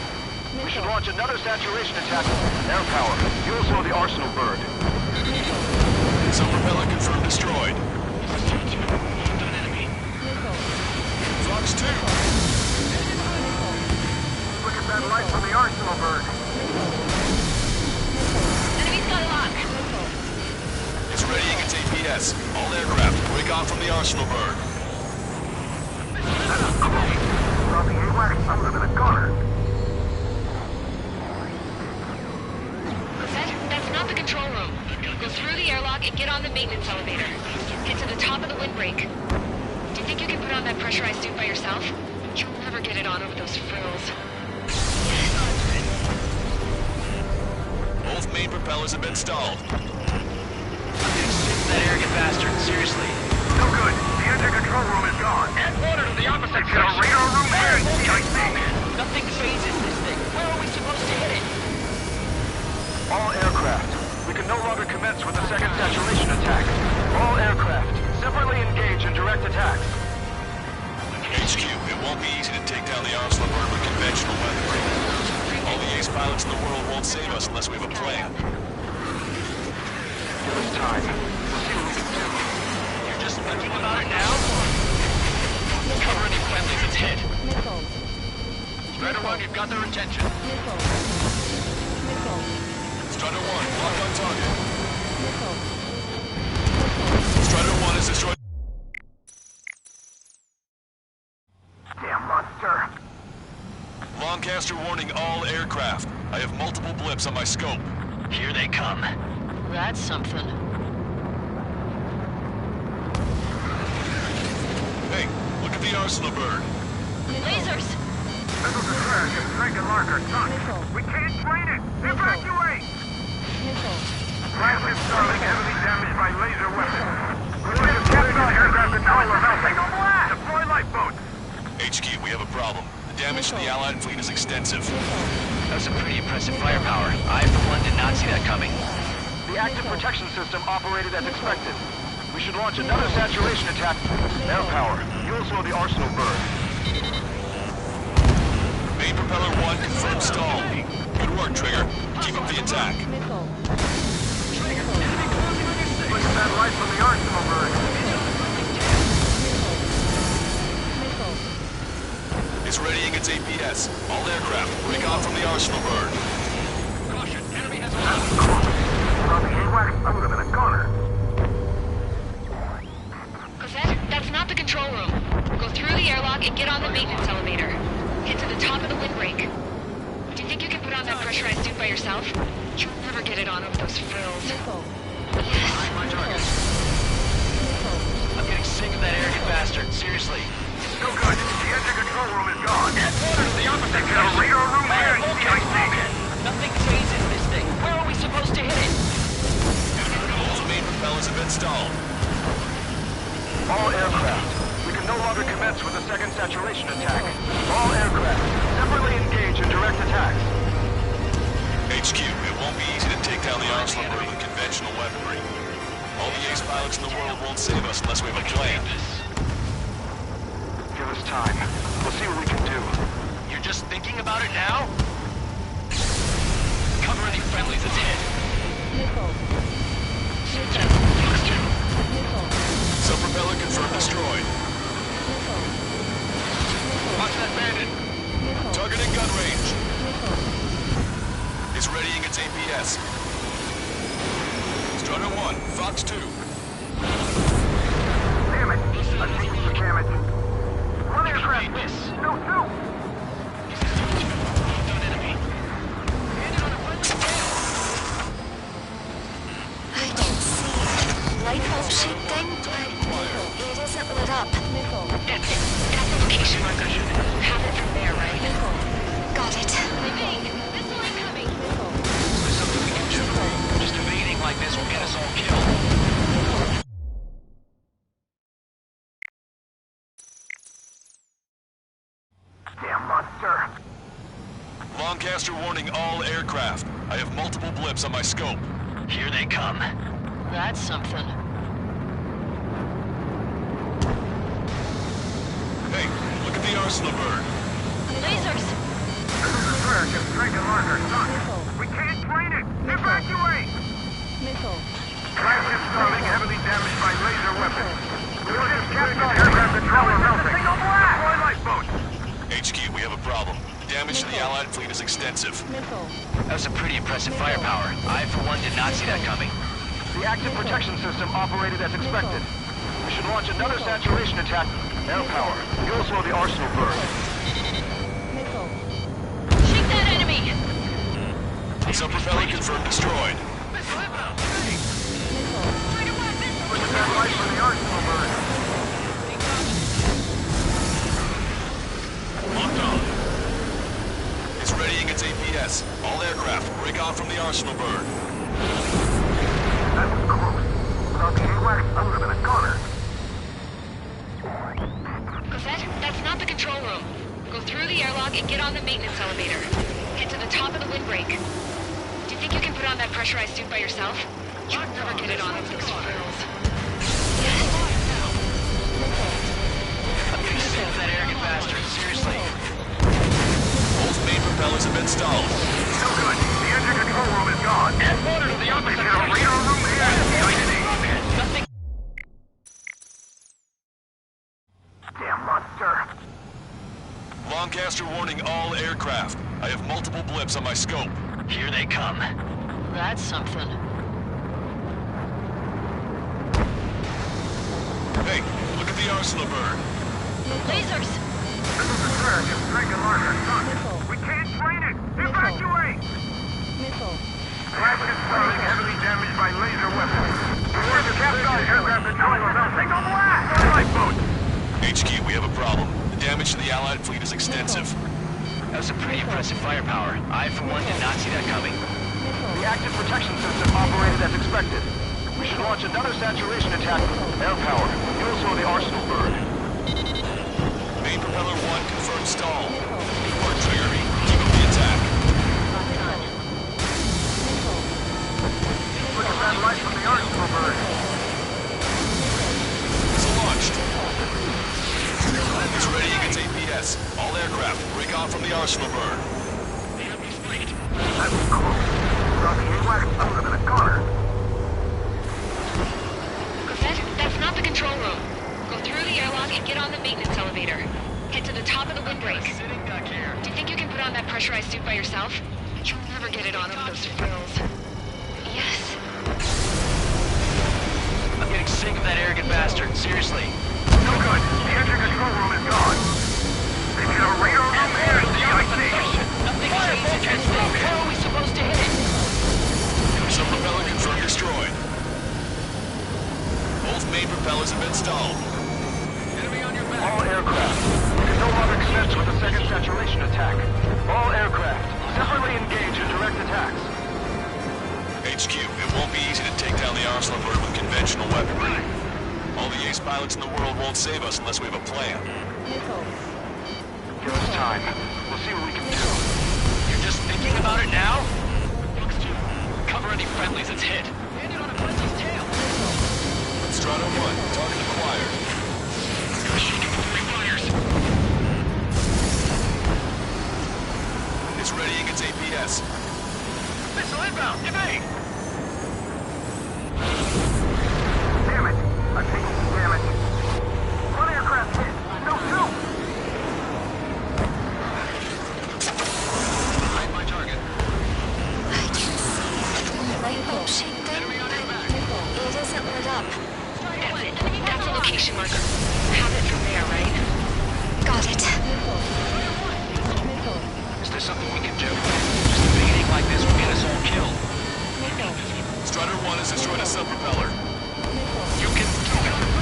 We should launch another saturation attack. Air power. You also the arsenal bird. Some propeller confirmed destroyed. Fox 2. Look at that light from the arsenal bird. Enemy's got a lock. It's readying its APS. All aircraft, break off from the arsenal bird. Dropping AWACS, I'm living a gunner. That's not the control room. Go through the airlock and get on the maintenance elevator. Get to the top of the windbreak. Do you think you can put on that pressurized suit by yourself? You'll never get it on over those frills. Both main propellers have been stalled. That arrogant bastard, seriously. No good. The engine control room is gone. Add water to the opposite It's got a radar room here in CIC. Nothing phases this thing. Where are we supposed to hit it? All aircraft. We can no longer commence with the second saturation attack. All aircraft. Separately engage in direct attacks. HQ, it won't be easy to take down the arsenal bird with conventional weaponry. All the ace pilots in the world won't save us unless we have a plan. Give us time. We'll see what we can do. You're just thinking about it now? Cover any friendlies it's hit. Nickel. Strider 1, you've got their attention. Nickel. Nickel. Strider 1, lock on target. Nickel. Strider 1 is destroyed. Damn monster. Lancaster warning all aircraft. I have multiple blips on my scope. Here they come. That's something. Hey, look at the arsenal bird. Lasers! Missiles are first and strike and marker. We can't find it! Evacuate! Nickel. Flagship starting heavily damaged by laser weapons. The worst of aircraft controller melting. Single blast! Deploy lifeboats! HQ, we have a problem. The damage to the Allied fleet is extensive. That was a pretty impressive firepower. I, for one, did not see that coming. The active protection system operated as expected. We should launch another saturation attack. Air power. You also the arsenal bird. Main propeller 1 confirmed stall. Good work, Trigger. Keep up the attack. Nickel. Look at that light from the arsenal bird. Nickel. It's readying its APS. All aircraft, break off from the arsenal bird. Caution, enemy has a Dropping AWACS, I'm living a gunner. Cosette, that's not the control room. Go through the airlock and get on the maintenance elevator. Get to the top of the windbreak. Do you think you can put on that pressurized suit by yourself? You'll never get it on over those frills. Nickel. My target. I'm getting sick of that arrogant bastard, seriously. No good. The engine control room is gone. Add water to the opposite It's got a radar room here in CIC. Nothing phases this thing. Where are we supposed to hit it? Both main propellers have been stalled. All aircraft. We can no longer commence with the second saturation attack. All aircraft. Separately engage in direct attacks. HQ, it won't be easy to take down the arsenal bird with conventional weaponry. All the ace pilots in the world won't save us unless we have a plan. Give us time. We'll see what we can do. You're just thinking about it now? Cover any friendlies it's hit. Nickel. Fox 2. Nickel. Some propeller confirmed destroyed. Nickel. Watch that bandit. Targeting gun range. It's readying its APS. Strider 1, Fox 2. Damn it. I've seen some damage. One aircraft miss. No, two. I can see light bulb shaped thing, but it isn't lit up. Nickel. That's it. That's the location. Have it monster! Lancaster warning all aircraft. I have multiple blips on my scope. Here they come. That's something. Hey, look at the arsenal bird. Lasers! This is a threat against strength and marker. We can't train it! Evacuate! Missile. Flagship Starling heavily damaged by laser weapons. We will just capture the aircraft controller melting. Deploy lifeboats! HQ, we have a problem. The damage to the Allied fleet is extensive. Missile. That was some pretty impressive firepower. I, for one, did not see that coming. The active protection system operated as expected. We should launch another saturation attack. Air power. You'll slow the arsenal burn. Missile. Shoot that enemy! Sub-propeller confirmed destroyed. Look at that light from the arsenal burn. Locked on. It's readying its APS. All aircraft, break off from the arsenal burn. That was close. Without the AWACS, I would have been a goner. Cosette, that's not the control room. Go through the airlock and get on the maintenance elevator. Head to the top of the windbreak. Do you think you can put on that pressurized suit by yourself? You'll never get it on with those frills. I'm getting sick of that arrogant bastard, seriously. Both main propellers have been stalled. No good. The engine control room is gone. Headquarters to the opposite Is there a radar room here? Nothing. Damn monster. Lancaster warning all aircraft. I have multiple blips on my scope. Here they come. That's something. Hey, look at the arsenal burn. Lasers! This is a threat against strength and marker. We can't train it. Evacuate! Missile. Flagship Starling heavily damaged by laser weapons. We want to capture the aircraft controller melting. Signal blast! Lifeboat! HQ, we have a problem. The damage to the Allied fleet is extensive. That was some pretty impressive firepower. I, for one, did not see that coming. The active protection system operated as expected. We should launch another saturation attack. Air power. You'll slow the arsenal burn. Main propeller 1 confirmed stall. Or trigger me. Keep up the attack. Look at that light from the arsenal burn. It's launched. It's readying its APS. All aircraft, break off from the arsenal burn. That was close. Without the AWACS, I would have been a goner. Cosette, that's not the control room. Go through the airlock and get on the maintenance elevator. Head to the top of the windbreak. Do you think you can put on that pressurized suit by yourself? You'll never get it on with those frills. Yes. I'm getting sick of that arrogant bastard, seriously. No good. The engine control room is gone. They've hit a radar room here at CIC. Nothing changes. How are we supposed to hit it? Sub-propeller confirmed destroyed. Both main propellers have been stalled. All aircraft. You can no longer commence with a second saturation attack. All aircraft. Separately engage in direct attacks. HQ, it won't be easy to take down the arsenal bird with conventional weaponry. All the ace pilots in the world won't save us unless we have a plan. Missile. Give us time. We'll see what we can do. You're just thinking about it now? Looks to cover any friendlies it's hit. Landed on a friendly's tail. Strato 1, target acquired. It's readying its APS. Missile inbound! Evade! Damn it. I'm taking some damage. One aircraft hit. No, two. Hide my target. I can see the light bulb shake thing, but it isn't lit up. That's it. That's a location marker. Have it from there, right? Got it. Is there something we can do? Just evading like this will get us all killed. Strutter 1 has destroyed a sub-propeller. You can do it.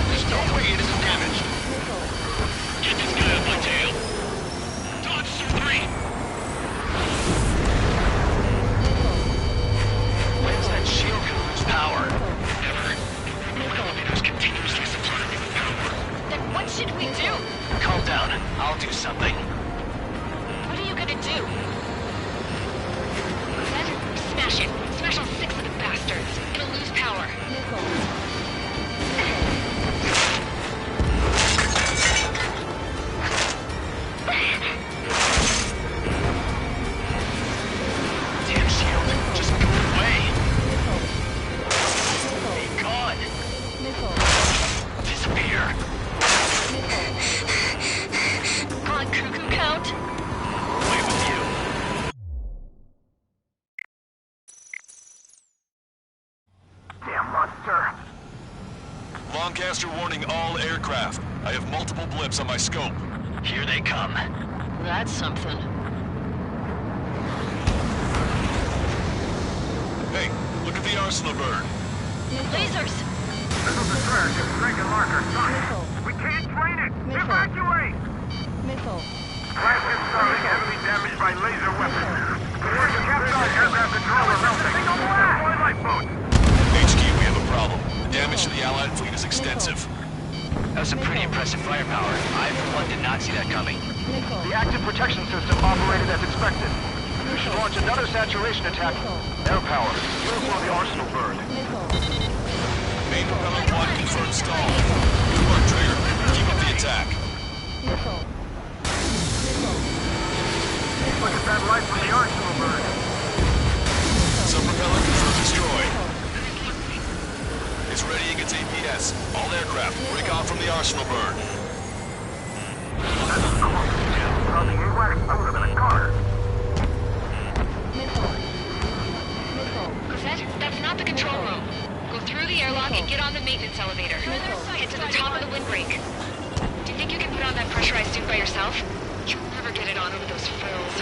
Longcaster warning all aircraft. I have multiple blips on my scope. Here they come. That's something. Hey, look at the arsenal bird. Lasers! Missile destroyer ship Dragon Marker sunk. We can't train it! Evacuate! Missile. Flagship starting heavily damaged by laser weapons. We're capturing aircraft controller melting. Deploy lifeboats! HQ, we have a problem. The damage to the Allied fleet is extensive. That was some pretty impressive firepower. I, for one, did not see that coming. The active protection system operated as expected. We should launch another saturation attack. Air power. You'll slow the arsenal burn. Main propeller 1 confirmed stall. Good work, Trigger. Keep up the attack. Look at that light from the arsenal burn. Sub-propeller confirmed destroyed. It's ready against APS. All aircraft, break off from the arsenal burn. Without the AWACS, I would have been a goner. That's not the control room. Go through the airlock and get on the maintenance elevator. Head to the top of the windbreak. Do you think you can put on that pressurized suit by yourself? You'll never get it on over those frills.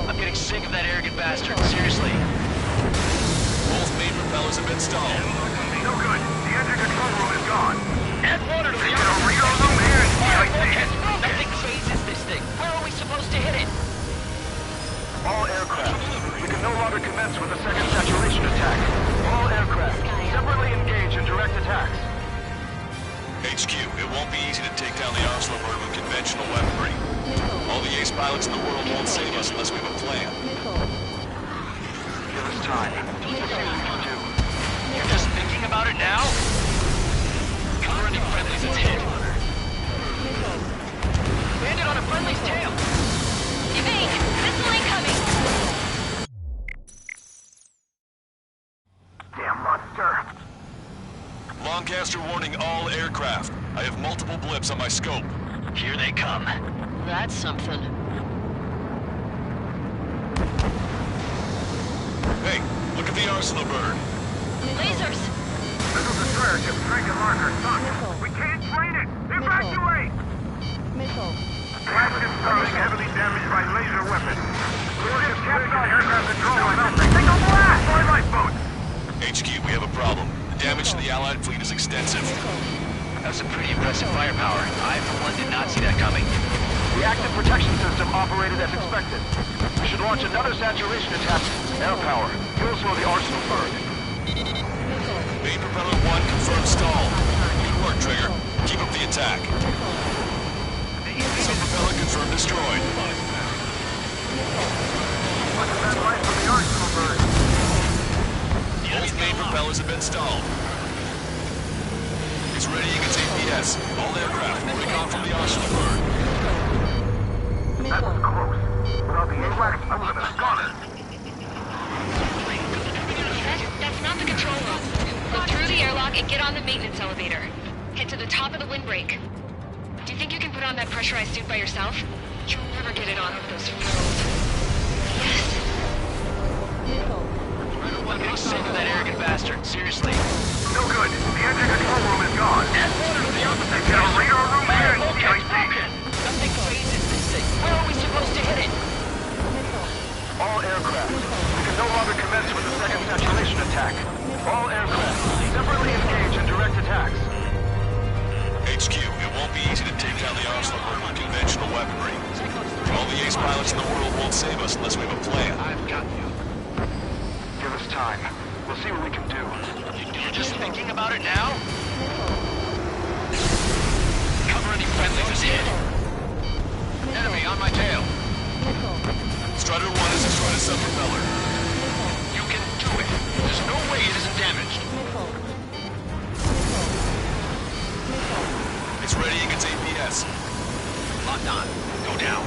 I'm getting sick of that arrogant bastard. Seriously. Both main propellers have been stalled. No good. The engine control room is gone. Add water to the radar room here in CIC. Nothing phases this thing. Where are we supposed to hit it? All aircraft. We can no longer commence with a second saturation attack. All aircraft. Separately engage in direct attacks. HQ, it won't be easy to take down the arsenal bird with conventional weaponry. All the ace pilots in the world won't save us unless we have a plan. Give us time. We'll see what we can do. You're just thinking about it now? Cover any friendlies it's hit. Landed on a friendly's tail. Evade! Missile incoming! Damn monster. Longcaster warning all aircraft. I have multiple blips on my scope. Here they come. That's something. Hey, look at the arsenal bird. Lasers! Missile destroyer ship Dragon Marker sunk. We can't train it! Evacuate! Missile. Flagship starting heavily damaged by laser weapons. We're capturing aircraft controller melting. Take a blast! Deploy lifeboats! HQ, we have a problem. The damage to the Allied fleet is extensive. That was some pretty impressive firepower. I, for one, did not see that coming. The active protection system operated as expected. We should launch another saturation attack. Air power. You'll slow the arsenal burn. Main propeller 1 confirmed stall. Good work, Trigger. Keep up the attack. Sub-propeller confirmed destroyed. Look at that light from the arsenal burn. Both main propellers have been stalled. It's ready against APS. All aircraft break off from the arsenal burn. That was close. Without the AWACS, I would have been a goner. That's not the control room. Go through the airlock and get on the maintenance elevator. Head to the top of the windbreak. Do you think you can put on that pressurized suit by yourself? You'll never get it on over those frills. Yes. I'm getting sick of that arrogant bastard. Seriously. No good. The engine control room is gone. Add water to the They get a radar room here in CIC. Nothing phases this thing. Where are we supposed to hit it? All aircraft. We can no longer commence with a second saturation attack. All aircraft. Separately engage in direct attacks. HQ, it won't be easy to take down the arsenal bird with conventional weaponry. All the ace pilots in the world won't save us unless we have a plan. I've got you. Give us time. We'll see what we can do. You're just thinking about it now? Cover any friendlies is hit. Enemy on my tail. Strider 1 has destroyed a sub-propeller. You can do it. There's no way it isn't damaged. It's ready against APS. Locked on. Go down.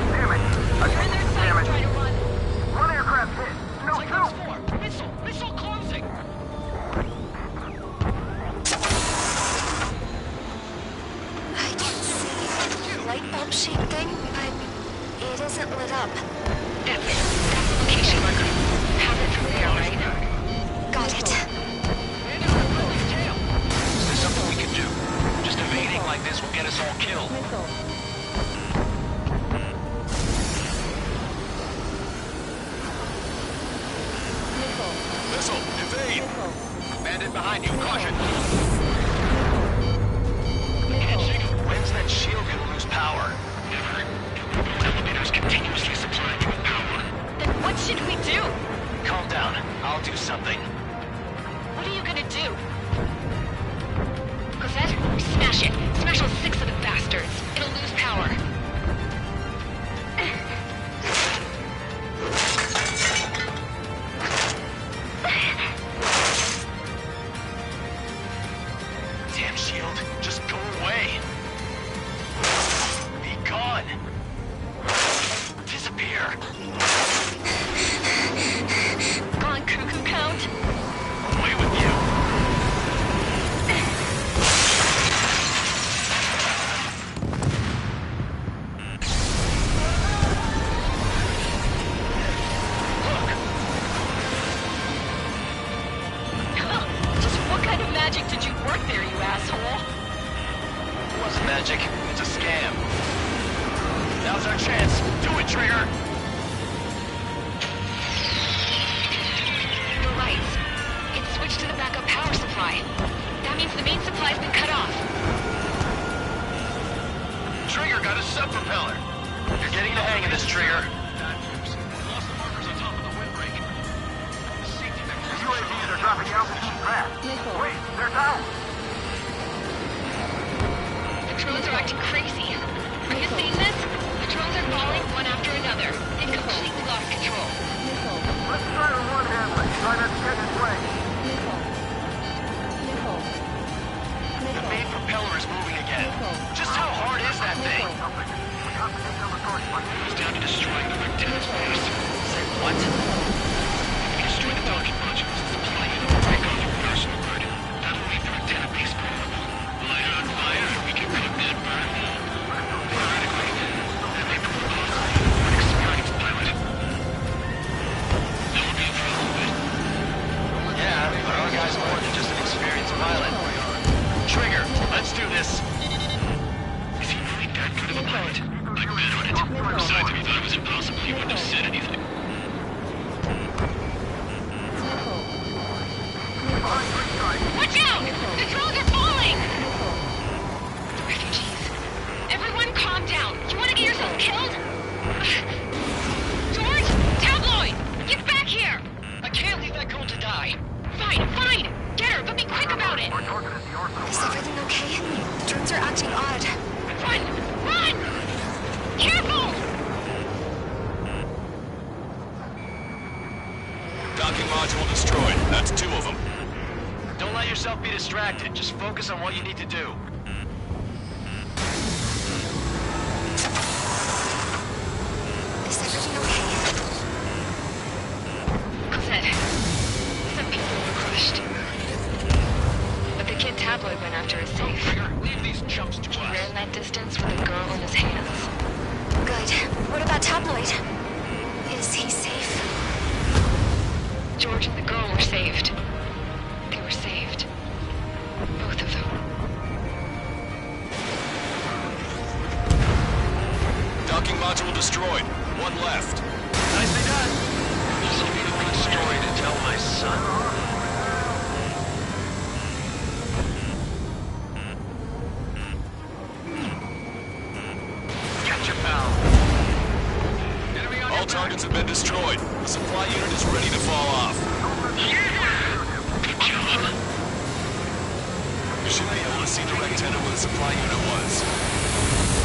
Damn it. You're in their sights, Strider 1. One aircraft hit. No, Cyclones two. 4. Missile closing. I can see a light bulb shaped thing, but it isn't lit up. That's the location marker. Aeyvis will get us all killed. Missile, evade! Bandit behind you, caution! When's that shield gonna lose power? Never. Elevators continuously supply you with power. Then what should we do? Calm down. I'll do something. What are you gonna do? Cosette, smash it. Smash all 6 of the bastards. It'll lose power. Damn shield, just go away. Be gone. Disappear. On cuckoo count. Away with you. Just what kind of magic did you work there, you asshole? It wasn't magic. It's a scam. Now's our chance. Do it, Trigger. The lights. It's switched to the backup power supply. That means the main supply's been cut off. Trigger got a sub-propeller. You're getting the hang of this, Trigger. UAVs are dropping altitude fast. Wait, they're down. The drones are acting crazy. Are you seeing this? The drones are falling one after another. They've completely lost control. Let's try to one-hand it. Try not to get in his way. The main propeller is moving again. Just how hard is that thing? It's down to destroying the antenna's base. Say what? If we destroy the docking modules, the supply unit will break off your personal grid. That'll leave their antenna base vulnerable. Light it on fire, and we can cook that burn. Theoretically, that may prove possible for an experienced pilot. That would be a trouble, but Yeah, but our guy's more than just an experienced pilot. Trigger, let's do this. is he really that good of a pilot? I bet on it. Besides, if he thought it was impossible, he wouldn't have said anything. Watch out! The drones are falling! The refugees. Everyone calm down. You want to get yourself killed? George! Tabloid! Get back here! I can't leave that girl to die. Fine, fine! Get her, but be quick about it! Is everything okay? The drones are acting odd. Run! Run! Careful! Docking module destroyed. That's 2 of them. Don't let yourself be distracted. Just focus on what you need to do. Is everything okay? Cosette, some people were crushed. But the kid Tabloid went after his safe. Trigger, leave these chumps to He us. ran that distance with a girl in his hands. Good. What about Tabloid? Is he safe? George and the girl were saved. They were saved. Both of them. Docking module destroyed. 1 left. Nicely done. This will be a good story to tell my son. Catch a pal. All targets have been destroyed. The supply unit is ready to fall off. good job. You should be able to see the rectangle where the supply unit was.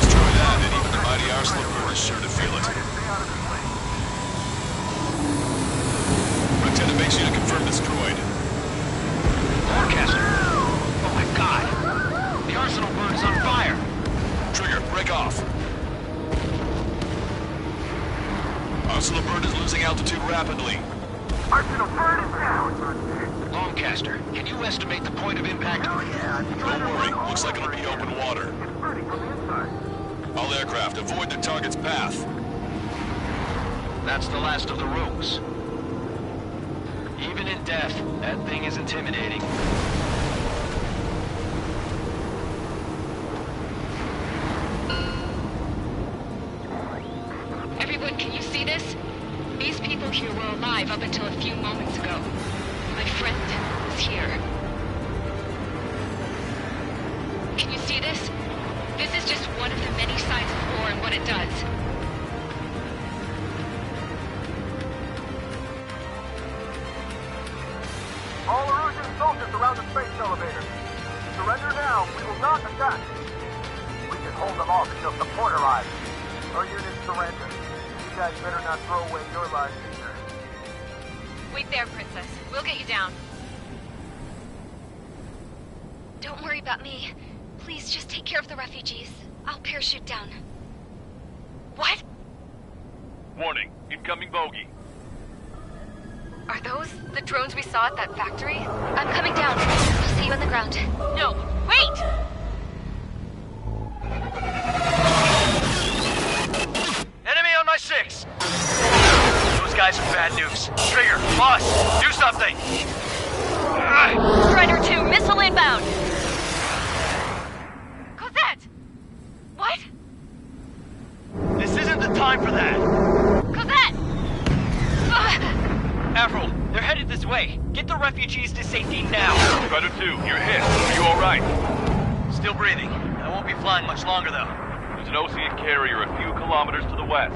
Destroy that, and even the mighty Arsenal is sure to feel it. Rectangle base unit confirmed destroyed. Forecaster. Oh my god. The arsenal bird is on fire. Trigger, break off. Arsenal bird is losing altitude rapidly. Arsenal bird is down. Longcaster, can you estimate the point of impact? Don't worry, looks like it'll be open water. It's burning from the inside. All aircraft, avoid the target's path. That's the last of the rogues. Even in death, that thing is intimidating. alive up until a few moments ago. My friend was here. Can you see this? This is just one of the many signs of war and what it does. All Erusian soldiers around the space elevator. Surrender now. We will not attack. We can hold them off until support arrives. Our units surrender. You guys better not throw away your lives either. Wait there, Princess. We'll get you down. Don't worry about me. Please just take care of the refugees. I'll parachute down. What? Warning, incoming bogey. Are those the drones we saw at that factory? I'm coming down. I'll see you on the ground. No, wait! Enemy on my 6! Those guys are bad news. Trigger, boss, do something! Strider 2, missile inbound! Cosette! What? This isn't the time for that! Cosette! Avril, they're headed this way. Get the refugees to safety now. Strider 2, you're hit. Are you alright? Still breathing. I won't be flying much longer, though. There's an Osean carrier a few kilometers to the west.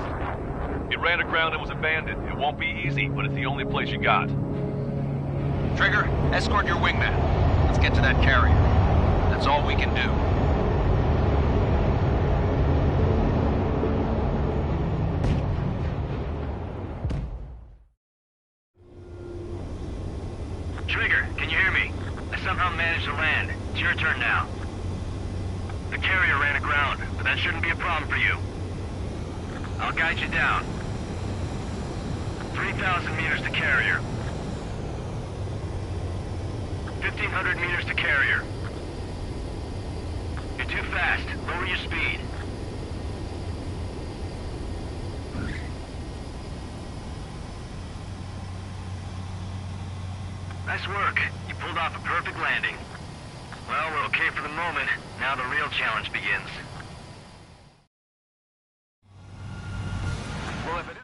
It ran aground and was abandoned. It won't be easy, but it's the only place you got. Trigger, escort your wingman. Let's get to that carrier. That's all we can do. Trigger, can you hear me? I somehow managed to land. It's your turn now. The carrier ran aground, but that shouldn't be a problem for you. I'll guide you down. 3,000 meters to carrier. 1,500 meters to carrier. You're too fast. Lower your speed. Nice work. You pulled off a perfect landing. Well, we're okay for the moment. Now the real challenge begins. Well, if it is...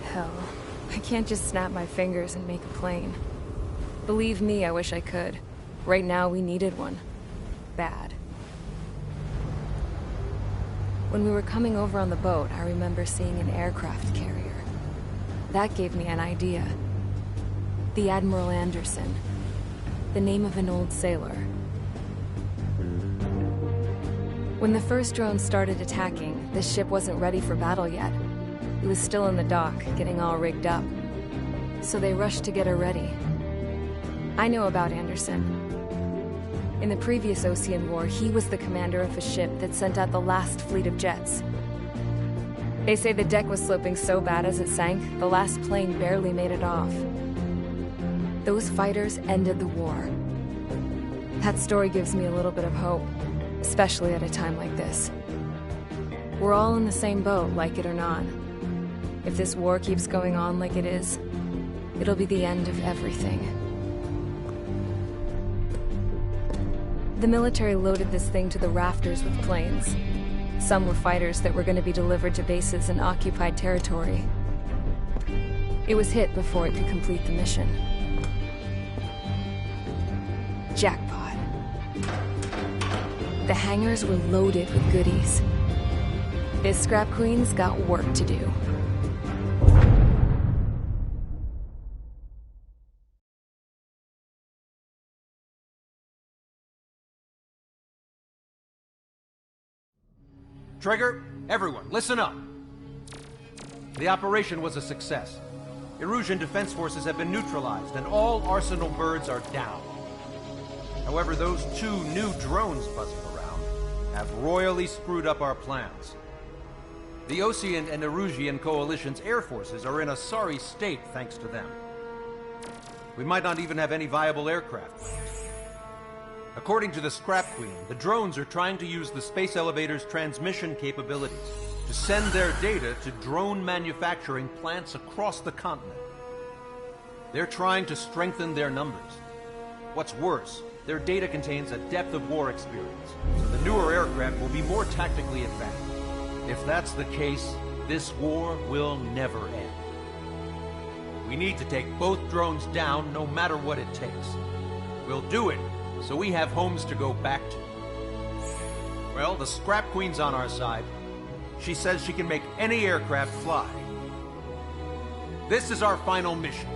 Hell, I can't just snap my fingers and make a plane. Believe me, I wish I could. Right now, we needed one. Bad. When we were coming over on the boat, I remember seeing an aircraft carrier. That gave me an idea. The Admiral Anderson. The name of an old sailor. When the first drone started attacking, the ship wasn't ready for battle yet. It was still in the dock, getting all rigged up. So they rushed to get her ready. I know about Anderson. In the previous Osean War, he was the commander of a ship that sent out the last fleet of jets. They say the deck was sloping so bad as it sank, the last plane barely made it off. Those fighters ended the war. That story gives me a little bit of hope, especially at a time like this. We're all in the same boat, like it or not. If this war keeps going on like it is, it'll be the end of everything. The military loaded this thing to the rafters with planes. Some were fighters that were going to be delivered to bases in occupied territory. It was hit before it could complete the mission. Jackpot. The hangars were loaded with goodies. This scrap queen's got work to do. Trigger, everyone, listen up. The operation was a success. Erusian defense forces have been neutralized, and all Arsenal birds are down. However, those 2 new drones buzzing around have royally screwed up our plans. The Osean and Erusian coalition's air forces are in a sorry state thanks to them. We might not even have any viable aircraft left. According to the Scrap Queen, the drones are trying to use the space elevator's transmission capabilities to send their data to drone manufacturing plants across the continent. They're trying to strengthen their numbers. What's worse, their data contains a depth of war experience, so the newer aircraft will be more tactically advanced. If that's the case, this war will never end. We need to take both drones down no matter what it takes. We'll do it so we have homes to go back to. Well, the Scrap Queen's on our side. She says she can make any aircraft fly. This is our final mission.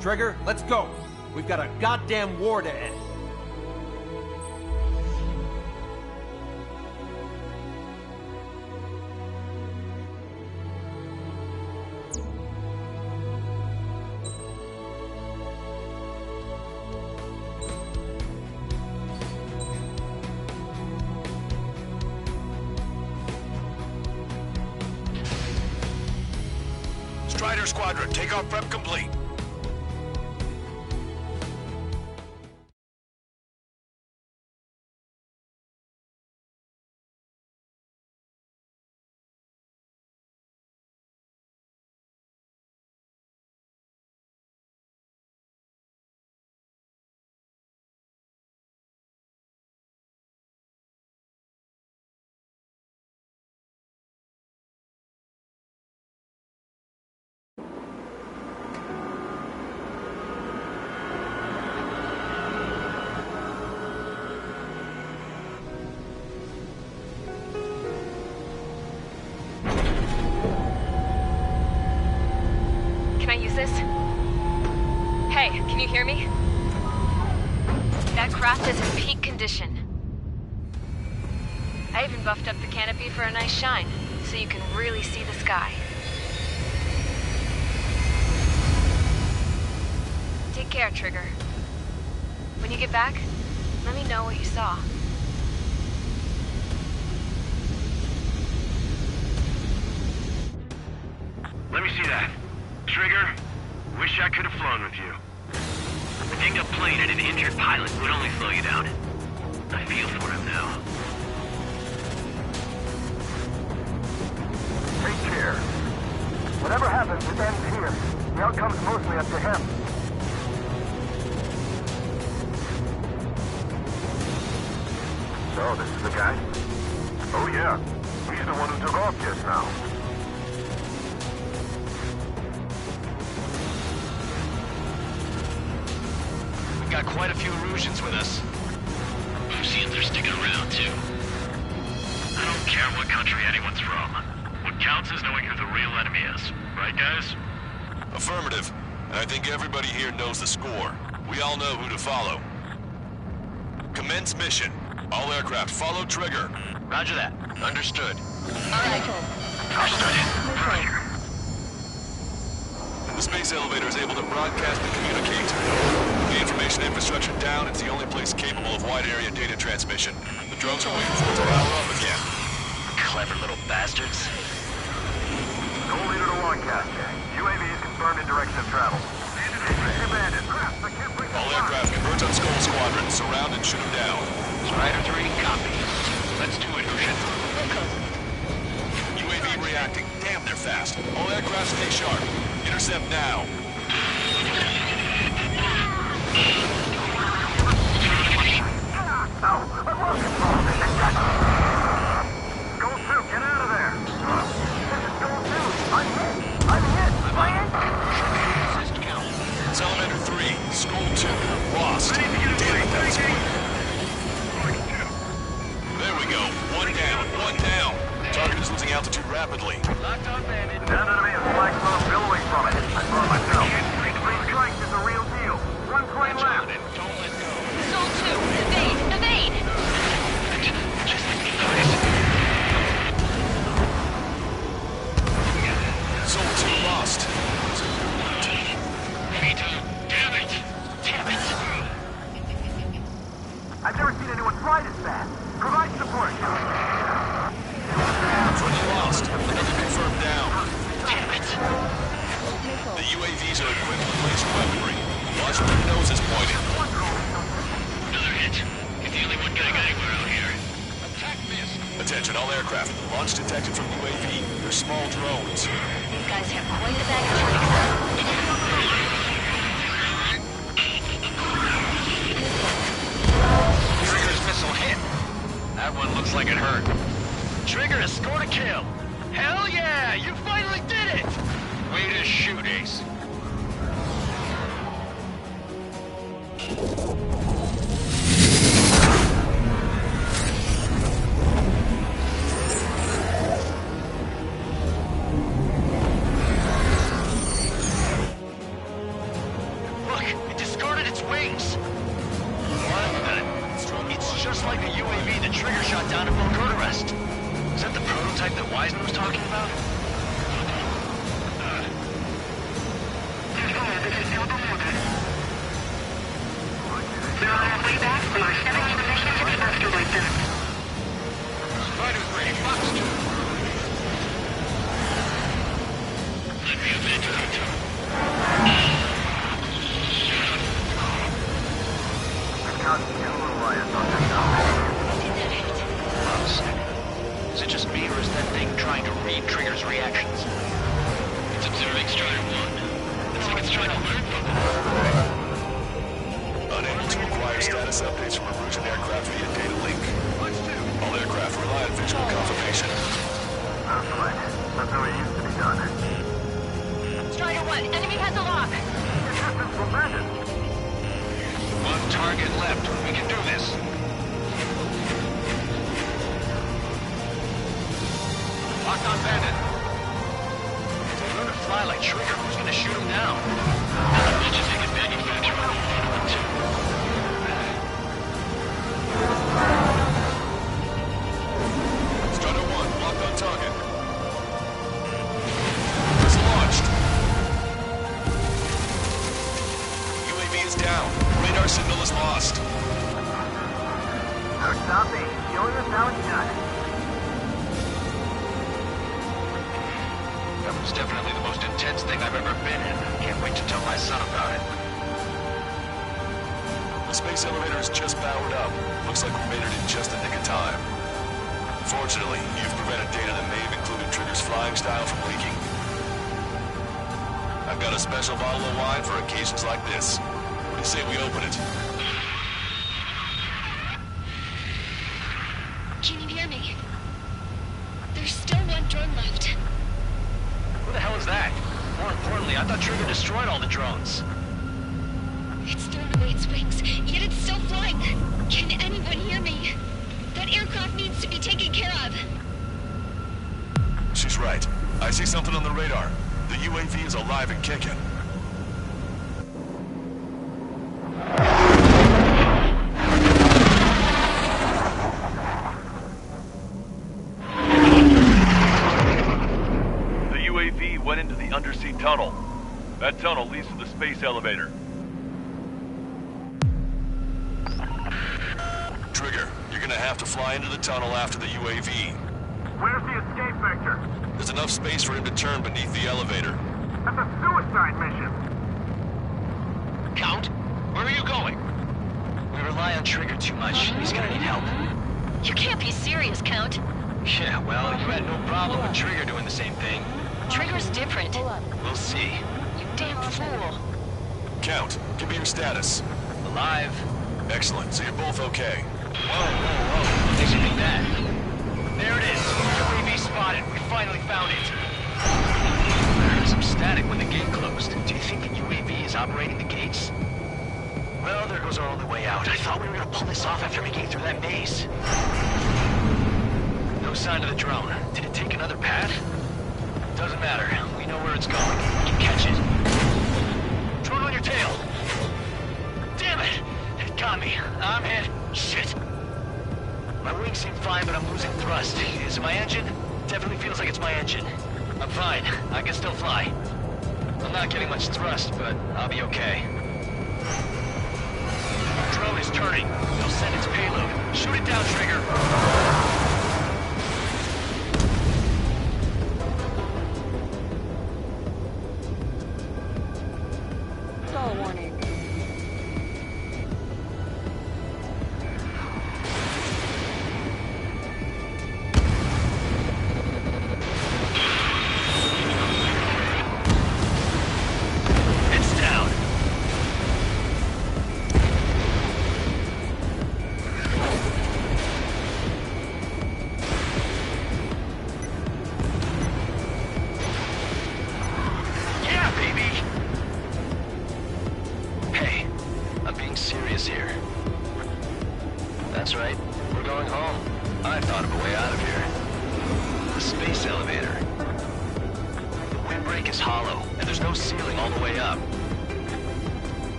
Trigger, let's go. We've got a goddamn war to end. Strider Squadron, takeoff prep complete. This? Hey, can you hear me? That craft is in peak condition. I even buffed up the canopy for a nice shine, so you can really see the sky. Take care, Trigger. When you get back, let me know what you saw. Let me see that. Trigger, wish I could have flown with you. A dinged-up plane and an injured pilot would only slow you down. I feel for him now. Take care. Whatever happens, it ends here. The outcome's mostly up to him. So, this is the guy? Oh yeah. He's the one who took off just now. Got quite a few Erusians with us. Oseans are sticking around, too. I don't care what country anyone's from. What counts is knowing who the real enemy is. Right, guys? Affirmative. And I think everybody here knows the score. We all know who to follow. Commence mission. All aircraft follow Trigger. Roger that. Understood. Understood. Roger. The space elevator is able to broadcast and communicate. The information infrastructure down, it's the only place capable of wide area data transmission. The drones are waiting for it to power up again. Clever little bastards. No leader to Longcast. UAV is confirmed in direction of travel. Abandoned. All aircraft converge on Skull Squadron. Surround and shoot them down. Strider 3, copy. Let's do it, Ocean. UAV reacting. Damn, they're fast. All aircraft stay sharp. Intercept now. Skull 2, get out of there! This is Skull 2! I'm hit! I'm hit! Assist count. Salamander 3, Skull 2, lost. Damn it, that was quick. There we go. One down, one down. Target is losing altitude rapidly. Locked on bandit. Down enemy is flag smoke billowing from it. I saw it myself. Three strikes is a real deal. One plane left. Don't let go. Soul 2, evade! Evade! Just let me finish. UAVs are equipped with laser weaponry. Watch where their nose is pointed. Another hit. He's the only one getting anywhere out here. Attack missed. Attention, all aircraft. Launch detected from UAV. They're small drones. These guys have quite a bag of tricks. Trigger's missile hit. That one looks like it hurt. Trigger has scored a kill. Hell yeah! You finally did it! Way to shoot, Ace. Look, it discarded its wings. What the? It's just like the UAV that Trigger shot down at Belgorod. Is that the prototype that Wiseman was talking about? They're on their way back. We are sending you the mission to evacuate them. Spider 3, Fox 2. Let me evacuate them. Is it just me, or is that thing trying to read Trigger's reactions? It's observing Strider 1. It's like it's trying to learn from it. Unable to acquire status updates from Erusian aircraft via data link. All aircraft rely on visual confirmation. That's right. That's how it used to be done. Strider 1, enemy has a lock. Resistance prevented. One target left. We can do this. Locked on Bandit. If they learn to fly like Trigger, who's gonna shoot him down? They just take a manufacturer. Strider 1, locked on target. It's launched. UAV is down. Radar signal is lost. Our copy. Showing us how it's done. That was definitely the most intense thing I've ever been in. Can't wait to tell my son about it. The space elevator is just powered up. Looks like we made it in just the nick of time. Fortunately, you've prevented data that may have included Trigger's flying style from leaking. I've got a special bottle of wine for occasions like this. What do you say we open it? Can you hear me? There's still one drone left. Who the hell is that? More importantly, I thought Trigger destroyed all the drones. It's thrown away its wings, yet it's still flying. Can anyone hear me? That aircraft needs to be taken care of. She's right. I see something on the radar. The UAV is alive and kicking. The UAV went into the undersea tunnel. That tunnel leads to the space elevator. Trigger, you're gonna have to fly into the tunnel after the UAV. Where's the escape vector? There's enough space for him to turn beneath the elevator. That's a suicide mission. Count, where are you going? We rely on Trigger too much. He's gonna need help. You can't be serious, Count. Yeah, well, you had no problem with Trigger doing the same thing. Trigger's different. We'll see. You damn fool. Count, give me your status. Alive. Excellent, so you're both okay. Whoa. Makes you think that. There it is. UAV spotted. We finally found it. I heard some static when the gate closed. Do you think the UAV is operating the gates? Well, there goes our only way out. I thought we were gonna pull this off after making it through that maze. No sign of the drone. Did it take another path? Doesn't matter. We know where it's going. We can catch it. Drone on your tail. Damn it! It got me. I'm hit. Shit. My wings seem fine, but I'm losing thrust. Is it my engine? Definitely feels like it's my engine. I'm fine. I can still fly. I'm not getting much thrust, but I'll be okay. Drone is turning. They'll send its payload. Shoot it down, Trigger. is here. That's right. We're going home. I thought of a way out of here. The space elevator. The windbreak is hollow, and there's no ceiling all the way up.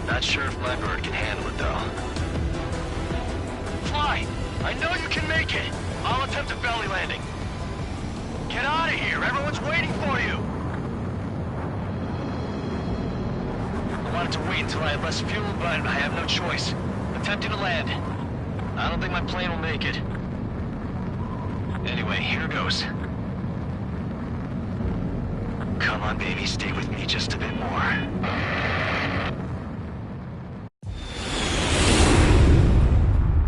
Not sure if my bird can handle it, though. Fly! I know you can make it! I'll attempt a belly landing. Get out of here! Everyone's waiting for you! I wanted to wait until I had less fuel, but I have no choice. Attempting to land. I don't think my plane will make it. Anyway, here goes. Come on, baby, stay with me just a bit more.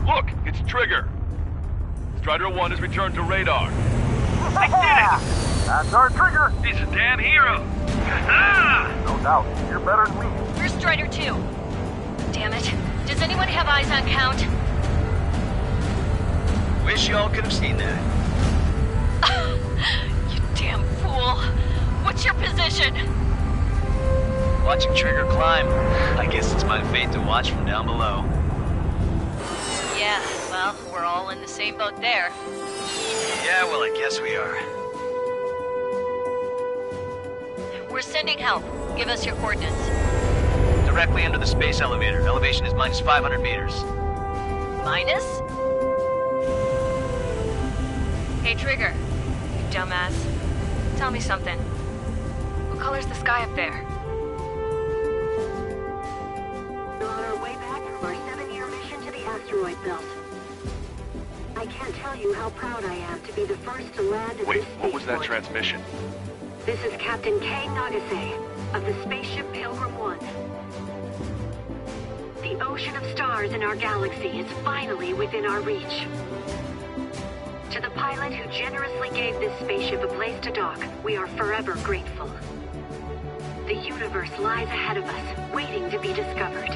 Look, it's Trigger. Strider 1 has returned to radar. I did it! That's our Trigger! He's a damn hero! No doubt, you're better than me. Where's Strider 2? Damn it. Does anyone have eyes on Count? Wish y'all could have seen that. You damn fool. What's your position? Watching Trigger climb. I guess it's my fate to watch from down below. Yeah, well, we're all in the same boat there. Yeah, well, I guess we are. We're sending help. Give us your coordinates. Directly under the space elevator. Elevation is minus 500 meters. Minus? Hey, Trigger. You dumbass. Tell me something. What color's the sky up there? We're on our way back from our 7-year mission to the asteroid belt. I can't tell you how proud I am to be the first to land at Wait, this what was that spaceport. transmission? This is Captain Kay Nagase of the spaceship Pilgrim 1. The ocean of stars in our galaxy is finally within our reach. To the pilot who generously gave this spaceship a place to dock, we are forever grateful. The universe lies ahead of us, waiting to be discovered.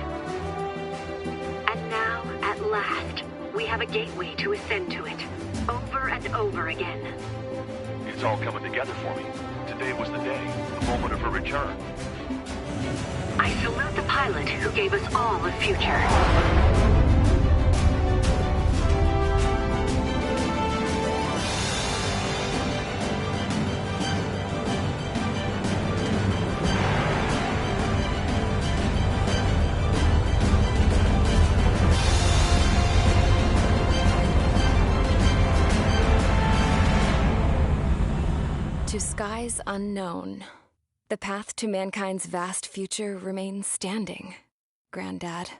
And now, at last, we have a gateway to ascend to it, over and over again. It's all coming together for me. Today was the day, the moment of her return. I salute the pilot who gave us all a future. To skies unknown, the path to mankind's vast future remains standing, Granddad.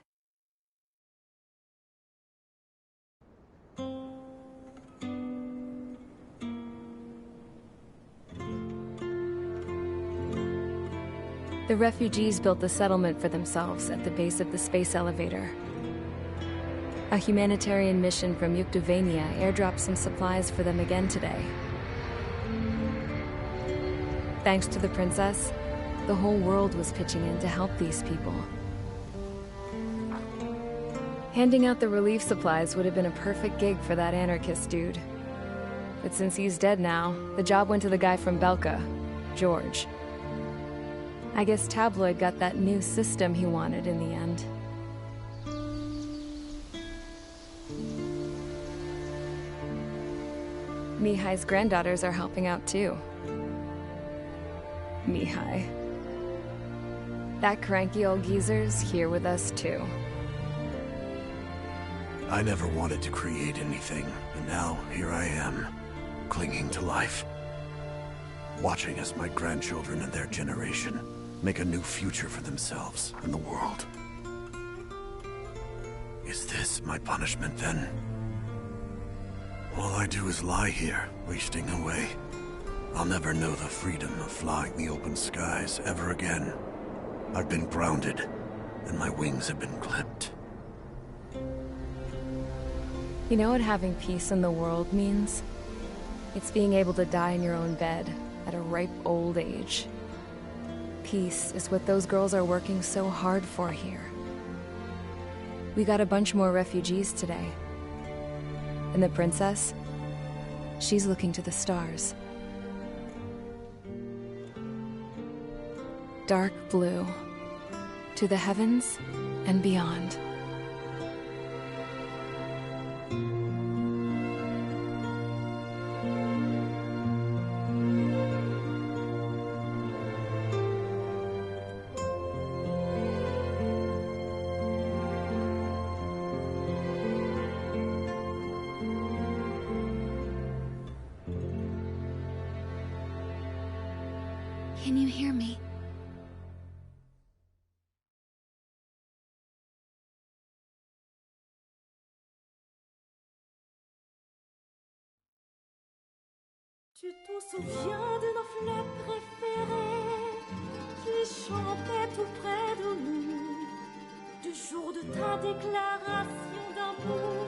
The refugees built a settlement for themselves at the base of the space elevator. A humanitarian mission from Yuktovania airdropped some supplies for them again today. Thanks to the princess, the whole world was pitching in to help these people. Handing out the relief supplies would have been a perfect gig for that anarchist dude. But since he's dead now, the job went to the guy from Belka, George. I guess Tabloid got that new system he wanted in the end. Mihai's granddaughters are helping out too. Mihai. That cranky old geezer's here with us too. I never wanted to create anything, and now here I am, clinging to life. Watching as my grandchildren and their generation make a new future for themselves and the world. Is this my punishment then? All I do is lie here, wasting away. I'll never know the freedom of flying the open skies ever again. I've been grounded, and my wings have been clipped. You know what having peace in the world means? It's being able to die in your own bed at a ripe old age. Peace is what those girls are working so hard for here. We got a bunch more refugees today. And the princess? She's looking to the stars. Dark blue. To the heavens and beyond. Can you hear me? Tu te souviens de nos fleurs préférées qui chantaient tout près de nous, du jour de ta déclaration d'amour.